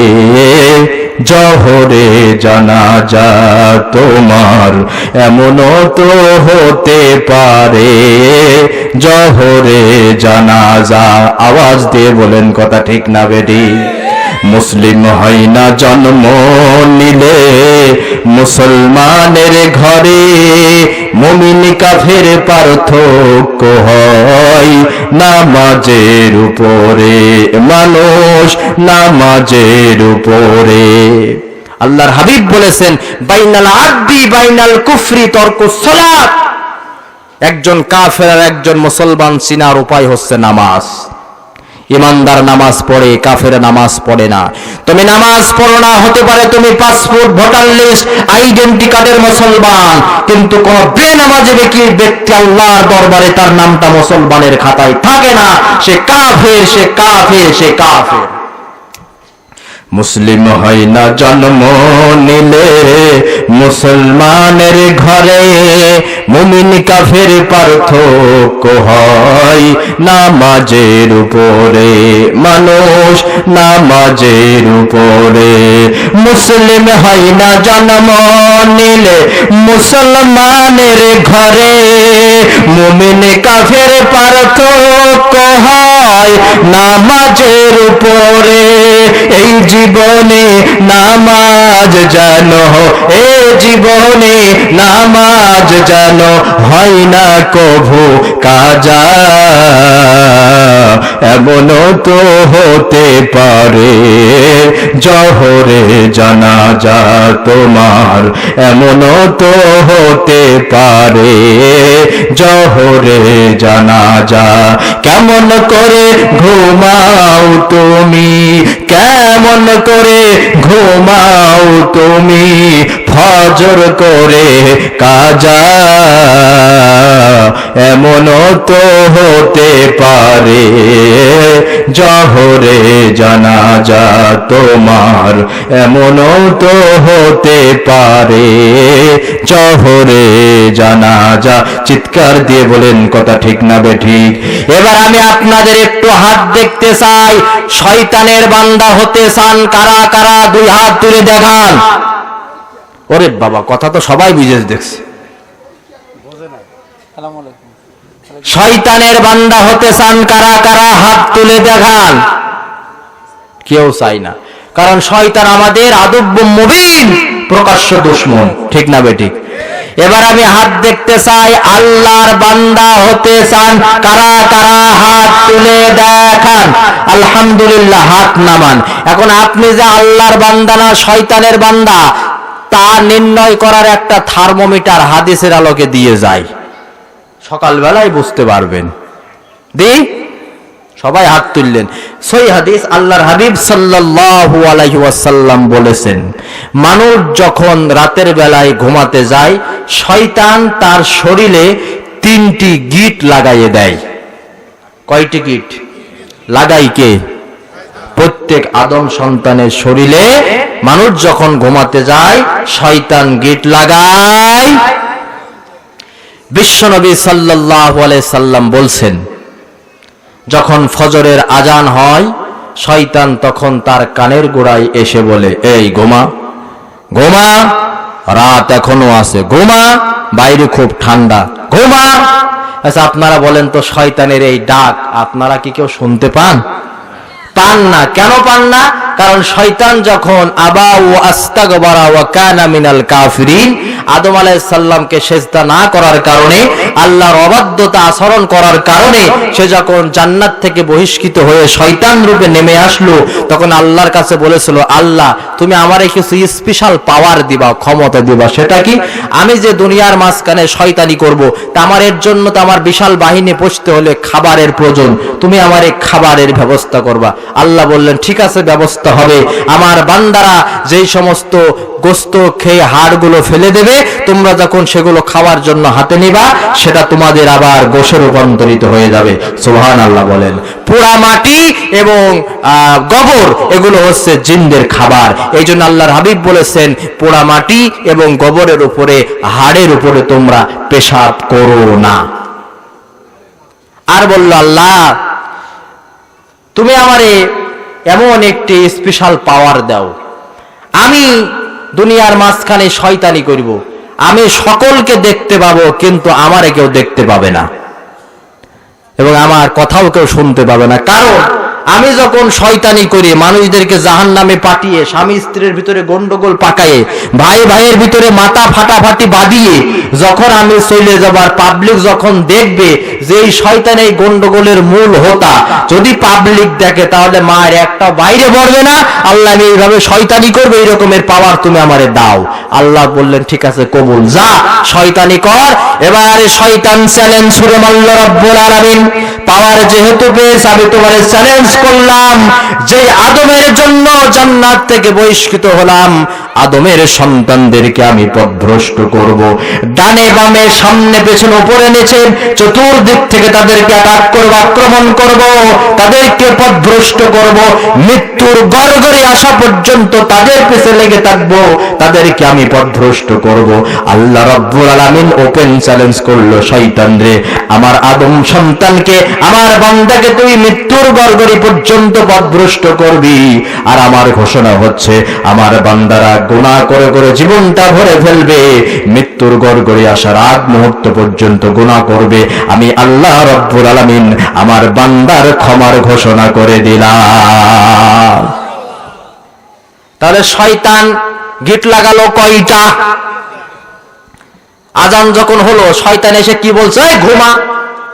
জোহরে জানাজা তোমার, এমনও তো হতে পারে জোহরে জানাজা। আওয়াজ দিয়ে বলেন কথা ঠিক না বেডি? মুসলিম হয় না জন্ম নিলে মুসলমানের ঘরে, মুমিন কাফের পার্থক্য হয় নামাজের উপরে, মানুষ নামাজের উপরে। আল্লাহর হাবিব বলেছেন, বাইনাল আবদি বাইনাল কুফরি তরকুস সালাত, একজন কাফের আর একজন মুসলমান চিনার উপায় হচ্ছে নামাজ। ইমানদার নামাজ পড়ে, কাফের নামাজ পড়ে না। তুমি নামাজ পড়ো না, হতে পারে তুমি পাসপোর্ট, ভোটার লিস্ট, আইডেন্টি কার্ডের মুসলমান, কিন্তু কোন বেনামাজি ব্যক্তি আল্লাহর দরবারে তার নামটা মুসলমানের খাতায় থাকে না। সে কাফের, সে কাফের, সে কাফের। মুসলিম হয় না জন্ম নিলে মুসলমানের ঘরে, মুমিন কাফের পার্থক্য হয় নামাজের উপরে, মানুষ নামাজের উপরে। মুসলিম হয় না জন্ম নিলে মুসলমানের ঘরে, মুমিন কাফের পার্থক্য হয় নামাজের উপরে। এই জীবনে নামাজ জানো, এই জীবনে নামাজ জানো, হয় না কভু কাজা, এমনও তো হতে পারে জোহরে জানাজা তোমার, এমনও তো হতে পারে জোহরে জানাজা। কেমন করে ঘুমাও তুমি, কেমন করে ঘুমাও তুমি, ফজর করে কাজা, এমনও তো হতে পারে জোহরে জানাজা তোমার, এমনও তো হতে পারে জোহরে জানাজা। চিৎকার দিয়ে বলেন কথা ঠিক না বেঠিক? এবার আমি আপনাদের একটু হাত দেখতে চাই। শয়তানের বান্দা হতে চান কারা কারা? দুই হাত তুলে দেখান। ওরে বাবা, কথা তো সবাই বুঝে দেখছে। শয়তানের বান্দা হতে চান কারা কারা? হাত তুলে দেখান। কেউ চাই না, কারণ শয়তান আমাদের আদব্য মুবিন, প্রকাশ্য দুশমন, ঠিক না বেঠিক? এবার আমি হাত দেখতে চাই। আল্লাহর বান্দা হতে চান কারা কারা? হাত তুলে দেখান। আলহামদুলিল্লাহ, হাত নামান। এখন আপনি যে আল্লাহর বান্দা না শয়তানের বান্দা, তা নির্ণয় করার একটা থার্মোমিটার হাদিসের আলোকে দিয়ে যায়, সকালবেলায় বুঝতে পারবেন। সবাই হাত তুললেন। সহিহ হাদিস, আল্লাহর হাবিব সাল্লাল্লাহু আলাইহি ওয়াসাল্লাম বলেছেন, মানুষ যখন রাতের বেলায় ঘুমাতে যায়, শয়তান তার শরীরে 3টি গিট লাগাইয়ে দেয়। কয়টি গিট লাগাই কে? প্রত্যেক আদম সন্তানের শরীরে মানুষ যখন ঘুমাতে যায় শয়তান গিট লাগায়। বিশ্বনবী সাল্লাল্লাহু আলাইহি সাল্লাম বলছেন, যখন ফজরের আজান হয় শয়তান তখন তার কানের গোড়ায় এসে বলে, এই ঘুমা, ঘুমা, রাত এখনো আছে, ঘুমা, বাইরে খুব ঠান্ডা, ঘুমা। আচ্ছা, আপনারা বলেন তো, শয়তানের এই ডাক আপনারা কি কেউ শুনতে পান? পান না। কেন পান না? কারণ শয়তান যখন আবা ও আস্তাগবারা ওয়া কানা মিনাল কাফিরিন, আদম আলাইহিস সালামকে সিজদা না করার কারণে, আল্লাহর অবাধ্যতা আচরণ করার কারণে সে যখন জান্নাত থেকে বহিষ্কৃত হয়ে শয়তান রূপে নেমে আসলো, তখন আল্লাহর কাছে বলেছিল, আল্লাহ তুমি আমারে কিছু স্পেশাল পাওয়ার দিবা, ক্ষমতা দিবা। সেটা কি? আমি যে দুনিয়ার মাঝখানে শয়তানি করব, তা আমার এর জন্য তো আমার বিশাল বাহিনী পুষতে হলে খাবারের প্রয়োজন, তুমি আমার এই খাবারের ব্যবস্থা করবা। আল্লাহ বললেন, ঠিক আছে, ব্যবস্থা হবে। আমার বান্দারা যেই সমস্ত গোস্ত খেয়ে হাড়গুলো ফেলে দেবে, তোমরা যখন সেগুলো খাওয়ার জন্য হাতে নিবা, সেটা তোমাদের আবার গোশে রূপান্তরিত হয়ে যাবে। সুবহানাল্লাহ বলেন। পোড়া মাটি এবং গোবর এগুলো হচ্ছে জিনদের খাবার। এই জন্য আল্লাহর হাবিব বলেছেন, পোড়া মাটি এবং গোবরের উপরে, হাড়ের উপরে তোমরা পেশাব করো না। আর বলল, আল্লাহ তুমি আমারে এমন একটি স্পেশাল পাওয়ার দাও, আমি দুনিয়ার মাঝখানে শয়তানি করব, আমি সকলকে দেখতে পাবো, কিন্তু আমারে কেউ দেখতে পাবে না এবং আমার কথাও কেউ শুনতে পাবে না। কারণ আমি যখন শয়তানি করি, মানুষদেরকে জাহান্নামে পাঠিয়ে, স্বামী স্ত্রীর ভিতরে গন্ডগোল পাকায়ে, ভাই ভাইয়ের ভিতরে মাথা ফাটাফাটি বাঁধিয়ে যখন আমি চলে যাবার, পাবলিক যখন দেখবে যে এই শয়তান এই গন্ডগোলের মূল হোতা, যদি পাবলিক দেখে তাহলে মায়ের একটা বাইরে পড়বে না। আল্লাহ আমি এইভাবে শয়তানি করবো, এই রকমের পাওয়ার তুমি আমারে দাও। আল্লাহ বললেন, ঠিক আছে, কবুল, যা শয়তানি কর। এবারে শয়তান চ্যালেঞ্জ শুরু মারল রব্বুল আলামিন, পাওয়ার যেহেতু পেয়েছ, আমি তোমার চ্যালেঞ্জ করলাম, যে আদমের জন্য জান্নাত থেকে বহিষ্কৃত হলাম, আদমের সন্তানদেরকে আমি পথভ্রষ্ট করব। ডানে বামে, সামনে পেছনে, উপরে নিচে, চতুর্দিক থেকে তাদেরকে আঘাত করব, আক্রমণ করব, তাদেরকে পথভ্রষ্ট করব, মৃত্যুর গড়গড়ি আসা পর্যন্ত তাদের পিছে লেগে থাকব, তাদেরকে আমি পথভ্রষ্ট করব। আল্লাহ রাব্বুল আলামিন ওপেন চ্যালেঞ্জ করলো, শয়তান রে, আমার আদম সন্তানকে, আমার বান্দাকে তুই মৃত্যুর গড়গড়ি পর্যন্ত পথভ্রষ্ট করবি। আর আমার ঘোষণা হচ্ছে, আমার বান্দারা গুনাহ করে করে জীবনটা ভরে ফেলবে, মৃত্যুর গড়গড়ি আসার আগ মুহূর্ত পর্যন্ত গুনাহ করবে। আমি আল্লাহ রাব্বুল আলামিন আমার বান্দার ক্ষমার ঘোষণা করে দিলাম। তাহলে শয়তান গিট লাগালো কয়টা? আজান যখন হলো, শয়তান এসে কি বলছে, ঘুমা,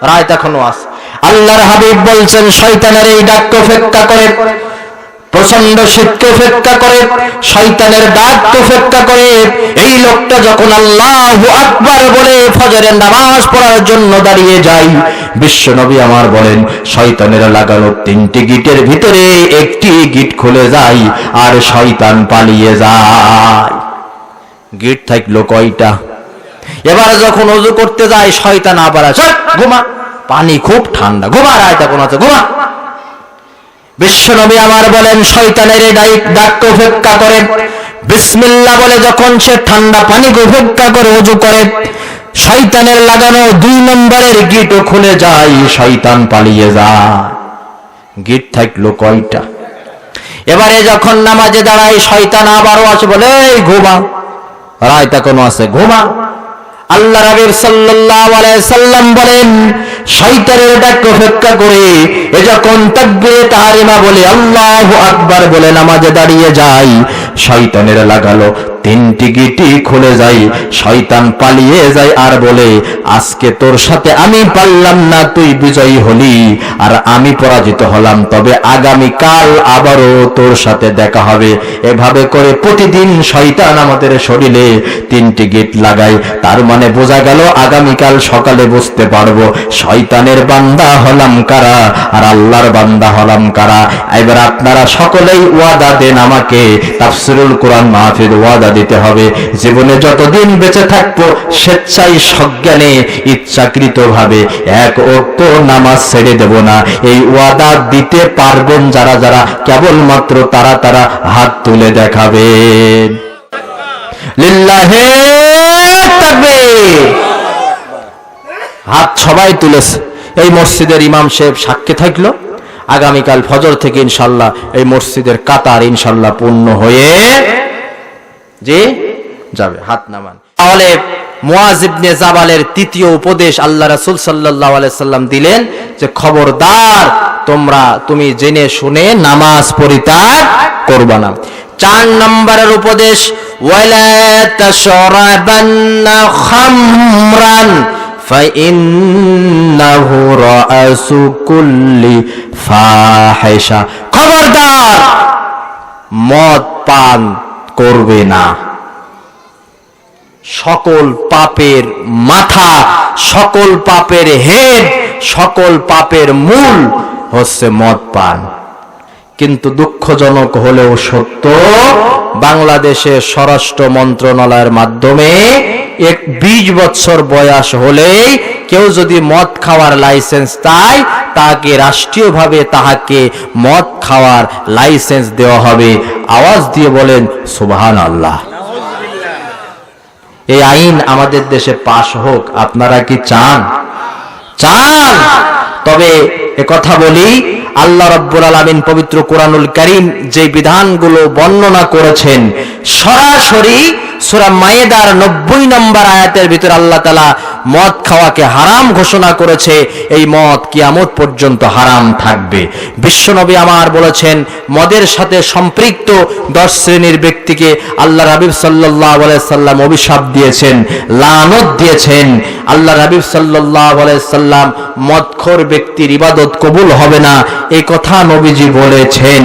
রাত এখনো আছে। আল্লাহর হাবিব বলছেন শয়তানের এই ডাককে উপেক্ষা করে, প্রচন্ড শীতকে উপেক্ষা করে, শয়তানের ডাককে উপেক্ষা করে এই লোকটা যখন আল্লাহু আকবার বলে ফজরের নামাজ পড়ার জন্য দাঁড়িয়ে যায়, বিশ্বনবী আমার বলেন শয়তানের লাগানো 3টি গিটের ভিতরে একটি গিট খুলে যায় আর শয়তান পালিয়ে যায়। গিট থাকলো কয়টা? এবার যখন ওযু করতে যায় শয়তান আবার আসে, ঘুমা, পানি খুব ঠান্ডা, ঘুমা, রায়তা কোন আছে, ঘুমা। বিশ্বনবী আমার বলেন শয়তানের এই ডাককে উপেক্ষা করে বিসমিল্লাহ বলে যখন সে ঠান্ডা পানিকে উপেক্ষা করে ওযু করে, শয়তানের লাগানো 2 নম্বরের গিটও খুলে যায়, শয়তান পালিয়ে যায়। গিট থাকলো কয়টা? এবারে যখন নামাজে দাঁড়ায় শয়তান আবারও আসে, বলে এই ঘুমা, রায়তা কোনো আছে, ঘুমা। আল্লাহ রাসূল সাল্লাল্লাহু আলাইহি সাল্লাম বলেন শয়তানের ডাককে উপেক্ষা করে এ যখন তাকবীরে তাহরিমা বলে আল্লাহু আকবার বলে নামাজে দাঁড়িয়ে যায়, শয়তানের লাগালো 3টি গিটই খুলে যায়, শয়তান পালিয়ে যায় আর বলে আজকে তোর সাথে আমি পারলাম না, তুই বিজয়ী হলি আর আমি পরাজিত হলাম, তবে আগামী কাল আবারও তোর সাথে দেখা হবে। এভাবে করে প্রতিদিন শয়তান আমাদের শরীরে 3টি গিট লাগায়। তার মানে বোঝা গেল আগামীকাল সকালে বুঝতে পারবো শয়তানের বান্দা হলাম কারা আর আল্লাহর বান্দা হলাম কারা। এবার আপনারা সকলেই ওয়াদা দেন আমাকে, তাফসীরুল কোরআন মাহফিল ওয়াদা দিতে হবে, জীবনে যতদিন বেঁচে থাকবো স্বেচ্ছায় সজ্ঞানে ইচ্ছাকৃতভাবে এক ওয়াক্ত নামাজ ছেড়ে দেব না। এই ওয়াদা দিতে পারবেন যারা যারা, কেবলমাত্র তারা হাত তুলে দেখাবেন। লিল্লাহি তাকবীর। হাত সবাই তুলেছে। এই মসজিদের ইমাম সাহেব সাক্ষী থাকলো, আগামীকাল ফজর থেকে ইনশাল্লাহ এই মসজিদের কাতার ইনশাল্লাহ পূর্ণ হয়ে যে যাবে। হাত নামান। তাহলে মুআজ ইবনে জাবালের 3য় উপদেশ আল্লাহ রাসূল সাল্লাল্লাহু আলাইহি সাল্লাম দিলেন যে খবরদার তুমি জেনে শুনে নামাজ পরিত্যাগ করবা না। 4 নম্বরের উপদেশ ওয়ালা তাশরাবান্না খামরান ফাইন্নাহু রাসু কুল্লি ফাহিশা। খবরদার মদ পান করবে না। সকল পাপের মাথা, সকল পাপের হেড, সকল পাপের মূল হচ্ছে মদ পান। কিন্তু দুঃখজনক হলেও সত্য, বাংলাদেশে স্বরাষ্ট্র মন্ত্রণালয়ের মাধ্যমে 20 বছর বয়স হলেই কেউ যদি মদ খাওয়ার লাইসেন্স চায়, তাকে রাষ্ট্রীয়ভাবে তাহাকে মদ খাওয়ার লাইসেন্স দেওয়া হবে। আওয়াজ দিয়ে বলেন সুবহানাল্লাহ। এই আইন আমাদের দেশে পাশ হোক, আপনারা কি চান? চান। তবে কথা বলি, আল্লাহ রাব্বুল আলামিন পবিত্র কোরআনুল কারীম যে বিধানগুলো বর্ণনা করেছেন, সরাসরি সূরা মায়েদার 90 নম্বর আয়াতের ভিতর আল্লাহ তাআলা মদ খাওয়াকে হারাম ঘোষণা করেছে। এই মদ কিয়ামত পর্যন্ত হারাম থাকবে। বিশ্বনবী আমার বলেছেন মদের সাথে সম্পৃক্ত 10 শ্রেণীর ব্যক্তিকে আল্লাহ রাসূল সাল্লাল্লাহু আলাইহি সাল্লাম অভিশাপ দিয়েছেন, লানত দিয়েছেন। আল্লাহ রাসূল সাল্লাল্লাহু আলাইহি সাল্লাম মদখোর ব্যক্তির ইবাদত কবুল হবে না, এই কথা নবীজি বলেছেন।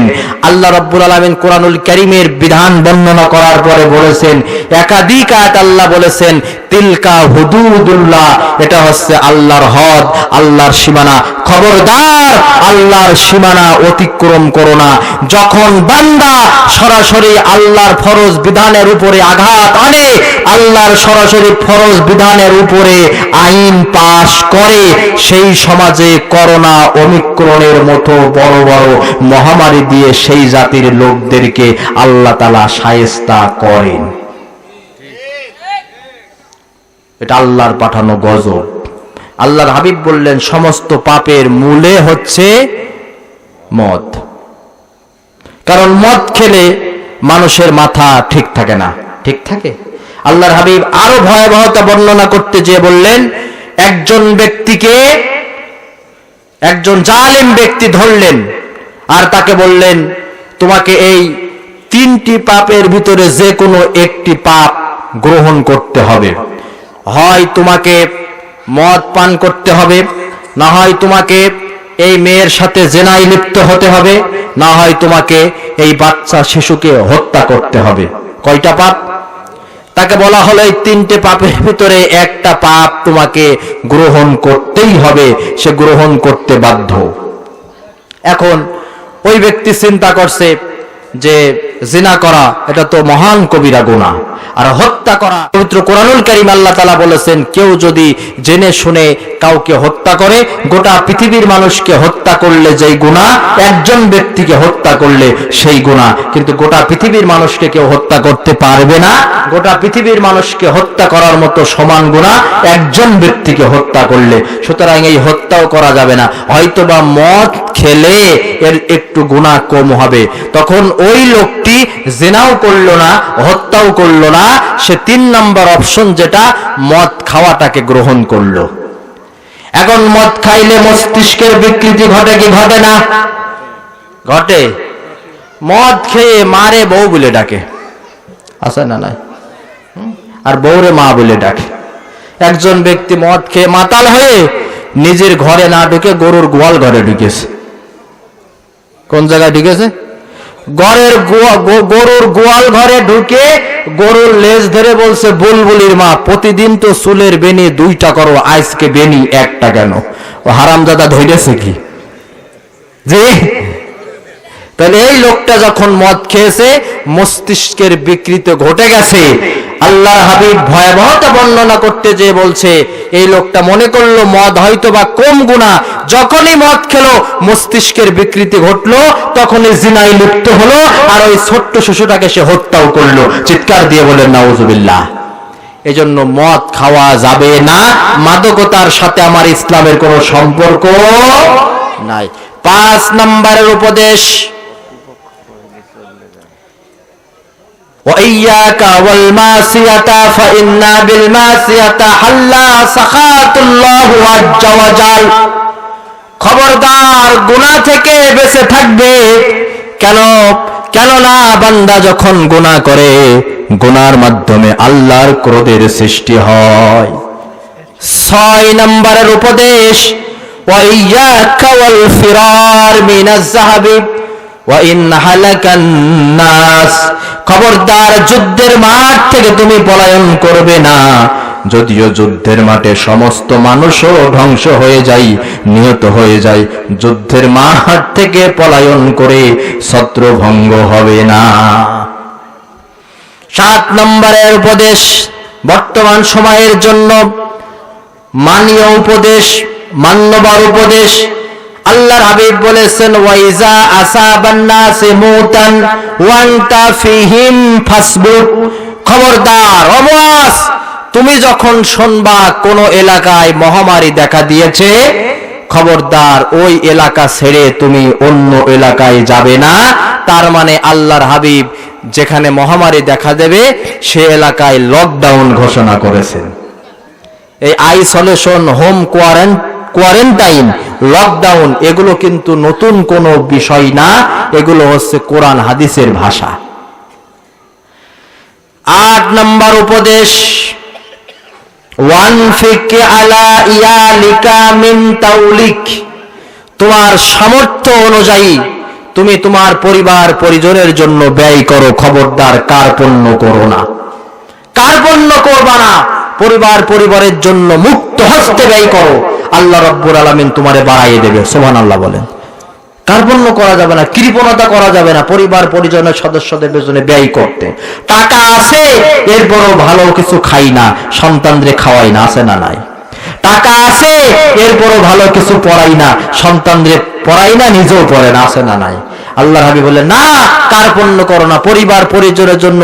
আল্লাহ রাব্বুল আলামিন কোরআনুল কারীমের বিধান বর্ণনা করার পরে বলেছেন, একাধিক আয়াত আল্লাহ বলেছেন তিলকা হুদুদুল্লাহ, এটা হচ্ছে আল্লাহর হদ, আল্লাহর সীমানা। খবরদার আল্লাহর সীমানা অতিক্রম করো না। যখন বান্দা সরাসরি আল্লাহর ফরজ বিধানের উপরে আঘাত আনে, আল্লাহর সরাসরি ফরজ বিধানের উপরে আইন পাশ করে, সেই সমাজে করোনা, ওমিক্রনের মতো বড় বড় মহামারী দিয়ে সেই জাতির লোকদেরকে আল্লাহ তাআলা শায়েস্তা করেন। এটা আল্লাহর পাঠানো গজব। আল্লাহর হাবিব বললেন সমস্ত পাপের মূলে হচ্ছে মদ। কারণ মদ খেলে মানুষের মাথা ঠিক থাকে না। ঠিক থাকে? আল্লাহর হাবিব আরো ভয়াবহতা বর্ণনা করতে যেয়ে বললেন, একজন ব্যক্তিকে একজন জালেম ব্যক্তি ধরলেন আর তাকে বললেন তোমাকে এই 3টি পাপের ভিতরে যে কোনো একটি পাপ গ্রহণ করতে হবে। হয় তোমাকে মদ পান করতে হবে, না হয় তোমাকে এই মেয়ের সাথে জেনায় লিপ্ত হতে হবে, না হয় তোমাকে এই বাচ্চা শিশুকে হত্যা করতে হবে। কয়টা পাপ? তাকে বলা হলো এই 3টে পাপের ভিতরে একটা পাপ তোমাকে গ্রহণ করতেই হবে, সে গ্রহণ করতে বাধ্য। এখন ওই ব্যক্তি চিন্তা করছে যে জিনা করা এটা তো মহান কবিরা গুনাহ, আর হত্যা করা, পবিত্র কোরআনুল কারীম আল্লাহ তাআলা বলেছেন কেউ যদি জেনে শুনে কাউকে হত্যা করে, গোটা পৃথিবীর মানুষকে হত্যা করলে যেই গুনাহ, একজন ব্যক্তিকে হত্যা করলে সেই গুনাহ, কিন্তু গোটা পৃথিবীর মানুষকে কেউ হত্যা করতে পারবে না। গোটা পৃথিবীর মানুষকে হত্যা করার মতো সমান গুনাহ একজন ব্যক্তিকে হত্যা করলে, সুতরাং এই হত্যাও করা যাবে না। হয়তোবা মদ খেলে এর একটু গুনাহ কম হবে। তখন ওই লোকটি জিনাও করলো না, হত্যাও করলো না, সে 3 নম্বর অপশন যেটা মদ খাওয়াটাকে গ্রহণ করলো। এখন মদ খাইলে মস্তিষ্কের বিকৃতি ঘটে কি ঘটে না? ঘটে। মদ খেয়ে মারে বউ বলে ডাকে, আছে না নাই? আর বউরে মা বলে ডাকে। একজন ব্যক্তি মদ খেয়ে মাতাল হয়ে নিজের ঘরে না ঢুকে গরুর গোয়াল ঘরে ঢুকেছে। কোন জায়গায় ঢুকেছে? গরুর গোয়াল ঘরে ঢুকে গরুর লেজ ধরে বলছে বুলবুলির মা, প্রতিদিন তো চুলের বেনি 2টা করো, আজকে বেনি 1টা কেন? ও হারামজাদা ধরেছে কি যে? তাহলে এই লোকটা যখন মদ খেয়েছে মস্তিষ্কের বিকৃতি ঘটে গেছে। আল্লাহর হাবিব ভয়াবহতা বর্ণনা করতে যে বলছে এই লোকটা মনে করলো মদ হয়তো বা কম গুনাহ, যখনই মদ খেলো মস্তিষ্কের বিকৃতি ঘটলো, তখনই জিনায় লিপ্ত হলো, আর ওই ছোট্ট শিশুটাকে সে হত্যাও করলো। চিৎকার দিয়ে বলেন নাউজুবিল্লাহ। এজন্য মদ খাওয়া যাবে না, মাদকতার সাথে আমার ইসলামের কোনো সম্পর্ক নাই। 5 নম্বরের উপদেশ, وَإِيَّاكَ وَالْمَعْصِيَةَ فَإِنَّ بِالْمَعْصِيَةِ حَلَّ سَخَطُ اللَّهِ عَزَّ وَجَلَّ। খবরদার গুনাহ থেকে বেঁচে থাকবে। কেননা বান্দা যখন গুনাহ করে, গুনার মাধ্যমে আল্লাহর ক্রোধের সৃষ্টি হয়। 6 নম্বরের উপদেশ, وَإِيَّاكَ وَالْفِرَارَ مِنَ الذَّهَبِ وَإِنْ هَلَكَ النَّاسُ। খবরদার যুদ্ধের মাঠ থেকে তুমি পলায়ন করবে না। যদিও যুদ্ধের মাঠে সমস্ত মানুষও ধ্বংস হয়ে যায়, নিহত হয়ে যায়, যুদ্ধের মাঠ থেকে পলায়ন করে ছত্রভঙ্গ হবে না। 7 নম্বরের উপদেশ, বর্তমান সময়ের জন্য মানীয় উপদেশ, মান্যবর উপদেশ। আল্লাহর হাবিব বলেছেন ওয়াইজা আসাবান নাসি মুতান ওয়া আনতা ফিহিম ফাসবুর। খবরদার, অবাস, তুমি যখন শুনবা কোন এলাকায় মহামারী দেখা দিয়েছে, খবরদার ওই এলাকা ছেড়ে তুমি অন্য এলাকায় যাবে না। তার মানে আল্লাহর হাবিব যেখানে মহামারী দেখা দেবে সে এলাকায় লকডাউন ঘোষণা করেছেন। এই আইসোলেশন, হোম কোয়ারেন্টাইন, লকডাউন এগুলো কিন্তু নতুন কোনো বিষয় না, এগুলো হচ্ছে কোরআন হাদিসের ভাষা। 8 নম্বর উপদেশ, ওয়ানফিক আলা ইয়ালিকা মিন তাউলিক। তোমার সামর্থ্য অনুযায়ী তুমি তোমার পরিবার পরিজনের জন্য ব্যয় করো। খবরদার কার্পণ্য করো না, কার্পণ্য করবা না। পরিবারের জন্য মুক্ত হস্তে ব্যয় করো, আল্লাহ রাব্বুল আলামিন তোমারে বাড়াইয়ে দেবে। সুবহানাল্লাহ বলেন। কার্পণ্য করা যাবে না, কৃপণতা করা যাবে না, পরিবার পরিজনের সদস্যদের পেছনে ব্যয় করতে। টাকা আছে এরপরও ভালো কিছু খাই না, সন্তানদের খাওয়াই না, আছে না নাই? টাকা আছে এরপরও ভালো কিছু পড়াই না, সন্তানদের পড়াই না, নিজেও পড়ে না, আছে না নাই? আল্লাহর হাবিব বলেন না, কার্পণ্য করো না, পরিবার পরিজনের জন্য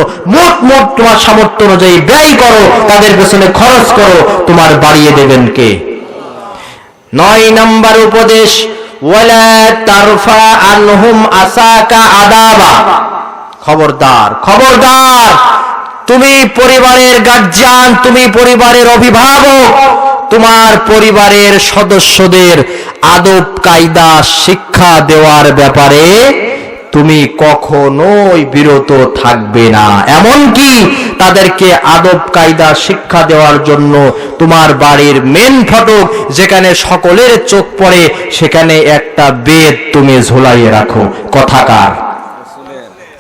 মোট তোমার সামর্থ্য অনুযায়ী ব্যয় করো, তাদের পেছনে খরচ করো, তোমার বাড়িয়ে দেবেন কে? 9 নম্বর উপদেশ, ওয়ালা তারফা আনহুম আসাকা আদাবা। খবরদার, খবরদার, তুমি পরিবারের গার্জিয়ান, তুমি পরিবারের অভিভাবক, তোমার পরিবারের সদস্যদের আদব কায়দা শিক্ষা দেওয়ার ব্যাপারে তুমি কখনোই বিরত থাকবে না। এমনকি তাদেরকে আদব কায়দা শিক্ষা দেওয়ার জন্য তোমার বাড়ির মেন ফটক যেখানে সকলের চোখ পড়ে সেখানে একটা বেদ তুমি ঝুলাইয়ে রাখো। কথাকার?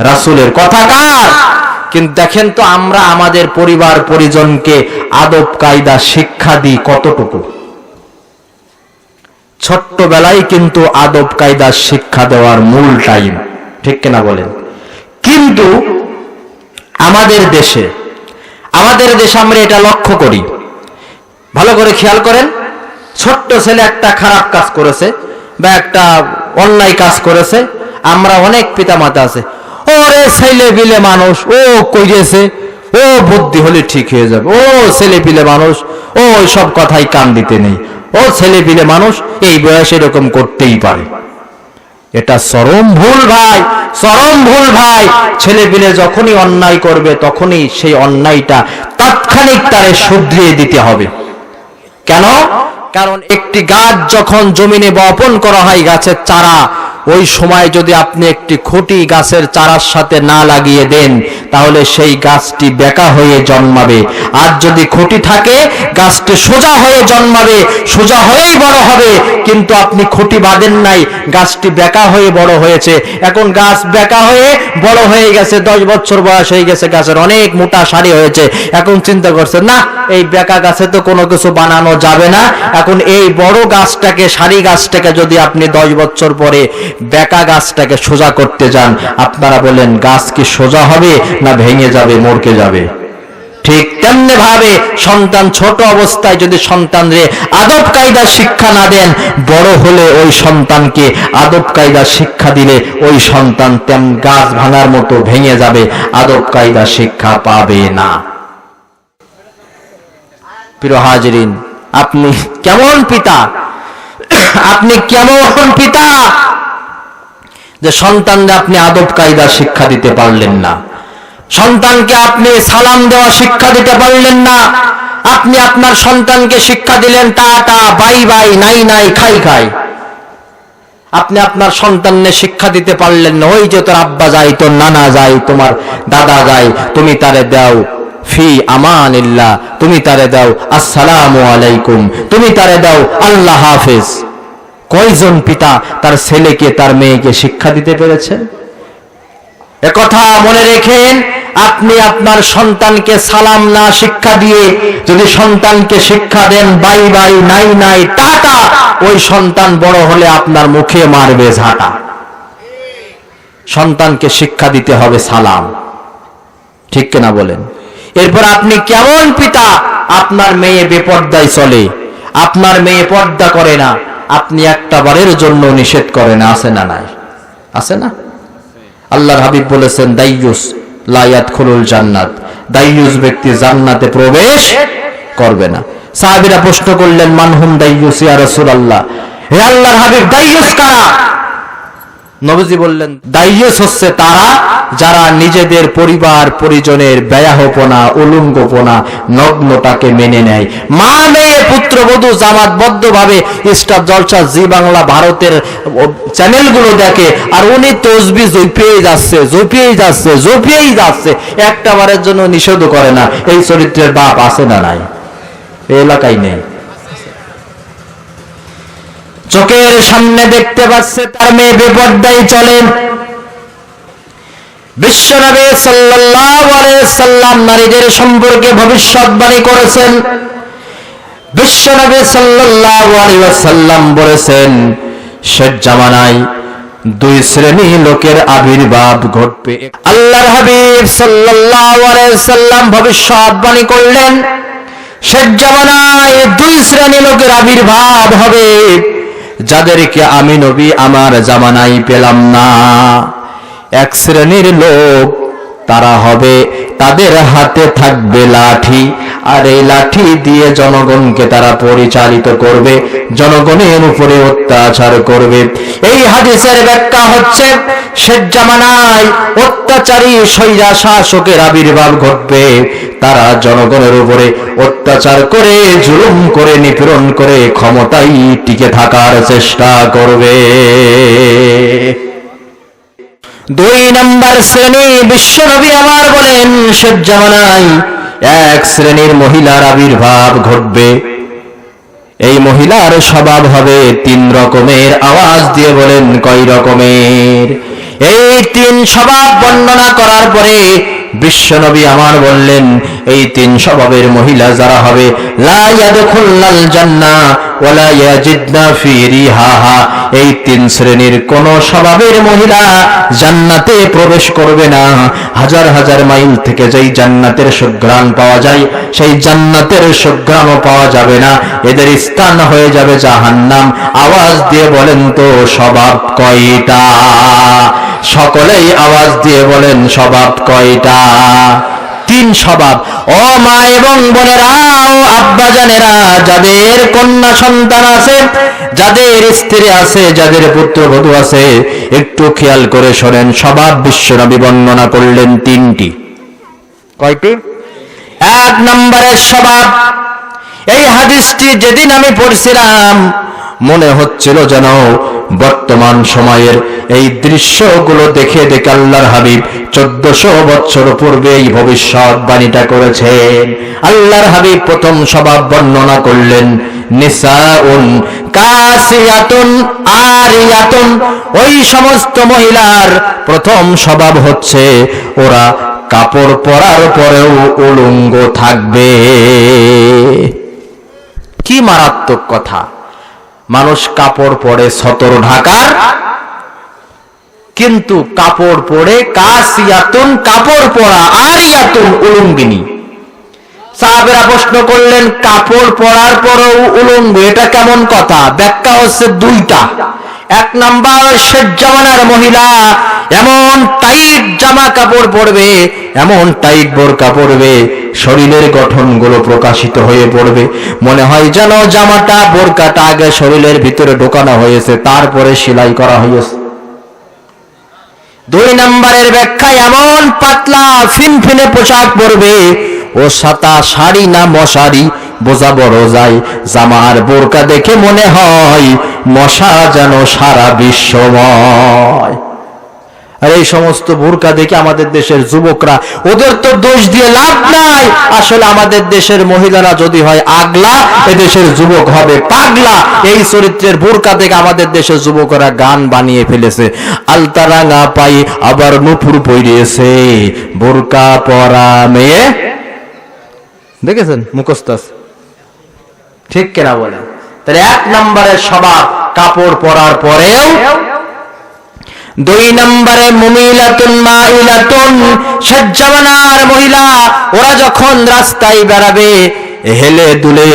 রাসূলের। কথাকার? কিন্তু দেখেন তো আমরা আমাদের পরিবার পরিজনকে আদব কায়দা শিক্ষা দিই কতটুকু? ছোট্টবেলায় কিন্তু আদব কায়দা শিক্ষা দেওয়ার মূল টাইম, ঠিক কিনা বলেন? কিন্তু আমাদের দেশে আমরা এটা লক্ষ্য করি, ভালো করে খেয়াল করেন, ছোট্ট ছেলে একটা খারাপ কাজ করেছে বা একটা অন্যায় কাজ করেছে, আমরা অনেক পিতামাতা আছে, ওরে ছেলে পিলে মানুষ, ও কইরেছে, ও বুদ্ধি হলে ঠিক হয়ে যাবে, ও ছেলে পিলে মানুষ, ও সব কথাই কান দিতে নেই, ও ছেলে পিলে মানুষ এই বয়সে এরকম করতেই পারে। এটা চরম ভুল ভাই, চরম ভুল ভাই। ছেলে পিলে যখনই অন্যায় করবে তখনই সেই অন্যায়টা তাৎক্ষণিক তারে শুধরিয়ে দিতে হবে। কেন? কারণ একটি গাছ যখন জমিনে বপন করা হয়, গাছের চারা, ওই সময় যদি আপনি একটি খুঁটি গাছের চারার সাথে না লাগিয়ে দেন তাহলে সেই গাছটি বেঁকা হয়ে জন্মাবে। আর যদি খুঁটি থাকে গাছটি সোজা হয়ে জন্মাবে, সোজা হয়েই বড় হবে। কিন্তু আপনি খুঁটি বাঁধেন নাই, গাছটি বেঁকা হয়ে বড় হয়েছে। এখন গাছ বেঁকা হয়ে বড় হয়ে গেছে, 10 বছর বয়স হয়ে গেছে, গাছের অনেক মোটা সারি হয়েছে। এখন চিন্তা করছে, না এই বেঁকা গাছে তো কোনো কিছু বানানো যাবে না। এখন এই বড় গাছটাকে, সারি গাছটাকে যদি আপনি 10 বছর পরে বেঁকা গাছটাকে সোজা করতে যান, আপনারা বলেন গাছ কি সোজা হবে না ভেঙে যাবে, মরকে যাবে? ঠিক তেমনি ভাবে সন্তান ছোট অবস্থায় যদি সন্তানরে আদব কায়দা শিক্ষা না দেন, বড় হলে ওই সন্তানকে আদব কায়দা শিক্ষা দিলে ওই সন্তান তেম গাছ ভাঙার মতো ভেঙে যাবে, আদব কায়দা শিক্ষা পাবে না। প্রিয় হাজিরিন, আপনি কেমন পিতা, আপনি কেমন পিতা যে সন্তানকে আপনি আদব কায়দা শিক্ষা দিতে পারলেন না, সন্তানকে আপনি সালাম দেওয়া শিক্ষা দিতে পারলেন না, আপনি আপনার সন্তানকে শিক্ষা দিলেন টাটা, বাই বাই, নাই নাই, খাই খাই। আপনি আপনার সন্তানকে শিক্ষা দিতে পারলেন না, ওই যে তোর আব্বা যায়, তোর নানা যায়, তোমার দাদা যায়, তুমি তারে দাও ফি আমানিল্লাহ, তুমি তারে দাও আসসালামু আলাইকুম, তুমি তারে দাও আল্লাহ হাফেজ। কয়জন পিতা তার ছেলেকে, তার মেয়েকে শিক্ষা দিতে পেরেছেন? একথা মনে রেখেন, আপনি আপনার সন্তানকে সালাম না শিক্ষা দিয়ে যদি সন্তানকে শিক্ষা দেন বাই বাই, নাই নাই, টাটা, ওই সন্তান বড় হলে আপনার মুখে মারবে ঝাঁটা। সন্তানকে শিক্ষা দিতে হবে সালাম, ঠিক কিনা বলেন? এরপর আপনি কেমন পিতা, আপনার মেয়ে বেপর্দায় চলে, আপনার মেয়ে পর্দা করে না, আপনি একটা বারের জন্য নিষেধ করেন, আছে না নাই? আছে না? আল্লাহর হাবিব বলেছেন দাইয়ুস লা ইয়াদখুলুল জান্নাত, দাইয়ুস ব্যক্তি জান্নাতে প্রবেশ করবে না। সাহাবীরা প্রশ্ন করলেন মানহুম দাইয়ুস ইয়া রাসূলুল্লাহ, হে আল্লাহর হাবিব দাইয়ুস কারা? নবীজি বললেন দাইয়ুস হচ্ছে তারা যারা নিজেদের পরিবার পরিজনের ব্যয়াহপনা, উলঙ্গপনা, নগ্নতাকে মেনে নেয়। মা মেয়ে পুত্রবধূ জামাতবদ্ধভাবে স্টার জলসা, জি বাংলা, ভারতের চ্যানেলগুলো দেখে, আর উনি তসবি জপিয়েই যাচ্ছে, জপিয়েই যাচ্ছে, জপিয়েই যাচ্ছে, একটা বারের জন্য নিষেধ করে না। এই চরিত্রের বাপ আছে না নাই? এই এলাকায় নেই। চোখের সামনে দেখতে পাচ্ছে তার মেয়ে বেপর্দায় চলেন। বিশ্বনবী সাল্লাল্লাহু আলাইহি সাল্লাম নারীদের সম্পর্কে ভবিষ্যৎবাণী করেছেন। বিশ্বনবী সাল্লাল্লাহু আলাইহি সাল্লাম বলেছেন শেষ জামানায় 2 শ্রেণী লোকের আবির্ভাব ঘটবে। আল্লাহর হাবিব সাল্লাল্লাহু আলাইহি সাল্লাম ভবিষ্যৎবাণী করলেন শেষ জামানায় 2 শ্রেণী লোকের আবির্ভাব হবে যাদেরকে আমি নবী আমার জামানায় পেলাম না। 1 শ্রেণীর লোক, তারা হবে তাদের হাতে থাকবে লাঠি, আর এই লাঠি দিয়ে জনগণকে তারা পরিচালিত করবে, জনগণের উপরে অত্যাচার করবে। এই হাদিসের ব্যাখ্যা হচ্ছে শেষ জামানায় অত্যাচারী স্বৈরা শাসকের আবির্ভাব ঘটবে। তারা জনগণের উপরে অত্যাচার করে, জুলুম করে, নিপীড়ন করে ক্ষমতায় টিকে থাকার চেষ্টা করবে। দুই নম্বর শ্রেণী, বিশ্বনবী আমার বলেন শেষ জামানায় এক শ্রেণীর মহিলার আবির্ভাব ঘটবে। এই মহিলার স্বভাব হবে তিন রকমের। আওয়াজ দিয়ে বলেন কয় রকমের? এই তিন স্বভাব বর্ণনা করার পরে বিশ্বনবী আমার বললেন এই তিন স্বভাবের মহিলা যারা হবে, লা ইয়াদখুলুল জান্নাহ ওয়ালা ইয়াজিদনা ফি রিহাহা, এই তিন শ্রেণীর কোন স্বভাবের মহিলা জান্নাতে প্রবেশ করবে না। হাজার হাজার মাইল থেকে যেই জান্নাতের সুঘ্রাণ পাওয়া যায় সেই জান্নাতের সুঘ্রাণও পাওয়া যাবে না, এদের স্থান হয়ে যাবে জাহান্নাম। আওয়াজ দিয়ে বলেন তো স্বভাব কয়টা? সকলেই আওয়াজ দিয়ে বলেন স্বভাব কয়টা? তিন স্বভাব। ও মা এবং বোনেরা, ও আব্বা জানেরা, যাদের কন্যা সন্তান আছে, যাদের স্ত্রী আছে, যাদের পুত্রবধূ আছে, একটু খেয়াল করে শোনেন। স্বভাব বিশ্বনবী বর্ণনা করলেন তিনটি। কয়টি? এক নম্বরের স্বভাব, এই হাদিসটি যেদিন আমি পড়ছিলাম মনে হচ্ছিল যেন বর্তমান সময়ের এই দৃশ্যগুলো দেখে দেখে আল্লাহর হাবিব 1400 বছর পূর্বে এই ভবিষ্যৎবাণীটা করেছেন। আল্লাহর হাবিব প্রথম স্বভাব বর্ণনা করলেন নিসাউন কাসিয়াতুন আরিয়াতুন, ওই সমস্ত মহিলার প্রথম স্বভাব হচ্ছে ওরা কাপড় পরার পরেও উলঙ্গ থাকবে। কি মারাত্মক কথা! মানুষ কাপড় পরে সতর ঢাকার, কিন্তু কাপড় পরে কাসিয়াতুন কাপড় পরা, আরিয়াতুন উলঙ্গিনী। সাহাবেরা প্রশ্ন করলেন কাপড় পরার পরেও উলঙ্গ, এটা কেমন কথা? ব্যাখ্যা হচ্ছে দুইটা। এক নাম্বার, শেষ জামানার মহিলা এমন টাইট জামা কাপড় পরবে, এমন টাইট বোরকা পরবে, শরীরের গঠনগুলো প্রকাশিত হয়ে পড়বে, মনে হয় যেন জামাটা বোরকাটা আগে শরীরের ভিতরে ঢোকানো হয়েছে তারপরে সেলাই করা হয়েছে। দুই নম্বরের ব্যাখ্যা, এমন পাতলা ফিনফিনে পোশাক পরবে, ও সাতা শাড়ি না মশারি বোঝা বড় যায়, জামার বোরকা দেখে মনে হয় মশা যেন সারা বিশ্বময়। আর এই সমস্ত বোরকা দেখে আমাদের দেশের যুবকরা, ওদের তো দোষ দিয়ে লাভ নাই, আসলে আমাদের দেশের মহিলারা যদি হয় আগলা, এদেশের যুবক হবে পাগলা। এই চরিত্রের বোরকা দেখে আমাদের দেশের যুবকরা গান বানিয়ে ফেলেছে। আলতা রাঙা পাই আবার নুপুর পরিয়েছে, বোরকা পরা মেয়ে। দেখেছেন মুখস্থ আছে? ঠিক কেনা বলেন? তাহলে এক নম্বরের স্বভাব কাপড় পরার পরেও। দুই নম্বরে মুমিলাতুন মাইলাতুন, শেষ জামানার মহিলা ওরা যখন রাস্তায় বেরাবে হেলে দুলে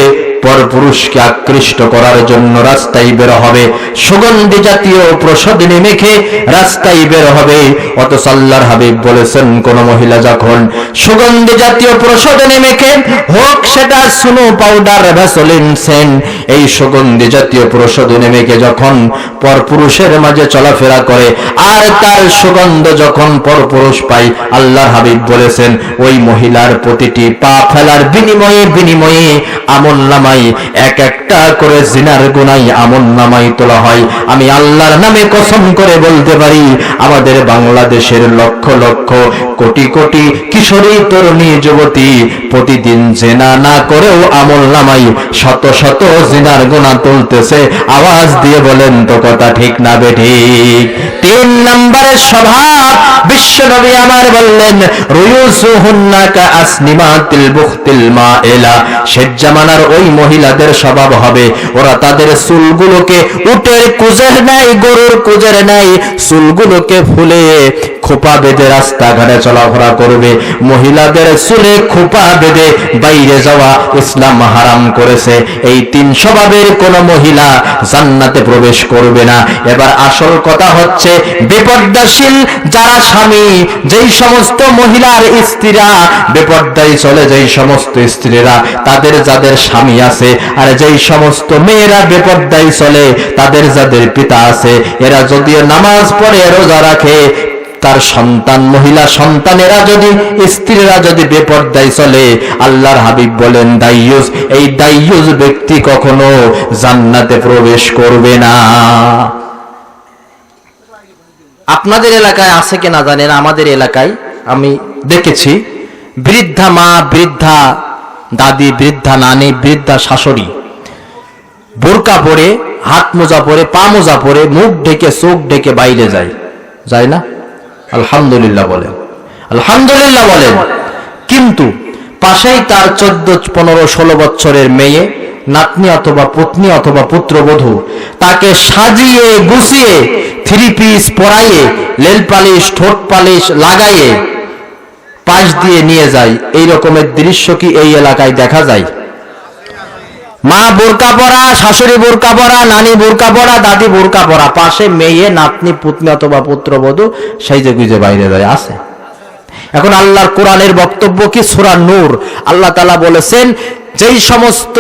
পরপুরুষকে আকৃষ্ট করার জন্য রাস্তায় বের হবে, সুগন্ধি জাতীয় প্রসাদিনী মেখে রাস্তায় বের হবে। অথচ আল্লাহর হাবিব বলেছেন কোন মহিলা যখন সুগন্ধি জাতীয় প্রসাদিনী মেখে, হোক সেটা সুনো পাউডার, ভ্যাসলিন, সেন্ট, এই সুগন্ধি জাতীয় প্রসাদিনী মেখে যখন পরপুরুষের মাঝে চলাফেরা করে আর তার সুগন্ধ যখন পরপুরুষ পায়, আল্লাহর হাবিব বলেছেন ওই মহিলার প্রতিটি পা ফেলার বিনিময়ে বিনিময়ে আমলনামায় এক একটা করে জিনার গুনাহ আমলনামায় তোলা হয়। আমি আল্লাহর নামে কসম করে বলতে পারি আমাদের বাংলাদেশের লক্ষ লক্ষ কোটি কোটি কিশোরী তরুণী যুবতী প্রতিদিন জিনা না করেও আমলনামায় শত শত জিনার গুনাহ তুলতেছে। আওয়াজ দিয়ে বলেন তো কথা ঠিক না বেঠিক? তিন নম্বরের স্বভাব বিশ্বনবী আমার বললেন রুয়ুসুহুন্না কা আসনিমাতিল বুখতিল মাইলা, শেষ জামানার ওই মহিলাদের স্বভাব হবে ওরা তাদের চুলগুলোকে উটের কুজের নাই, গরুর কুজের নাই, চুলগুলোকে ফুলে খোপা বেঁধে রাস্তাঘাটে চলাফেরা করবে। মহিলাদের চুলে খোপা বেঁধে বাইরে যাওয়া ইসলাম হারাম করেছে। এই তিন স্বভাবের কোন মহিলা জান্নাতে প্রবেশ করবে না। এবার আসল কথা হচ্ছে বেপর্দাশীল যারা স্বামী, যেই সমস্ত মহিলার স্ত্রীরা বেপর্দায় চলে, যেই সমস্ত স্ত্রীরা তাদের যাদের স্বামী আছে, আর যেই সমস্ত মেয়েরা বেপর্দায় চলে তাদের যাদের পিতা আছে, এরা যদিও নামাজ পড়ে রোজা রাখে, তার সন্তান মহিলা সন্তানেরা যদি স্ত্রীরা যদি বেপর্দায় চলে, আল্লাহর হাবিব বলেন দাইয়ুস, এই দাইয়ুস ব্যক্তি কখনো জান্নাতে প্রবেশ করবে না। আপনাদের এলাকায় আছে কিনা জানেন, আমাদের এলাকায় আমি দেখেছি বৃদ্ধা মা, বৃদ্ধা দাদি, বৃদ্ধা নানি, বৃদ্ধা শাশুড়ি বোরকা পরে, হাত মোজা পরে, পা মোজা পরে, মুখ ঢেকে চোখ ঢেকে বাইরে যায় না? আলহামদুলিল্লাহ বলেন, আলহামদুলিল্লাহ বলেন। কিন্তু পাশেই তার 14, 15, 16 বছরের মেয়ে, নাতনি অথবা পত্নী অথবা পুত্রবধূ, তাকে সাজিয়ে গুছিয়ে 3 পিস পরাইয়ে, লেল পালিশ, ঠোঁট পালিশ লাগাইয়ে পাশ দিয়ে নিয়ে যায়। এই রকমের দৃশ্য কি এই এলাকায় দেখা যায়? মা বোরকা পরা, শাশুড়ি বোরকা পরা, নানি বোরকা পরা, দাদি বোরকা পরা, পাশে মেয়ে, নাতনি, পুতনি অথবা পুত্রবধূ সেই যে গুজে বাইরে যায়, আছে। এখন আল্লাহর কোরআনের বক্তব্য কি? সূরা নূর, আল্লাহ তাআলা বলেছেন যেই সমস্ত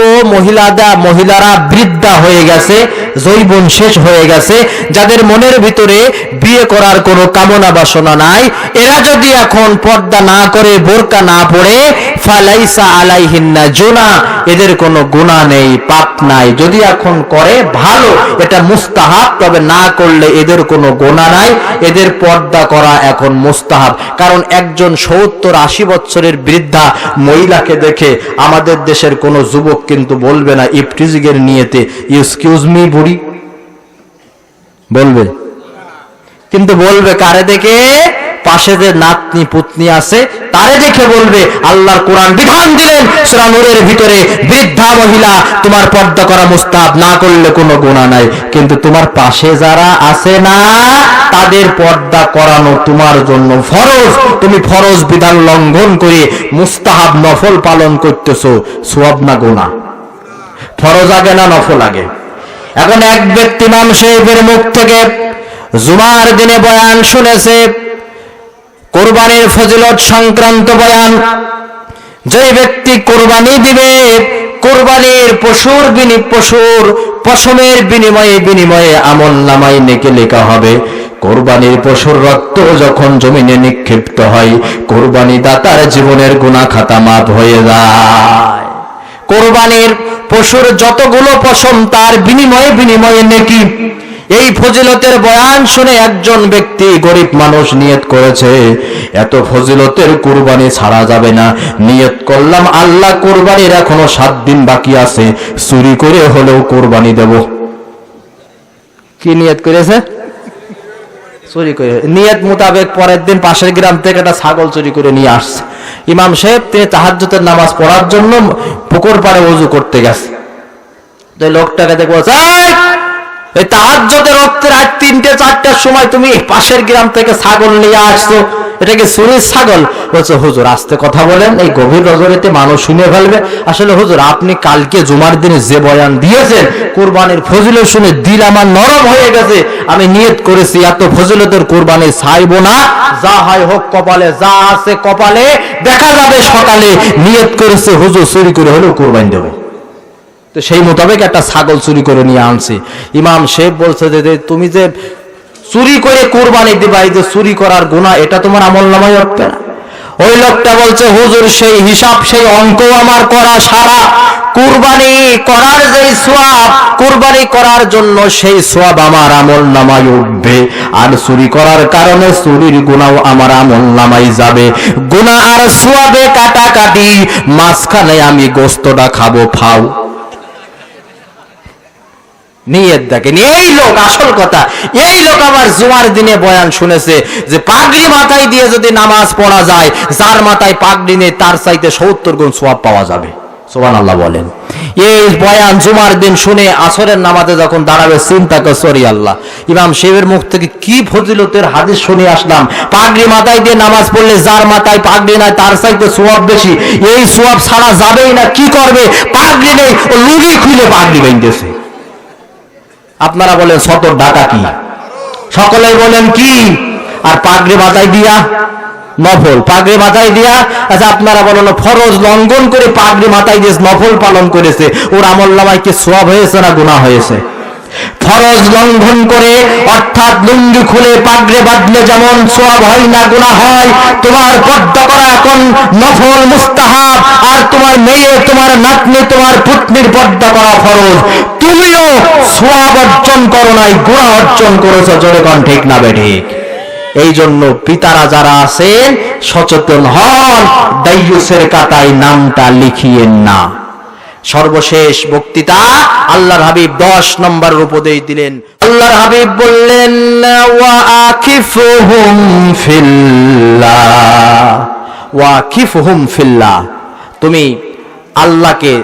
মহিলারা বৃদ্ধা হয়ে গেছে, যৌবন শেষ হয়ে গেছে, যাদের মনের ভিতরে বিয়ে করার কোনো কামনা বাসনা নাই, এরা যদি এখন পর্দা না করে, বোরকা না পরে, ফালাইসা আলাইহিন্না জুনাহ, এদের কোনো গুনাহ নেই, পাপ নাই। যদি এখন করে ভালো, এটা মুস্তাহাব, তবে না করলে এদের কোনো গুনাহ নাই, এদের পর্দা করা এখন মুস্তাহাব। কারণ একজন 70-80 বছরের বৃদ্ধা মহিলাকে দেখে আমাদের দেশের কোন যুবক কিন্তু বলবে না ইফটিজিংয়ের নিয়তে এক্সকিউজ মি বুড়ি, বলবে? কিন্তু বলবে কারে দেখে? পাশে যে নাতনি পুতনি আছে তারে দেখে বলবে। আল্লাহর কোরআন বিধান দিলেন সূরা নূরের ভিতরে, বৃদ্ধা মহিলা তোমার পর্দা করা মুস্তাহাব, না করলে কোনো গুনাহ নাই। কিন্তু তোমার পাশে যারা আছে না, তাদের পর্দা করানো তোমার জন্য ফরজ। তুমি ফরজ বিধান লঙ্ঘন করে মুস্তাহাব নফল পালন করতেছো, সওয়াব না গুনাহ? ফরজ আগে না নফল আগে? এখন এক ব্যক্তি ইমাম সাহেবের মুখ থেকে জুমার দিনে বয়ান শুনেছে, কোরবানির ফজিলত সংক্রান্ত বয়ান। যে ব্যক্তি কোরবানি দিবে, কোরবানির পশুর পশমের বিনিময়ে আমলনামায় নেকি লেখা হবে। কোরবানির পশুর রক্ত যখন জমিনে নিক্ষিপ্ত হয়, কোরবানি দাতার জীবনের গুনাহ খাতা মাফ হয়ে যায়। কোরবানির পশুর যতগুলো পশম, তার বিনিময়ে নেকি। এই ফজিলতের বয়ান শুনে একজন ব্যক্তি, গরিব মানুষ, নিয়ত করেছে এত ফজিলতের কুরবানি ছাড়া যাবে না। নিয়ত করলাম আল্লাহ কুরবানির এখনো 7 দিন বাকি আছে, চুরি করে হলেও কুরবানি দেব। কি নিয়ত করেছে? চুরি করে। নিয়ত মোতাবেক পরের দিন পাশের গ্রাম থেকে একটা ছাগল চুরি করে নিয়ে আসছে। ইমাম সাহেব তিনি তাহাজ্জুদের নামাজ পড়ার জন্য পুকুর পাড়ে ওযু করতে গেছে। তো লোকটাকে দেখে বলছে, এই তাহাজ্জুদের রক্তে রাত 3-4টার সময় তুমি পাশের গ্রাম থেকে ছাগল নিয়ে আসছো, এটা কি চুরির ছাগল? বলছে হুজুর আস্তে কথা বলেন, এই গভীর রজনীতে মানুষ শুনে ফেলবে। আসলে হুজুর আপনি কালকে জুমার দিনে যে বয়ান দিয়েছেন, কুরবানির ফজিলত শুনে দিল আমার নরম হয়ে গেছে। আমি নিয়ত করেছি এত ফজিলতের কুরবানি ছাইবো না, যা হয় হোক কপালে, যা আছে কপালে দেখা যাবে সকালে। নিয়ত করেছে হুজুর চুরি করে হলেও কুরবানি দেব। তো সেই মোতাবেক একটা ছাগল চুরি করে নিয়ে আনছে। ইমাম সাহেব বলছে যে তুমি যে চুরি করে কুরবানি দিবা, এই যে চুরি করার গুনাহ, এটা তোমার আমলনামায় উঠবে না? ওই লোকটা বলছে হুজুর সেই হিসাব, সেই অঙ্ক আমার করা সারা। কুরবানি করার যে সওয়াব, কুরবানি করার জন্য সেই সওয়াব আমার আমলনামায় উঠবে, আর চুরি করার কারণে চুরির গুনাহ আমার আমলনামায় যাবে। গুনাহ আর সওয়াবে কাটাকাটি, মাঝখানে আমি গোশতটা খাবো ফাও। নিয়ত দেখেন। এই লোক, আসল কথা, এই লোক আবার জুমার দিনে বয়ান শুনেছে যে পাগড়ি মাথায় দিয়ে যদি নামাজ পড়া যায়, যার মাথায় পাগড়ি নেই তার চাইতে 70 গুণ সওয়াব পাওয়া যাবে। সুবহানাল্লাহ বলেন। এই বয়ান জুমার দিন শুনে আসরের নামাজে যখন দাঁড়াবে, চিন্তা করে সরি আল্লাহ, ইমাম সাহেবের মুখ থেকে কি ফজিলতের হাদিস শুনে আসলাম। পাগড়ি মাথায় দিয়ে নামাজ পড়লে যার মাথায় পাগড়ি নাই তার চাইতে সওয়াব বেশি। এই সওয়াব ছাড়া যাবেই না। কি করবে? পাগড়ি নেই, ও লুঙ্গি খুলে পাগড়ি বাঁধতেছে। আপনারা বলেন সতর ডাকা কি? সকলে বলেন কি? আর পাগড়ি মাথায় দিয়া নফল, পাগড়ি মাথায় দিয়া। আচ্ছা আপনারা বলেন ফরজ লঙ্ঘন করে পাগড়ি মাথায় দিয়ে নফল পালন করেছে, ওর আমলনামায় কি সওয়াব হয়েছে না গুনাহ হয়েছে? ফরজ লঙ্ঘন করে অর্থাৎ লুঙ্গি খুলে পাগড়ি বাঁধলে যেমন সওয়াব হয় না, গুনাহ হয়। তোমার পর্দা করা এখন নফল মুস্তাহাব, আর তোমার মেয়ে, তোমার নাতনি, তোমার পুত্নীর পর্দা করা ফরজ। তুমিও সওয়াব অর্জন করো নাই, গুনাহ অর্জন করেছো। জোরে কোন ঠিক না বেঠিক? এই জন্য পিতারা যারা আছেন সচেতন হন, দাইয়ুসের কাতায় নামটা লিখিয়েন না। সর্বশেষ বক্তৃতা আল্লাহর হাবিব 10 নম্বরের উপদেশ দিলেন। আল্লাহর হাবিব বললেন, ওয়া আকিফুহুম ফিল্লাহ, ওয়া আকিফুহুম ফিল্লাহ, তুমি আল্লাহকে,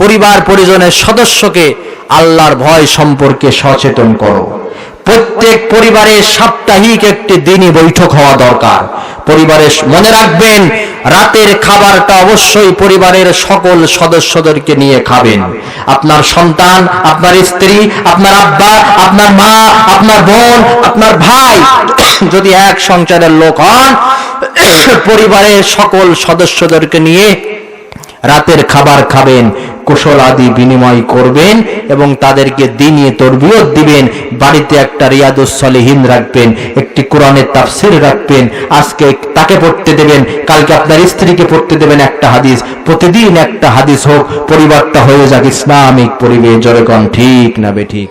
পরিবার পরিজনের সদস্যকে আল্লাহর ভয় সম্পর্কে সচেতন করো। প্রত্যেক পরিবারে সাপ্তাহিক একটি দিনই বৈঠক হওয়া দরকার। পরিবারে মনে রাখবেন, রাতের খাবারটা অবশ্যই পরিবারের সকল সদস্যদেরকে নিয়ে খাবেন। আপনার সন্তান, আপনার স্ত্রী, আপনার আব্বা, আপনার মা, আপনার বোন, আপনার ভাই যদি এক সংসারের লোক হন, পরিবারের সকল সদস্যদেরকে নিয়ে রাতের খাবার খাবেন, কুশল আদি বিনিময় করবেন এবং তাদেরকে দ্বীনি তরবিয়ত দিবেন। বাড়িতে একটা রিয়াদুস সালিহিন রাখবেন, একটি কোরআনের তাফসীর রাখবেন, আজকে তাকে পড়তে দেবেন, কালকে আপনার স্ত্রীকে পড়তে দেবেন একটা হাদিস, প্রতিদিন একটা হাদিস হোক, পরিবারটা হয়ে যাক ইসলামিক পরিবেশ। জোরে কোন ঠিক না বেঠিক?